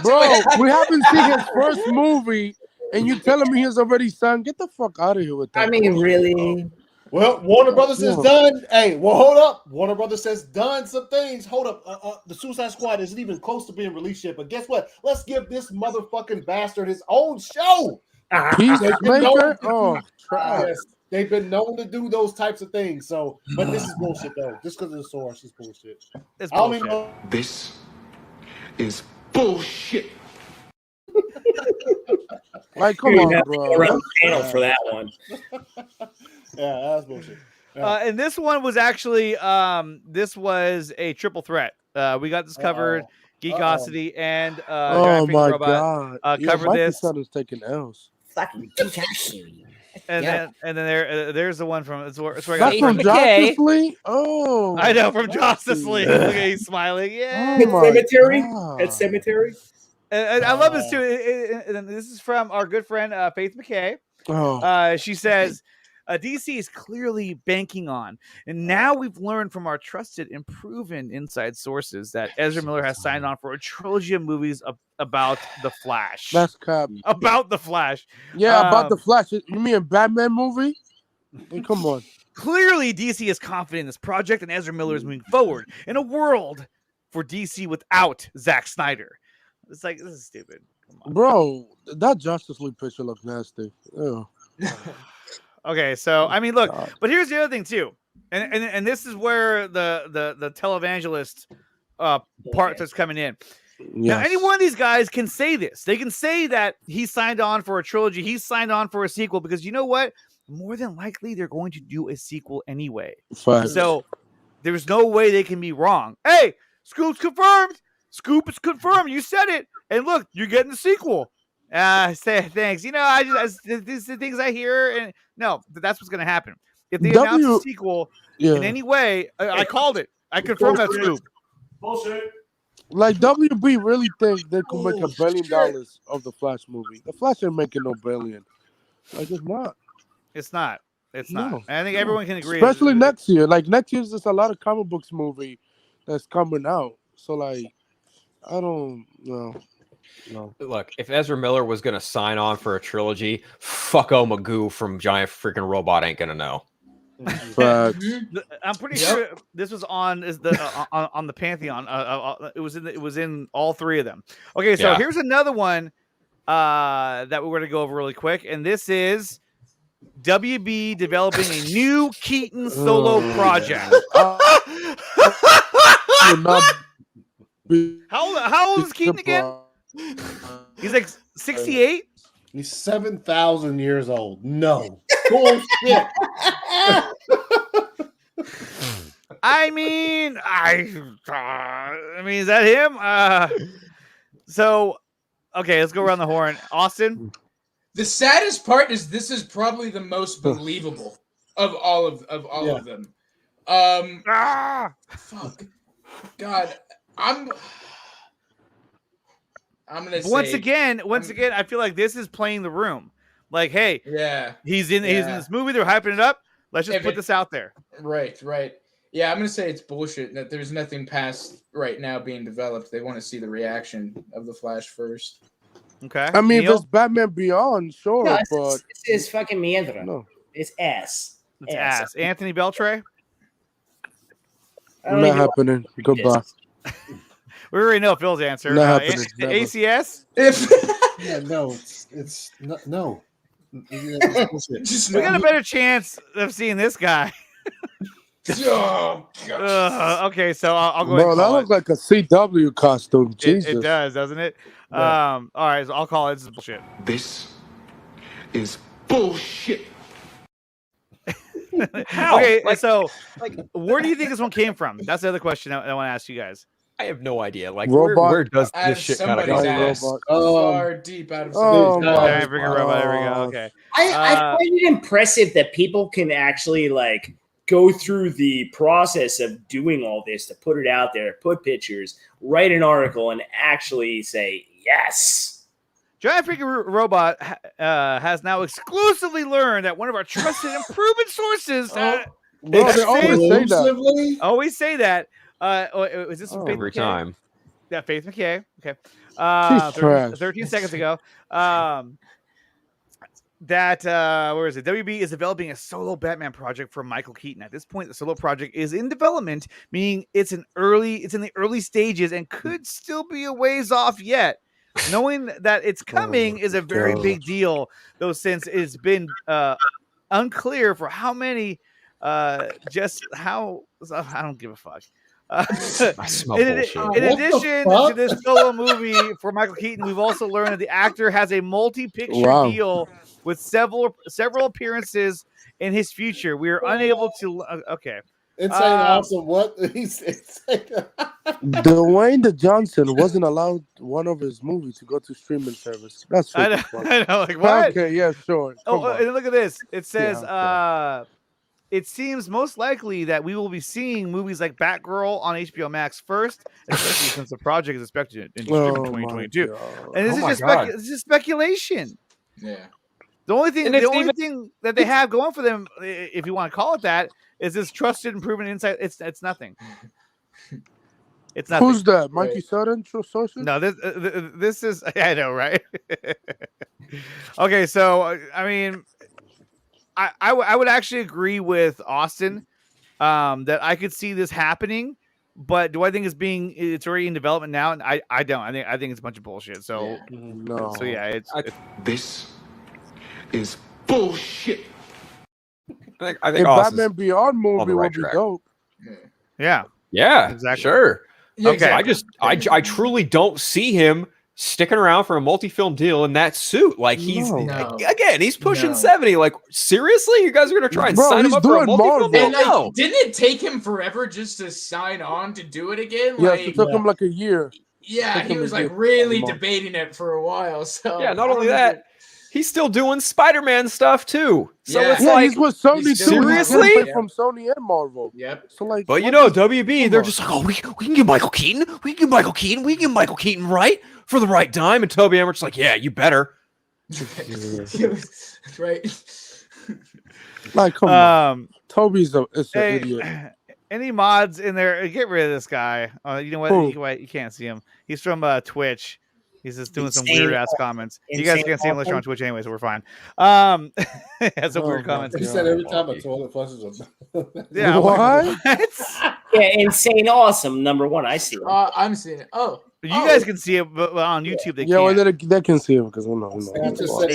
Bro, we haven't seen his first movie, and you telling me he's already signed? Get the fuck out of here with that. I mean, really? Well, Warner Brothers has done. Hey, well, hold up. Warner Brothers has done some things. Hold up. The Suicide Squad isn't even close to being released yet. But guess what? Let's give this motherfucking bastard his own show. Peacemaker? Oh, yes, they've been known to do those types of things. So, but this is bullshit, though. Just because of the source is bullshit. It's I don't bullshit. even know. This is bullshit. Like, come on, bro. Around the panel for that one. Yeah, that's bullshit. And this one was actually this was a triple threat. We got this covered. Geekosity and Oh Giant Finger my Robot god! covered Mikey this. Son is taking L's. Fucking Geekosity. And then there's the one from it's where I got That's from Justice League. Oh, I know, from Justice League. Look at he's smiling. Yeah. Pet Cemetery. Pet Cemetery. And I love this too. And this is from our good friend Faith McKay. Oh. She says, DC is clearly banking on, and now we've learned from our trusted and proven inside sources that Ezra Miller has signed on for a trilogy of movies about the Flash. That's cap. About the Flash. Yeah, about the Flash. You mean a Batman movie? Hey, come on. Clearly, DC is confident in this project, and Ezra Miller is moving forward in a world for DC without Zack Snyder. It's like, this is stupid. Bro, that Justice League picture looks nasty. Ew. Okay, so I mean, look, but here's the other thing too, and this is where the televangelist part that's coming in. Now, any one of these guys can say this. They can say that he signed on for a trilogy. He signed on for a sequel because you know what? More than likely, they're going to do a sequel anyway. Facts. So there's no way they can be wrong. Hey, Scoop's confirmed. Scoop is confirmed. You said it. And look, you're getting the sequel. Say thanks. You know, these are the things I hear, and no, that's what's going to happen. If they announce a sequel in any way, I called it. I confirmed that, Scoop. Bullshit. Like, WB really think they could make $1 billion of the Flash movie. The Flash ain't making no billion. Like, it's not. It's not. It's No, not. And I think everyone can agree. Especially next year. Like, next year's just a lot of comic books movie that's coming out. So, like, I don't know. No. Look, if Ezra Miller was going to sign on for a trilogy, fucko Magoo from Giant Freaking Robot ain't going to know. I'm pretty sure this was on on the Pantheon. It was in all three of them. Okay, so here's another one that we're going to go over really quick, and this is WB developing a new Keaton solo project. How old is Keaton again? He's like 68. He's 7,000 years old. No bullshit. I mean, is that him? So, okay, let's go around the horn. Austin. The saddest part is this is probably the most believable of all of them. Fuck. God, I'm gonna say Once again, I feel like this is playing the room. Like, hey, he's in this movie. They're hyping it up. Let's just put this out there. Right. Yeah, I'm gonna say it's bullshit. That there's nothing past right now being developed. They want to see the reaction of the Flash first. Okay. I mean, if it's Batman Beyond, sure, No, but it's fucking Meandra. No. It's ass. It's ass. Anthony Beltray. Not happening. Goodbye. We already know Phil's answer. Not happening. ACS. It's no. We got a better chance of seeing this guy. Oh, okay, so I'll go. Bro, that looks like a CW costume. Jesus, it does, doesn't it? Yeah. All right, so I'll call it. This is bullshit. This is bullshit. Okay, so where do you think this one came from? That's the other question I want to ask you guys. I have no idea. Like, Robot. where does this shit kind of come from? Far deep out of There we go. Okay. I find it impressive that people can actually like go through the process of doing all this to put it out there, put pictures, write an article, and actually say yes. Giant Freaking Robot has now exclusively learned that one of our trusted and proven sources. They always say that. Is this from Faith every McKay? time? Yeah, Faith McKay. Okay. She's trash. 13 seconds ago. Where is it? WB is developing a solo Batman project for Michael Keaton. At this point, the solo project is in development, meaning it's in the early stages and could still be a ways off yet. Knowing that it's coming is a very big deal, though, since it's been unclear for how many, I don't give a fuck. I smell In bullshit. addition to this solo movie for Michael Keaton, we've also learned that the actor has a multi-picture deal with several appearances in his future. We are unable to. Okay. Insane awesome. What he's Dwayne the Johnson wasn't allowed one of his movies to go to streaming service. That's I know, like what? Okay, yeah, sure. Come on. And look at this. It says, it seems most likely that we will be seeing movies like Batgirl on HBO Max first, especially since the project is expected in 2022. And this is just speculation. Yeah. The only thing that they have going for them, if you want to call it that, is this trusted and proven insight. It's nothing. It's nothing. Who's that? Mikey Sutton? No, this is. I know, right? Okay, so I mean, I would actually agree with Austin that I could see this happening, but do I think it's already in development now? And I don't. I think it's a bunch of bullshit. So no. So yeah, This is bullshit. I think Batman Beyond movie would be dope. Yeah. Yeah, exactly. Sure. Yeah, Okay. exactly. I truly don't see him sticking around for a multi-film deal in that suit. Like he's pushing 70. Like seriously, you guys are gonna try and sign him up for a multi-film deal? And, didn't it take him forever just to sign on to do it again? Yes, it took him like a year. Yeah, he was like really debating it for a while. So yeah, not only that, he's still doing Spider-Man stuff too. So it's yeah, like he's with Sony too. Seriously? He's from Sony and Marvel. Yep. So like, but you know, WB, they're just like, oh, we can get Michael Keaton. We can get Michael Keaton. We can get Michael Keaton right for the right dime. And Toby Emmerich like, yeah, you better. Right. Like, come on. Toby's an idiot. Any mods in there? Get rid of this guy. You know what? You can't see him. He's from Twitch. He's just doing some weird ass comments. You guys can't see him unless you're on Twitch anyway, so we're fine. Has some weird comments. He said every time a toilet flushes a yeah. What? Yeah, insane awesome. Number one, I see it. I'm seeing it. You guys can see it, but on YouTube they can't. Well, they can see it because we know. It doesn't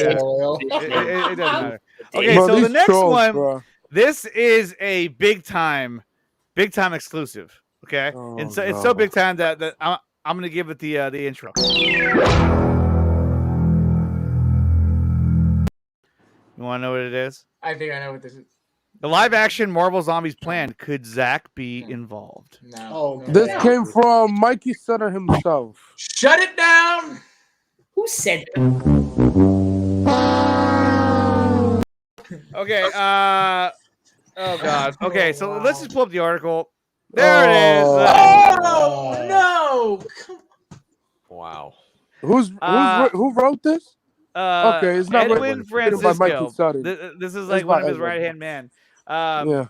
matter. Okay, so the next one. Bro. This is a big time exclusive. Okay, and so it's so big time that I'm gonna give it the intro. You want to know what it is? I think I know what this is. The live-action Marvel Zombies plan. Could Zach be involved? No. This came from Mikey Sutter himself. Shut it down. Who said that? Okay. Oh God. Okay, so let's just pull up the article. There it is. Oh no! Wow. Who wrote this? Okay, it's not Edwin written by Mikey Sutter. This is like one of his right-hand man. Yeah.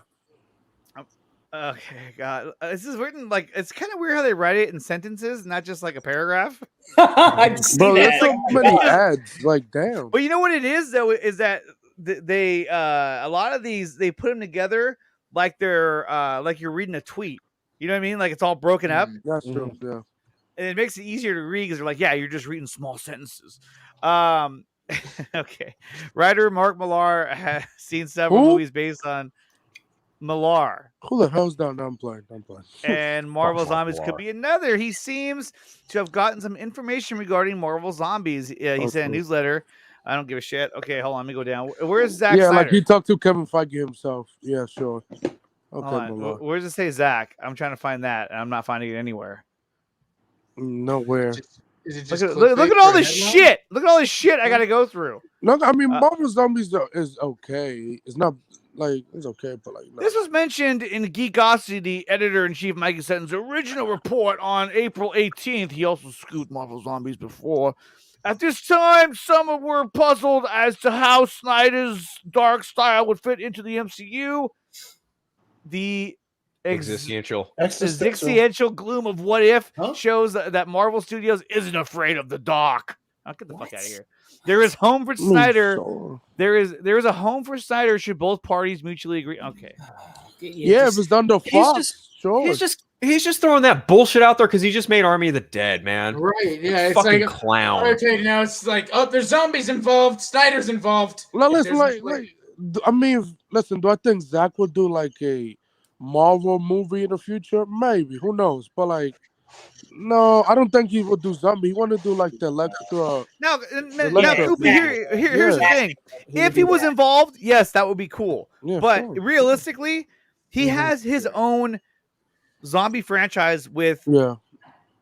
Okay, God. This is written like it's kind of weird how they write it in sentences, not just like a paragraph. Bro, there's so many ads. Like, damn. But you know what it is though is that they a lot of these they put them together like they're like you're reading a tweet. You know what I mean? Like it's all broken up. That's true. Yeah. And it makes it easier to read because they're like, yeah, you're just reading small sentences. Okay. Writer Mark Millar has seen several movies based on Millar. Who the hell's down? I'm playing. And Marvel Zombies could be another. He seems to have gotten some information regarding Marvel Zombies. He sent a newsletter. I don't give a shit. Okay, hold on. Let me go down. Where's Zack Snyder? Like he talked to Kevin Feige himself. Yeah, sure. Okay, where does it say Zach? I'm trying to find that, and I'm not finding it anywhere. Nowhere. Is it just look at all this shit. Look at all this shit I got to go through. No, I mean Marvel Zombies is okay. It's not like it's okay, but like no. This was mentioned in Geekosity, the editor-in-chief Mikey Sutton's original report on April 18th. He also scooped Marvel Zombies before. At this time, some were puzzled as to how Snyder's dark style would fit into the MCU. The existential gloom of what if shows that Marvel Studios isn't afraid of the dark. I'll get the fuck out of here. There is home for Snyder. There is a home for Snyder should both parties mutually agree. Okay. Yeah, if it's done to Fox, He's just throwing that bullshit out there because he just made Army of the Dead, man. Right? Yeah, it's fucking like clown. Okay, now it's like, oh, there's zombies involved. Snyder's involved. Well, listen, I mean, listen. Do I think Zach would do like a Marvel movie in the future? Maybe. Who knows? But like, no, I don't think he would do zombie. He want to do like the Electra. Now, Electra Koopy, here's the thing. If he was involved, yes, that would be cool. Yeah, but sure. realistically, he has his own zombie franchise with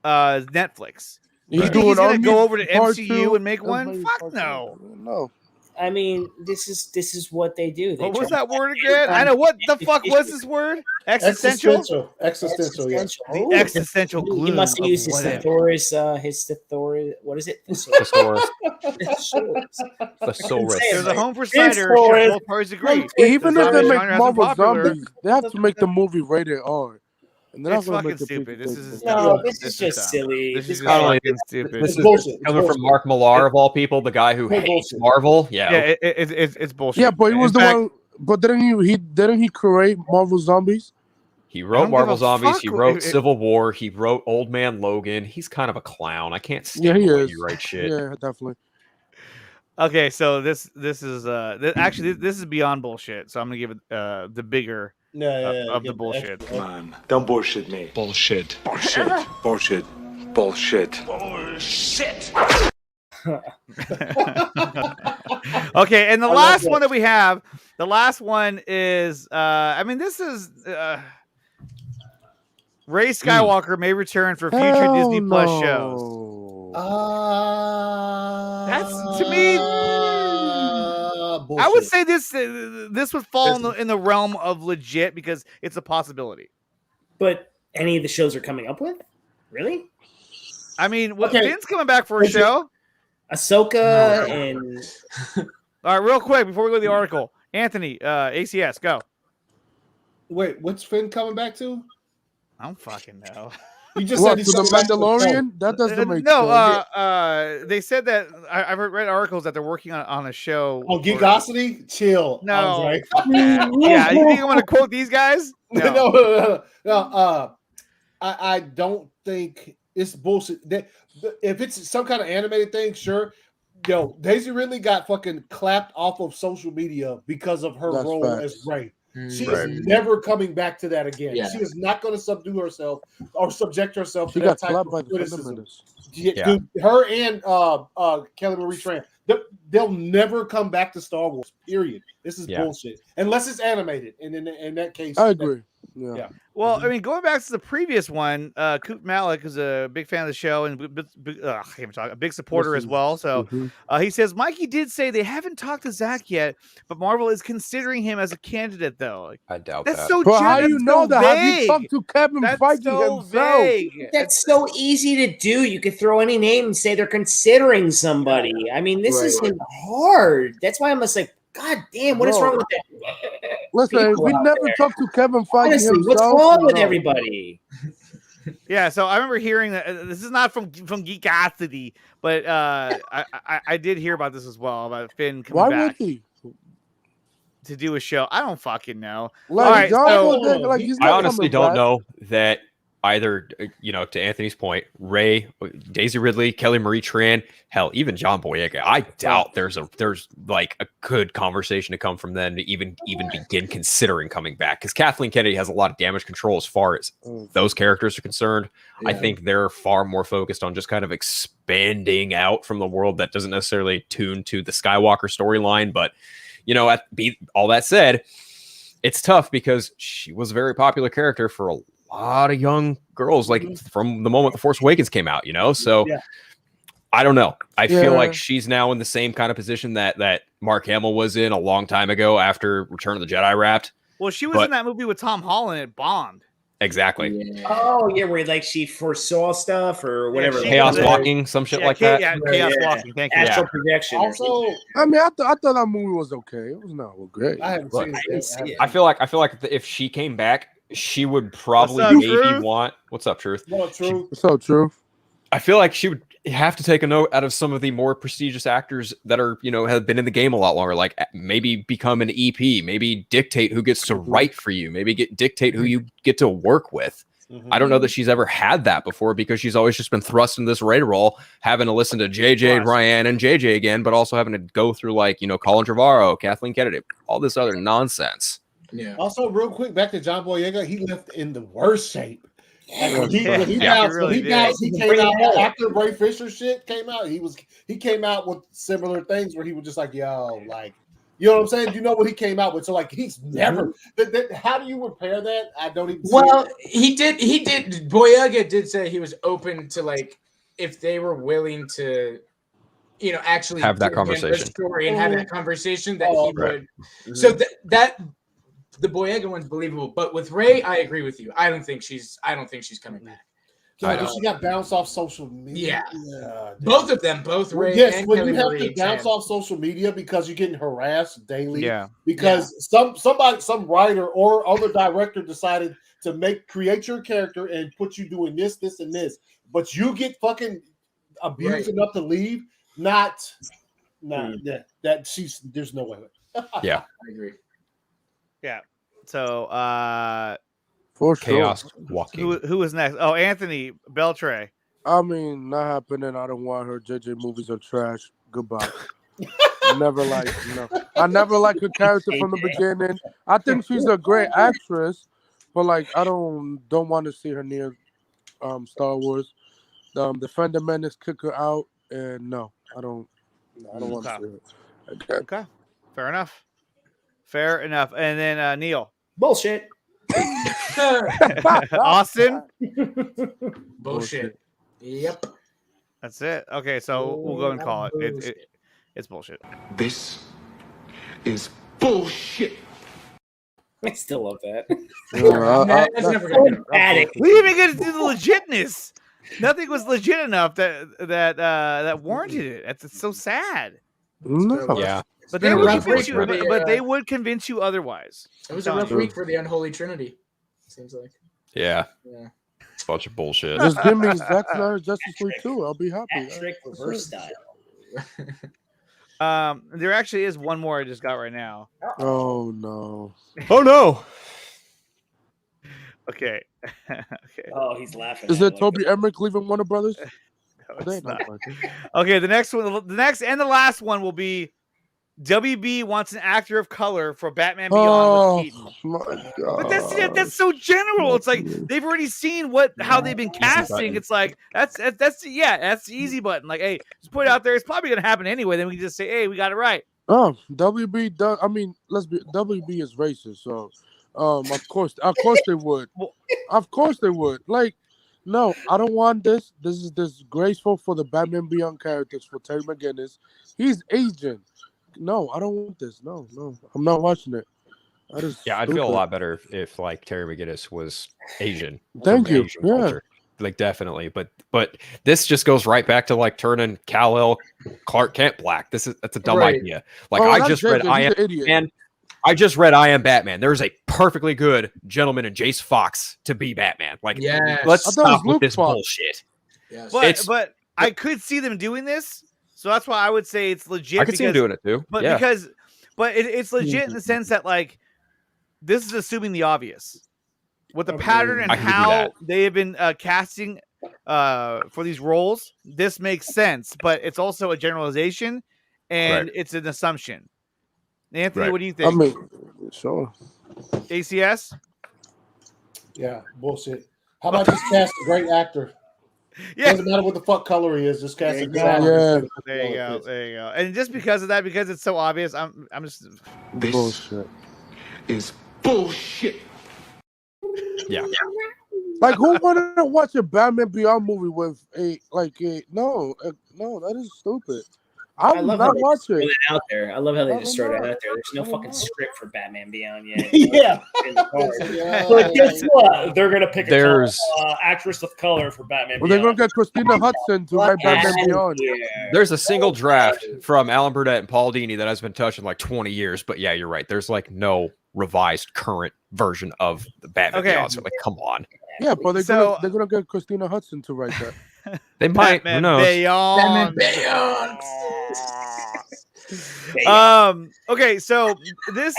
Netflix. You think he's gonna go over to MCU and make one? Fuck no. No. I mean, this is what they do. They What was that word again? I know. What the fuck was this word? Existential. Existential. Yeah. The existential glue. He must have used his thesaurus. What is it? Thesaurus. Thesaurus. There's a home for cider. Both parties agree. Even if they make genre hasn't Marvel popular. zombies, they have to make the movie rated R. And they're not It's gonna fucking make the stupid. This is this is just silly. This is Not fucking stupid. This is coming from Mark Millar of all people, the guy who hates Marvel. Yeah, it's bullshit. Yeah, but he was the one. But didn't he create Marvel Zombies? He wrote Marvel Zombies. He wrote Civil War. He wrote Old Man Logan. He's kind of a clown. I can't stand the way he writes shit. Yeah, definitely. Okay, so this is actually this is beyond bullshit. So I'm gonna give it the bigger of the bullshit. Come on, don't bullshit me. Bullshit. Bullshit. Bullshit. Bullshit. Bullshit. Okay, and the last one that we have, the last one is I mean, this is Rey Skywalker may return for future Disney Plus shows. That's to me. I would say this would fall in the realm of legit because it's a possibility. But any of the shows are coming up with? Really? I mean, Finn's coming back for a show. Ahsoka and all right, real quick before we go to the article, Anthony, ACS, go. Wait, what's Finn coming back to? I don't fucking know. You just What, said to the Mandalorian? That doesn't make sense. They said that I've read articles that they're working on a show. Oh, Geekosity? Chill. No. Right. Yeah, you think I'm going to quote these guys? No. I don't think it's bullshit. If it's some kind of animated thing, sure. Yo, Daisy Ridley got fucking clapped off of social media because of her role as Rey. She is never coming back to that again. Yeah. She is not going to subdue herself or subject herself to that type of criticism. Dude, her and Kelly Marie Tran, they'll never come back to Star Wars. Period. This is bullshit. Unless it's animated, and in that case, I agree. Yeah. Well, I mean, going back to the previous one, Coop Malik is a big fan of the show and a big supporter as well. So he says, Mikey did say they haven't talked to Zach yet, but Marvel is considering him as a candidate, though. Like, I doubt that's that. so But how that's you know so that? vague. Have you talked to Kevin Feige so himself? vague. that's so easy to do. You could throw any name and say they're considering somebody. I mean, this isn't hard. That's why I'm just like, God damn, what is wrong with that? Listen, we never talked to Kevin Feige Honestly, himself. what's wrong with everybody? Yeah, so I remember hearing that this is not from Geekosity, but I did hear about this as well about Finn coming back to do a show. I don't fucking know. Like, all right, so I honestly don't know that either. You know, to Anthony's point, Rey, Daisy Ridley, Kelly Marie Tran, hell, even John Boyega. I doubt there's like a good conversation to come from them to even begin considering coming back, because Kathleen Kennedy has a lot of damage control as far as those characters are concerned. I think they're far more focused on just kind of expanding out from the world that doesn't necessarily tune to the Skywalker storyline. But you know, all that said, it's tough because she was a very popular character for a lot of young girls, like from the moment The Force Awakens came out, you know? So I don't know. I feel like she's now in the same kind of position that Mark Hamill was in a long time ago after Return of the Jedi wrapped. Well, she was in that movie with Tom Holland at Bond. Exactly. Yeah. Oh, yeah, where like she foresaw stuff or whatever. Chaos walking, some shit like that. Yeah, chaos walking. Thank you. Astral projection. Also, I mean, I thought that movie was okay. It was not great. I haven't seen it. I feel like if she came back, she would probably want. What's up, Truth? What's so true? I feel like she would have to take a note out of some of the more prestigious actors that are, you know, have been in the game a lot longer. Like maybe become an EP, maybe dictate who gets to write for you, maybe dictate who you get to work with. I don't know that she's ever had that before because she's always just been thrust in this Rey role, having to listen to JJ, Ryan, and JJ again, but also having to go through like, you know, Colin Trevorrow, Kathleen Kennedy, all this other nonsense. Yeah. Also, real quick, back to John Boyega, he left in the worst shape. Like, when he He came really out after Ray Fisher shit came out. He came out with similar things where he was just like, yo, like, you know what I'm saying? You know what he came out with? So like, he's never. How do you repair that? I don't even. Well, he did. Boyega did say he was open to like if they were willing to, actually have that give him the conversation. story and have that conversation that he right. would. So that the Boyega one's believable, but with Ray, I agree with you. I don't think she's coming back. God, she got bounced off social media. Yeah. Both of them, both Ray and when Kelly you have Marie to bounce Tran. off social media because you're getting harassed daily. Yeah. Because some writer or other director decided to create your character and put you doing this, and this, but you get fucking abused enough to leave. There's no way. Yeah. I agree. Yeah. So For Chaos sure. walking. who was next? Oh, Anthony Beltray. I mean, not happening. I don't want her. JJ movies are trash. Goodbye. Never like I never liked her character from the beginning. I think she's a great actress, but like I don't want to see her near Star Wars. Defend the Menace, kick her out, and no, I don't want to see her. Okay. Fair enough. And then Neil. Bullshit. Austin. Bullshit. Yep. That's it. Okay, so we'll go and call it. It's bullshit. This is bullshit. I still love that. That's never gonna get Attic. We didn't even get to the legitness. Nothing was legit enough that warranted it. It's so sad. No. Yeah. But they would convince you. But they would convince you otherwise. It was a rough week for the Unholy Trinity. Seems like. Yeah. Yeah. It's a bunch of bullshit. Just give me Zack Snyder's Justice League 2. I'll be happy. Trick reverse style. There actually is one more I just got right now. Oh no. Oh no. Okay. Okay. Oh, he's laughing. Is it Toby Emmerich leaving Warner Brothers? No, it's not. Okay, the next and the last one will be WB wants an actor of color for Batman Beyond with Keaton. My God. But that's so general. It's like they've already seen how they've been casting. It's like that's the easy button. Like, hey, just put it out there. It's probably gonna happen anyway. Then we can just say, hey, we got it right. Oh, WB does. I mean, WB is racist, so of course they would. Of course they would. Like, no, I don't want this. This is disgraceful for the Batman Beyond characters for Terry McGinnis. He's Asian. No, I don't want this. No, I'm not watching it. I'd feel a lot better if like Terry McGinnis was Asian. Thank you. Asian culture. Like definitely, but this just goes right back to like turning Kal-El Clark Kent black. That's a dumb idea. Like I just read I just read I Am Batman. There's a perfectly good gentleman in Jace Fox to be Batman. Like let's stop with this bullshit. Yes. But I could see them doing this. So that's why I would say it's legit. I could see him doing it too. But yeah. it's legit in the sense that like this is assuming the obvious. With the pattern and how they have been casting for these roles, this makes sense. But it's also a generalization and it's an assumption. Anthony, what do you think? I mean, sure. ACS? Yeah, bullshit. How about just cast a great actor? Yeah. Doesn't matter what the fuck color he is, just cast a good actor. Yeah. There you go. And just because of that, because it's so obvious, I'm just This bullshit. is bullshit. Yeah. Like, who wanted to watch a Batman Beyond movie with no, that is stupid. I love not watch it. Out there. I love how they just started out there. There's no fucking script for Batman Beyond yet. Yeah. But guess what? They're gonna pick a actress of color for Batman. Well, they're gonna get Christina Hudson to write Batman Beyond. There's a single draft from Alan Burdett and Paul Dini that has been touched in like 20 years. But yeah, you're right. There's like no revised current version of the Batman Beyond. So like, come on. Yeah, but they're gonna get Christina Hudson to write that. They might. Who knows? Batman Beyond. Okay, so this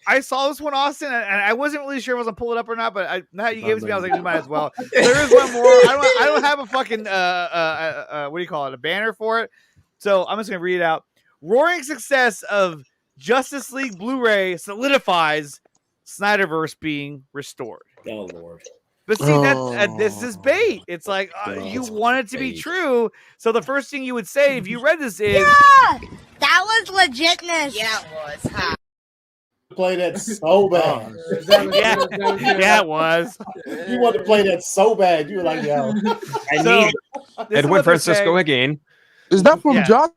I saw this one, Austin, and I wasn't really sure if I was gonna pull it up or not, but now you gave it to me, I was like, we might as well. There is one more. I don't have a fucking what do you call it? A banner for it. So I'm just gonna read it out. Roaring success of Justice League Blu-ray solidifies Snyderverse being restored. Oh Lord. But see, this is bait. It's like you want it to be true. So the first thing you would say if you read this is, Yeah, that was legitness. Yeah, it was. Huh? Play that so bad. Yeah, it was. You wanted to play that so bad. You were like, yo. Edwin Francisco again. Is that from Josh?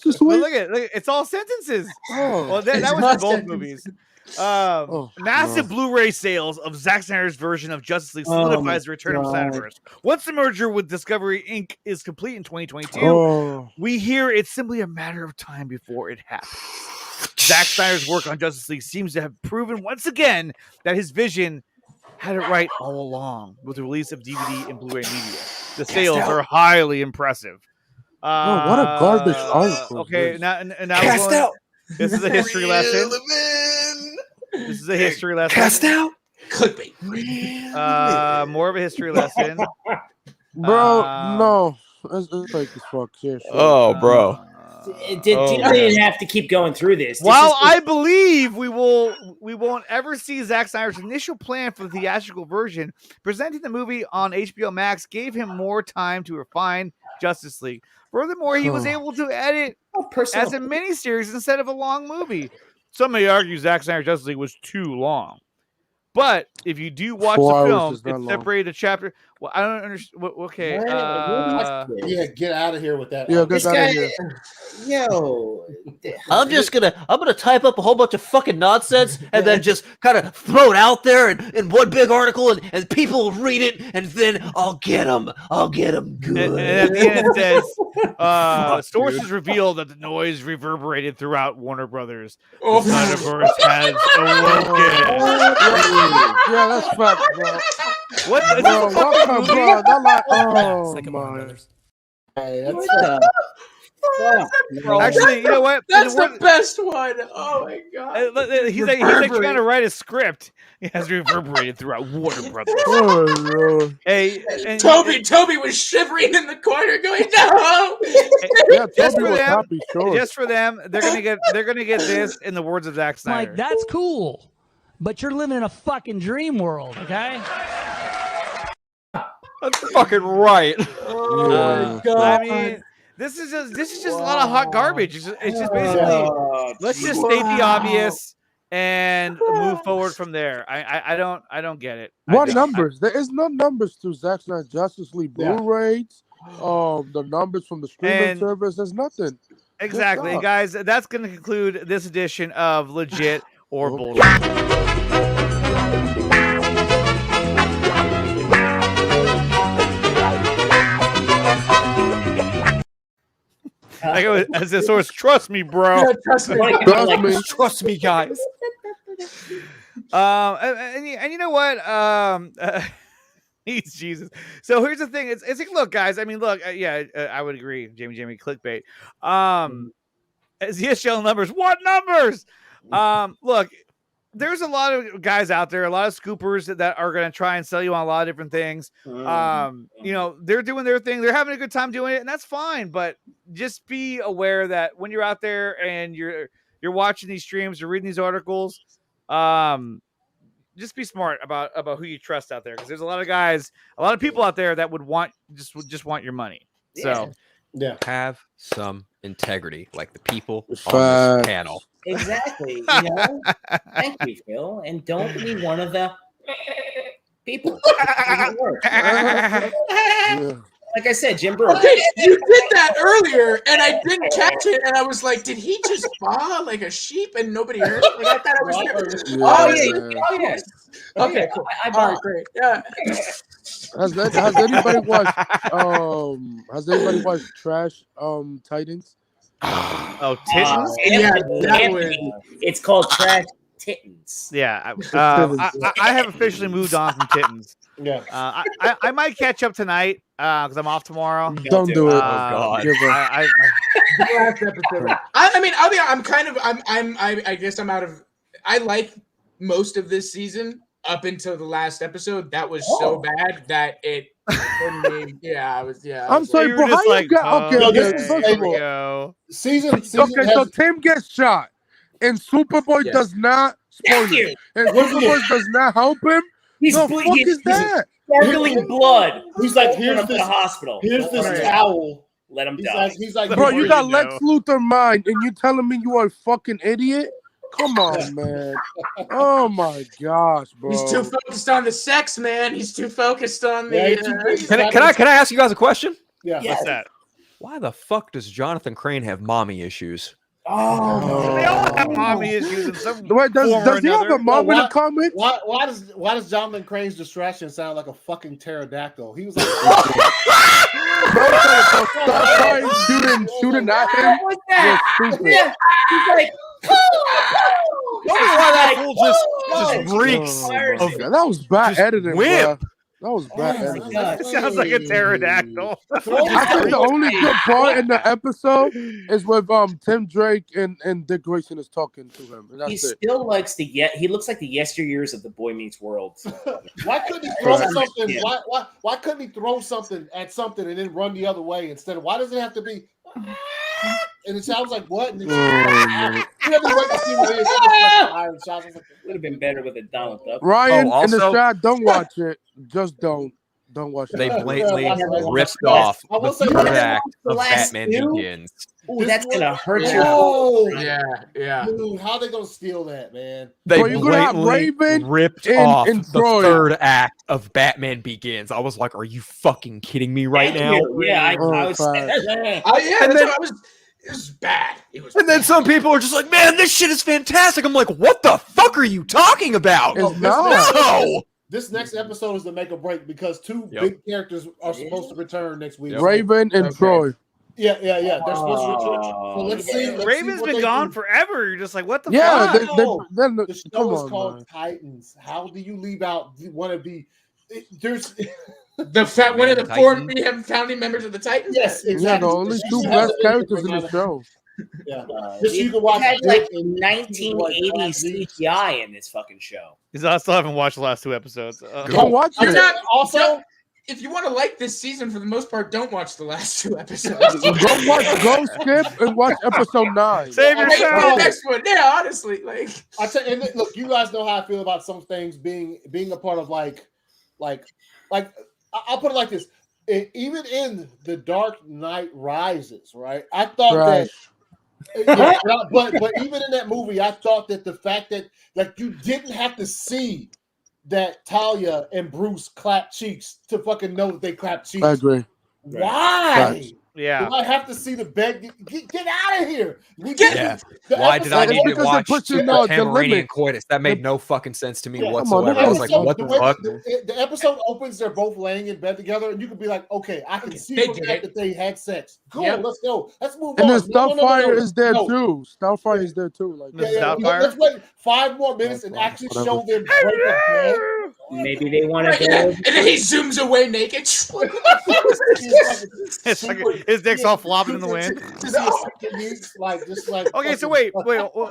Look at it's all sentences. Well, that was in both movies. Massive Blu-ray sales of Zack Snyder's version of Justice League solidifies the return of Snyderverse. Once the merger with Discovery Inc. is complete in 2022, we hear it's simply a matter of time before it happens. Zack Snyder's work on Justice League seems to have proven once again that his vision had it right all along with the release of DVD and Blu-ray media. The sales are highly impressive. What a garbage article. Okay, now we're going, this is a history lesson. This is a history lesson. Cast out. Clickbait. More of a history lesson. Bro, no. It's fake as fuck. Seriously. Oh, bro. Didn't have to keep going through this. While I believe we won't ever see Zack Snyder's initial plan for the theatrical version, presenting the movie on HBO Max gave him more time to refine Justice League. Furthermore, he was able to edit as a miniseries instead of a long movie. Some may argue Zack Snyder's Justice League was too long. But if you do watch the film, it's separated a chapter. Well, I don't understand. Okay. Yeah, get out of here with that. Yeah, get out of here. Yo, I'm gonna type up a whole bunch of fucking nonsense and then just kind of throw it out there in one big article and people will read it and then I'll get them good. And at the end it says, sources reveal that the noise reverberated throughout Warner Brothers. The Snyderverse has awoken. Yeah, that's fucked, bro. What? Is Bro, this a fucking movie? bro? They're like, oh my. Hey, that's Actually, you know what? That's the best one. Oh my god. He's like trying to write a script. It has reverberated throughout Warner Brothers. Oh, Hey, Toby was shivering in the corner, going, "No!" Yeah, Toby was happy, sure. Just for them, they're gonna get this in the words of Zack Snyder. Like, that's cool, but you're living in a fucking dream world, okay? That's fucking right. Oh my god. I mean, this is just a lot of hot garbage. It's just basically let's just state the obvious and move forward from there. I don't get it. What numbers? There is no numbers to Zack Snyder Justice League Blu-rays. The numbers from the streaming service. There's nothing. Exactly, guys. That's going to conclude this edition of Legit or Bullshit. As the source, trust me, bro. Yeah, trust me. Trust me, guys. And you know what? He's Jesus. So here's the thing. It's like, look, guys. I mean, look. I would agree. Jamie, clickbait. As the SGL numbers, what numbers? Look, there's a lot of guys out there, a lot of scoopers that are going to try and sell you on a lot of different things. You know, they're doing their thing. They're having a good time doing it, and that's fine. But just be aware that when you're out there and you're watching these streams or reading these articles, just be smart about who you trust out there, because there's a lot of guys, a lot of people out there that would just want your money. So have some integrity, like the people on this panel. Exactly. You know? Thank you, Phil. And don't be one of the people. Like I said, Jim Brewer. Okay, you did that earlier, and I didn't catch it, and I was like, "Did he just baa like a sheep?" And nobody heard it. Like, I thought I was. Oh yes. Okay, cool. I All right, great. Yeah. Has anybody watched? Has anybody watched Trash? Titans. Oh, Titans. It's called Trash Titans. Yeah, I have officially moved on from Titans. Yeah, I might catch up tonight because I'm off tomorrow. Don't do it. Oh God. Last episode. I mean, I'll be. I guess I'm out of. I like most of this season up until the last episode. That was so bad that it. Yeah, I was. Yeah. I'm sorry, bro. How you got? Okay. Season. Okay, so Tim gets shot, and Superboy does not Spoiler. And Superforce does not help him. He's the fuck is that? Sparkling blood. He's like, here's here's the this hospital. Here's this towel. Let him He's die. like, he's like, Bro, you got Lex Luthor mind, and you telling me you are a fucking idiot? Come on, man. Oh my gosh, bro. He's too focused on the sex, man. He's too focused on the. Can I ask you guys a question? Yeah. What's that? Why the fuck does Jonathan Crane have mommy issues? Oh, they all have mommy issues in some Wait, does he have a mom in the comics? Why does Jonathan Crane's distraction sound like a fucking pterodactyl? He was like, shooting at him. What was that? Yeah. He's like, Tell me why that fool just reeks of that was bad editing, whip. bro. That was bad editing. It sounds like a pterodactyl. I think the only good part in the episode is with Tim Drake and Dick Grayson is talking to him. And he that's it. still likes he looks like the yesteryears of the Boy Meets World. why couldn't he throw something? Why couldn't he throw something at something and then run the other way instead of? Why does it have to be? And it sounds like what? And Would have been better with a Donald Duck. Ryan in the chat, don't watch it. Just don't watch it. They blatantly ripped off the third act of Batman Begins. Ooh, that's gonna hurt you. Yeah. Dude, how are they gonna steal that, man? They Bro, you're gonna have blatantly Raven ripped and- off and the Troy. third act of Batman Begins. I was like, "Are you fucking kidding me right now?" Yeah, I was. It was bad. It was. And then some people are just like, "Man, this shit is fantastic." I'm like, "What the fuck are you talking about?" No. This next episode is the make or break because two big characters are supposed to return next week. Raven and Troy. Yeah. They're supposed to return. So let's see. Raven's been gone forever. You're just like, what the Yeah, fuck? The show come is on, called man. Titans. How do you leave out one of the? There's One of the four founding members of the Titans. Yes, Yeah, exactly. the only two best characters in the show. Yeah, You you can watch had like Dick and 1980 CGI in this fucking show. I still haven't watched the last two episodes. Don't watch You're it. not Also, if you want to like this season, for the most part, don't watch the last two episodes. Go skip and watch episode 9. Save Wait for the yourself. next one. Yeah, honestly, like I tell you, and look, you guys know how I feel about some things being a part of like I'll put it like this. Even in The Dark Knight Rises, right? I thought that. Yeah, but even in that movie, I thought that the fact that like you didn't have to see that Talia and Bruce clap cheeks to fucking know that they clap cheeks. I agree. Why? Facts. Yeah. Do I have to see the bed? Get out of here. Why did I need to because watch it puts you in the Cameron limit. Coitus? That made no fucking sense to me Yeah, whatsoever. I was like, what the fuck? The episode opens, they're both laying in bed together, and you can be like, okay, I can see They the did fact it. that they had sex. Cool, Yep. let's go. Let's move And on. then Starfire is there No. too. Starfire is there too. Like Let's wait 5 more minutes and actually show them break the bed. Maybe they want right, to yeah. go. And then he zooms away naked. It's like his dick's all flopping in the wind. Okay, so wait.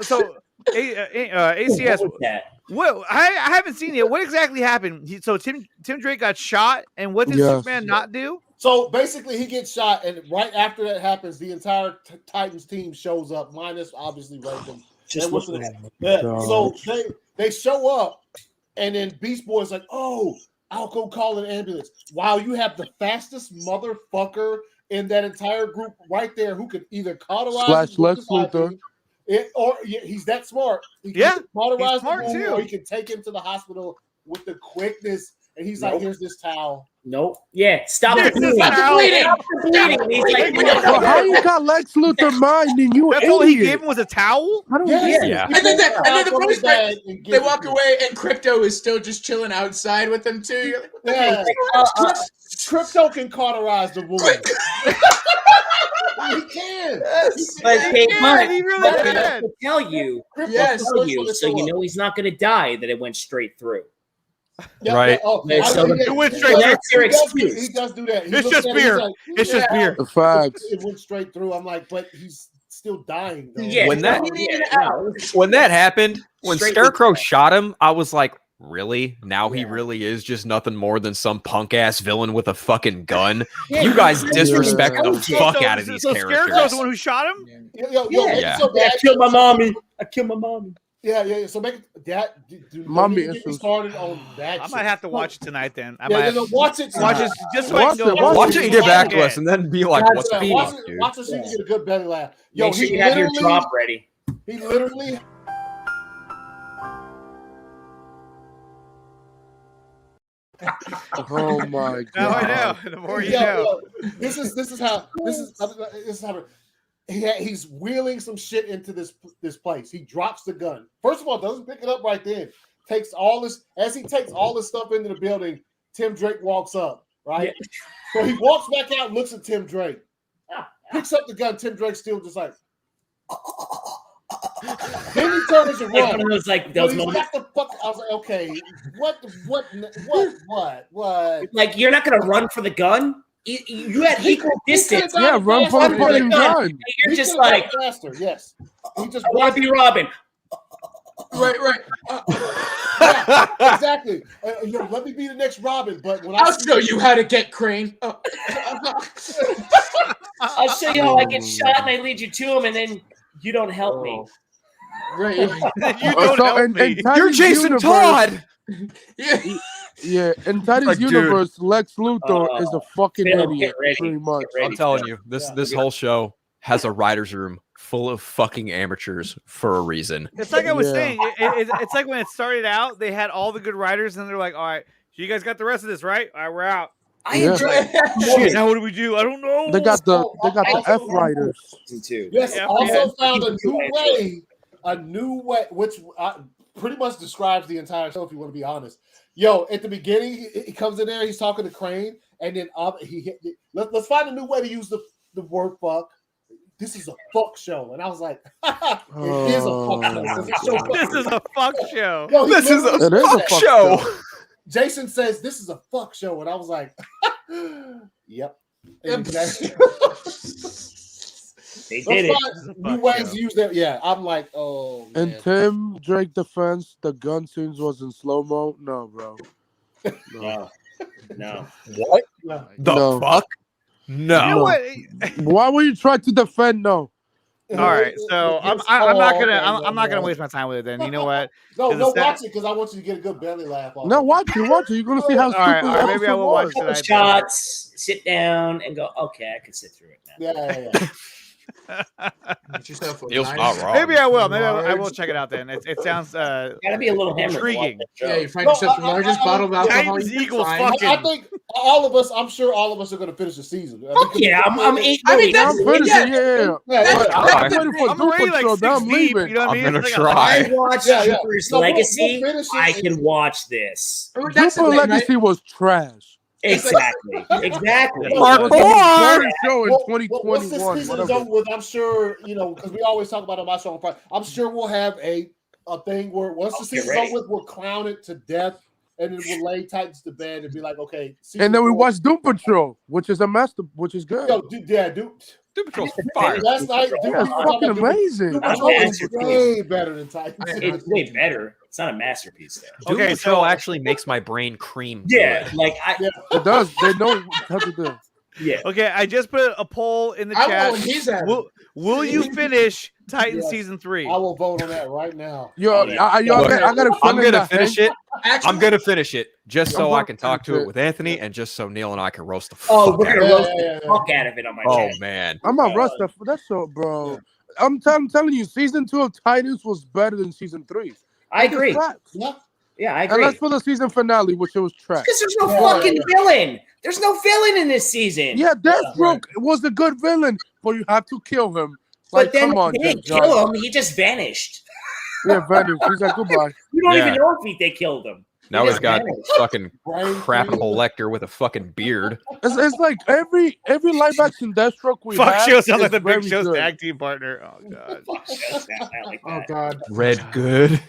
So ACS. What was that? Well, I haven't seen it. What exactly happened? So Tim Drake got shot, and what did Superman not do? So basically, he gets shot, and right after that happens, the entire Titans team shows up, minus obviously Raven. So they show up, and then Beast Boy's like, "Oh, I'll go call an ambulance." While you have the fastest motherfucker in that entire group right there, who could either cauterize Lex Luthor. He's that smart. He can cauterize the wound, or he can take him to the hospital with the quickness. And he's like, "Here's this towel." Nope. Yeah, stop the bleeding. Stop the bleeding. And he's like, Well, how you got Lex Luthor mind and you That's an all he idiot? gave him was a towel? I don't Yeah. And then the funny part, they walk away, and Crypto is still just chilling outside with them too. You're like, what the heck? Crypto can cauterize the wound. He can. But he really can. tell you, Yes. tell you, so you know he's not going to die. That it went straight through. Right. It went straight So that's your excuse. He does do that. He It's looks just at it, he's beer. like, It's just beer. The facts. It went straight through. I'm like, but he's still dying. Though. Yeah. When that no. when that happened, when Straight Scarecrow shot him, I was like, really? Now he really is just nothing more than some punk ass villain with a fucking gun. You guys disrespect the fuck out of these So characters. Scarecrow's the one who shot him? Yo, Yeah. so I killed my mommy. I killed my mommy. Yeah. So make that. Mommy Get me issues. started on that. I shit. might have to watch it tonight then. I Yeah, might no, watch it. watch it just so I Watch can go. it, watch Watch it and get back to us, and then be like, Watch "What the it, fuck, dude?" watch it so you can get a good belly laugh. Yo, Make sure he you have your literally, drop ready. he literally. Oh my Now I god. know. The more you know. This is how he's wheeling some shit into this place. He drops the gun. First of all, doesn't pick it up right then. Takes all this as he takes all this stuff into the building. Tim Drake walks up, right? Yeah. So he walks back out, looks at Tim Drake, picks up the gun. Tim Drake's still just like. Then he turns and Like runs. one of those But those he's moments. got the fuck. I was like, okay, what? Like you're not gonna run for the gun. You had equal distance. Yeah, run for the fucking gun. And you're just like faster. Yes, he just I want to be Robin. Right. yeah, exactly. Let me be the next Robin. But when I'll show you how to get Crane. I'll show you how I get shot, and I lead you to him, and then you don't help me. Right. You don't help me. You're Jason Todd. Yeah, in Teddy's Like, dude. universe, Lex Luthor is a fucking Phil, idiot, get ready. pretty much. Get ready. I'm telling you, this whole show has a writer's room full of fucking amateurs for a reason. It's like I was Yeah. saying. It's like when it started out, they had all the good writers, and they're like, "All right, so you guys got the rest of this, right? All right, we're out." I Yeah. enjoy Shit, now what do we do? I don't know. They got the F writers. too. Yes, Yeah, also yeah. found a new way, which pretty much describes the entire show. If you want to be honest, yo, at the beginning, he comes in there, he's talking to Crane, and then let's find a new way to use the word fuck. This is a fuck show, and I was like, it is a fuck show. This is a fuck show. Yo, This is a It is a fuck fuck show. show. Jason says this is a fuck show, and I was like, yep. Exactly. They did Let's it. find new ways to use that. Yeah, I'm like, oh. Man. And Tim Drake defense, the gun scenes was in slow mo. No, bro. No. What? No. The No. fuck? You No. know what? Why would you try to defend? No. All right, so I'm not gonna waste my time with it. Then you know what? No, 'Cause no, it's that- watch it because I want you to get a good belly laugh. On No, it. watch it. You're gonna see how All stupid right, the maybe I episode will watch was. tonight. Shots. Sit down and go. Okay, I can sit through it now. Yeah. Get yourself a Neil's nice not wrong. Maybe I will. Maybe I will large- check it out then. It sounds Gotta be a little hammered. intriguing. Yeah, you find yourself the largest bottle of alcohol. Titans you can equals find. fucking- I think all of us. I'm sure all of us are going to finish the season. Fuck yeah, I'm 8. I mean, I'm finishing, yeah. Yeah, I'm waiting for I'm already Doom like Patrol. Now 6 I'm deep. leaving. You know what I I'm mean? gonna It's try. I watch Yeah. Jupiter's No, we'll Legacy. finish it. I can watch this. That's the Super thing, right? Legacy was trash. Exactly. Exactly. It was the greatest show in Once this 2021. season is Whatever. over with, I'm sure, because we always talk about it on my show on Friday. I'm sure we'll have a thing where once the Oh, get season's ready. over with, we'll clown it to death, and then we'll lay Titans to bed and be like, okay. And then we season watched Doom Patrol, which is good. four- Doom Doom Patrol's fire. Last night, Yeah, it's fucking amazing. Doom I'm Patrol is masterpiece. way better than Titans. It's way better. It's not a masterpiece though. Doom Okay, Patrol so- actually makes my brain cream. Yeah, good. like It does. They know how to do. yeah. Okay, I just put a poll in the I chat. want he's at. Will you finish Titans Yes. season 3? I will vote on that right now. Yo, Yeah. I got a I'm feeling gonna that finish Hank- it. Actually, I'm gonna finish it just so I'm I can talk to gonna- it with Anthony, and just so Neil and I can roast the Oh, fuck we're out gonna of Yeah, roast yeah, the yeah. fuck out of it on my it. Oh channel. man, I'm not rust that for that show, bro. I'm telling you, season 2 of Titans was better than season 3. I agree. Yeah. Yeah, I And agree. that's for the season finale, which it was trash. Because there's no Yeah. fucking villain. There's no villain in this season. Yeah, Deathstroke was a good villain, but you have to kill him. But Like, then come on, they didn't John. kill him. He just vanished. Yeah, Vander. He's like, goodbye. You don't Yeah. even know if they killed him. now He he's just got vanished. fucking Brain crappable Lecter with a fucking beard. It's like every live action Deathstroke we Fuck have show sounds like is the Big very Show's good. tag team partner. Oh god. Fuck, that's not like oh that. god. Red good.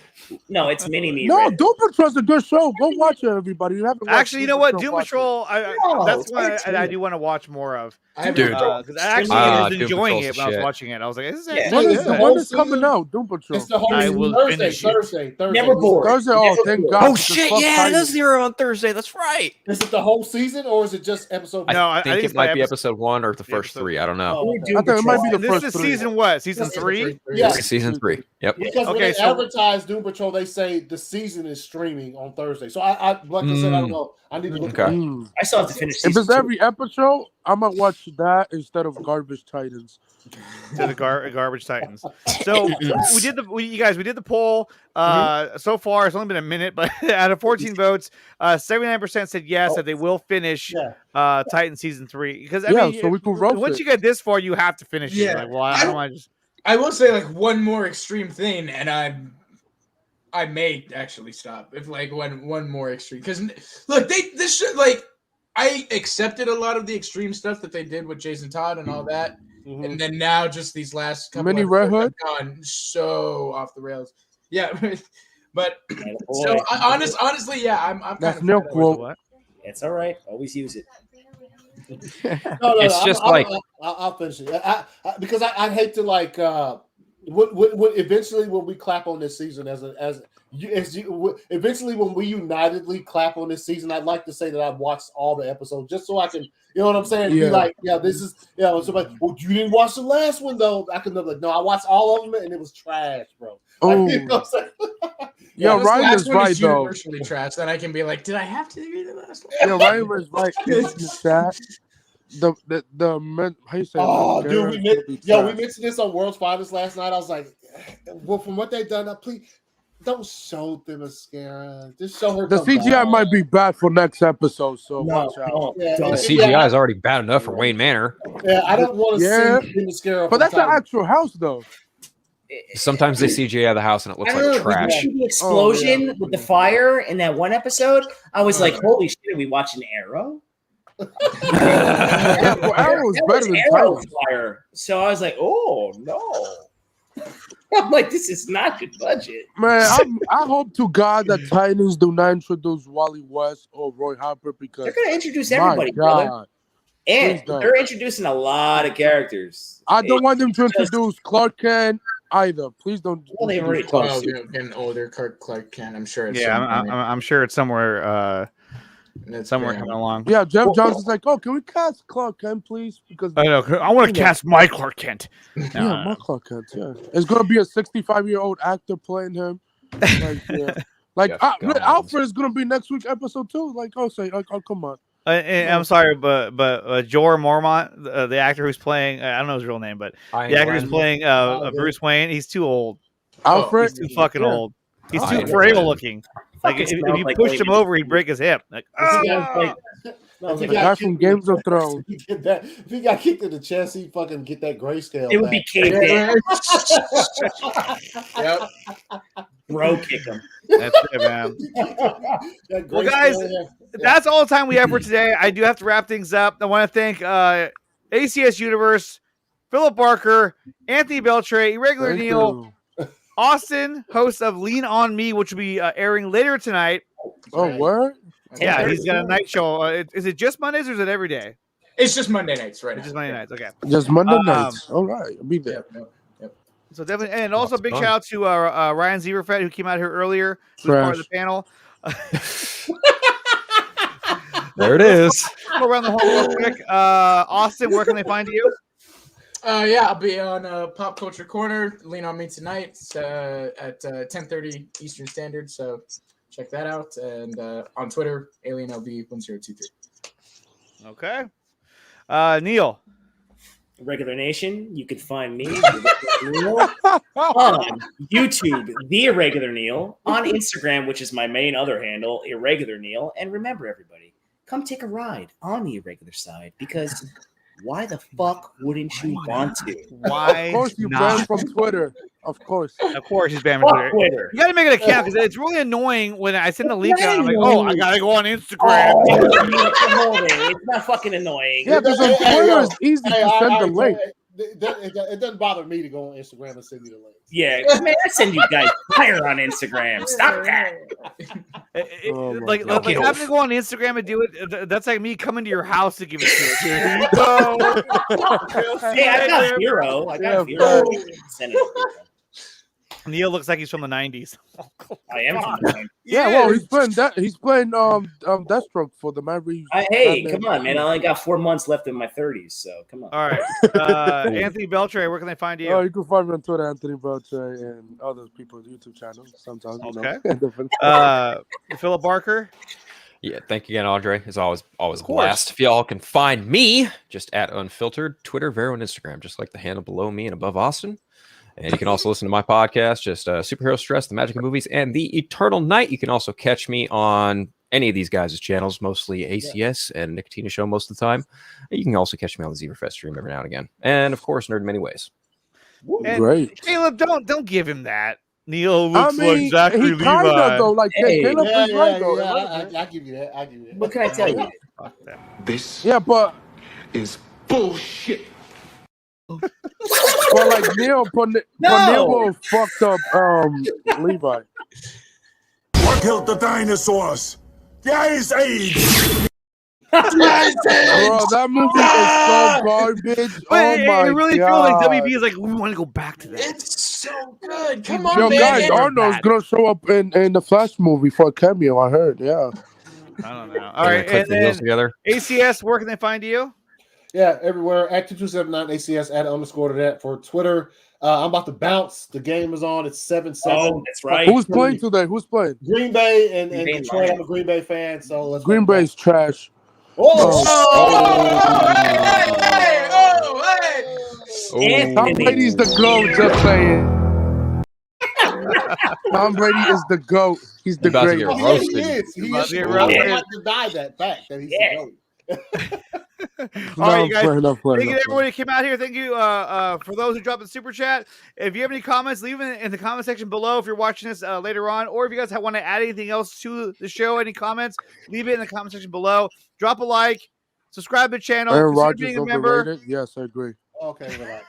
No, it's mini me. No, Red. Doom Patrol's a good show. Go watch it, everybody. You haven't watched Actually, you know what? Doom watch it. Patrol. No, That's it's one I entertaining. do want to watch more of. I haven't Dude. Because I actually Ah, was Doom enjoying Patrol's it when I was shit. watching it. I was like, "This is Yeah. actually When good." is the Yeah. one that's coming out? Doom Patrol. It's the whole I will Thursday. finish it. Thursday. Never bored. Thursday. Oh, Never thank bored. God. Oh because shit! shit, fuck yeah, it Titans. is zero on Thursday. That's right. Is it the whole season or is it just episode? No, I think it's it might by be episode 1 or the first episode. 3. I don't know. Oh, okay. I think it might be the And this first is 3. season what? Season 3? Yes. Season 3. Yep. Because when Okay, they so- advertise Doom Patrol, they say the season is streaming on Thursday. So like I said, I don't know. I need to look at that. I still have to finish If season it's 2. every episode, I'm gonna watch that instead of Garbage Titans. To the Garbage Titans. So we did the poll. So far, it's only been a minute, but out of 14 votes, 79% said yes that they will finish Titan season 3. Because I mean, so we can roast once it. you get this far, you have to finish it. Yeah. Like, well, I don't want to just. I will say like one more extreme thing, and I may actually stop if like one more extreme, because look, this should like I accepted a lot of the extreme stuff that they did with Jason Todd and all that, and then now just these last couple Mini Red Hood have gone so off the rails. Yeah, but so honestly, yeah, I'm That's kind no of quote. It's all right. Always use it. No, It's just like- I'll finish it. Because I hate to like eventually when we clap on this season eventually when we unitedly clap on this season, I'd like to say that I've watched all the episodes just so I can, you know what I'm saying? Yeah. Be like, yeah, this is somebody. Well, you didn't watch the last one though. I can be like, no, I watched all of them and it was trash, bro. Like, you know what I'm saying? Yeah, this Ryan last is one right though. universally trash. Then I can be like, did I have to read the last one? Yeah, Ryan was right. It's the chat. The men, how you say? Oh, dude, we trash. mentioned this on World's Finest last night. I was like, well, from what they've done, please don't show the mascara. Just show her. The come CGI back. might be bad for next episode, so watch out. Yeah, The yeah, CGI is already bad enough for Wayne Manor. Yeah, I don't want to Yeah. see the mascara. But that's an actual house, though. Sometimes they CGI the house and it looks I don't like know. Did you trash. see the explosion with the fire in that one episode? I was like, holy shit, are we watching Arrow? Yeah, well, Arrow is That better was than Arrow Titans. fire. So I was like, oh no. I'm like, this is not good budget. Man, I hope to God that Titans do not introduce Wally West or Roy Harper because They're gonna introduce my everybody, brother. God. And Please don't. they're introducing a lot of characters. I don't want them to It's just- introduce Clark Kent either. Please don't. Well, they've already introduce told Clark. Oh, getting older, Clark Kent. I'm sure. It's Yeah, somewhere. I'm sure it's somewhere. Somewhere yeah. coming along. Yeah, Jeff Johnson's like, oh, can we cast Clark Kent, please? Because I know. I want to cast my Clark Kent. yeah, my Clark Kent. Yeah, it's gonna be a 65-year-old actor playing him. Like, yeah. Like Alfred is gonna be next week's episode too. Like, oh, say, like, oh, come on. And I'm sorry, but Jorah Mormont, the actor who's playing, I don't know his real name, but the actor who's playing Bruce Wayne, he's too old. Alfred, he's too fucking old. He's Oh, too yeah. frail looking. Like if smells you like pushed him Lady over, he'd break his hip. Like, If The he guy got from kicked- Games of Thrones. if he got kicked in the chest, he'd fucking get that grayscale. It would be back. Yep. Bro, kick him. that's it, man. That Well, grayscale, guys, yeah. that's all the time we have for today. I do have to wrap things up. I want to thank ACS Universe, Philip Barker, Anthony Beltre, Irregular Thank Neil, you. Austin, host of Lean On Me, which will be airing later tonight. Oh, word? Yeah, he's got a night show. Is it just Mondays or is it every day? It's just Monday nights right now. It's just Monday nights. Okay. Just Monday nights. All right, I'll be there. Yep. So definitely, and also That's big fun. shout out to Ryan Zieberfeld, who came out here earlier, who's part of the panel. There it is. Go around the horn real quick. Austin, where can they find you? Yeah, I'll be on Pop Culture Corner. Lean on Me tonight at 10:30 Eastern Standard. So check that out. And on Twitter, AlienLV1023. Okay. Neil. Regular Nation, you can find me Neil, on YouTube, The Irregular Neil, on Instagram, which is my main other handle, Irregular Neil. And remember, everybody, come take a ride on the irregular side because why the fuck wouldn't you want to? Why? Of course, you not? banned from Twitter. Of course. Of course, he's banned from Fuck Twitter. Twitter. You got to make it a account because it's really annoying when I send the link out. I'm like, oh, I got to go on Instagram. Oh, it's not fucking annoying. Yeah, because on Twitter it's easy to send the link. It doesn't bother me to go on Instagram and send you the link. Yeah, man, I send you guys fire on Instagram. Stop that. Like God. having to go on Instagram and do it, that's like me coming to your house to give it to you. Here you go. Hey, I got Hero. I got Hero. Send it over. Neil looks like he's from the 90s. I am from the 90s. Yeah, well, he's playing that. He's playing Deathstroke for the Matt Reeves. Hey, Batman. come on, man! I only got 4 months left in my 30s, so come on. All right, Anthony Beltre, where can they find you? Oh, you can find me on Twitter, Anthony Beltre, and other people's YouTube channels. Sometimes, Okay. know. Philip Barker. Yeah, thank you again, Andre. It's always a blast. If y'all can find me, just at Unfiltered, Twitter, Vero, and Instagram, just like the handle below me and above Austin. And you can also listen to my podcast, just Superhero Stress, The Magic of Movies, and The Eternal Night. You can also catch me on any of these guys' channels, mostly ACS and Nicotina Show most of the time. You can also catch me on the Zebrafest stream every now and again. And, of course, Nerd in Many Ways. And Great. Caleb, don't give him that. Neil looks I mean, like Zachary he Levi. kind of, though. Like, Caleb Yeah, is right, though. I give you that. I give you that. What can I tell you? This but is bullshit. well, like Neil, but Neil fucked up Levi. What killed the dinosaurs? The Ice Age. Bro, that movie is so garbage. But Oh my it really god! feels like WB is like, we want to go back to that. It's so good. Come on, Yo, man. guys, Arnold's gonna show up in the Flash movie for a cameo. I heard. Yeah. I don't know. All right, click and the heels then together. ACS, where can they find you? Yeah, everywhere at 2279 ACS at _ to that for Twitter. I'm about to bounce. The game is on. It's 7-7. Oh, that's right. Who's playing today? Who's playing? Green Bay and Green Bay Detroit. Lions. I'm a Green Bay fan, so let's Green Bay's trash. Tom Brady's the GOAT, just saying. Tom Brady is the GOAT. He's the About to greatest. get roasted. He is. He About is. to get I'm roasted. not deny that fact that he's the GOAT. All right, you guys. Playing, Thank you to everybody who came out here. Thank you for those who dropped the super chat. If you have any comments, leave them in the comment section below if you're watching this later on. Or if you guys want to add anything else to the show, any comments, leave it in the comment section below. Drop a like, subscribe to the channel. Aaron Consider Rodgers being a member. overrated? Yes, I agree. Okay, relax.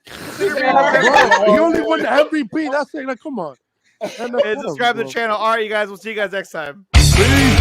Consider being a member. Bro, he only won the MVP. That's it. Like, come on. And subscribe to the channel. All right, you guys. We'll see you guys next time. Peace.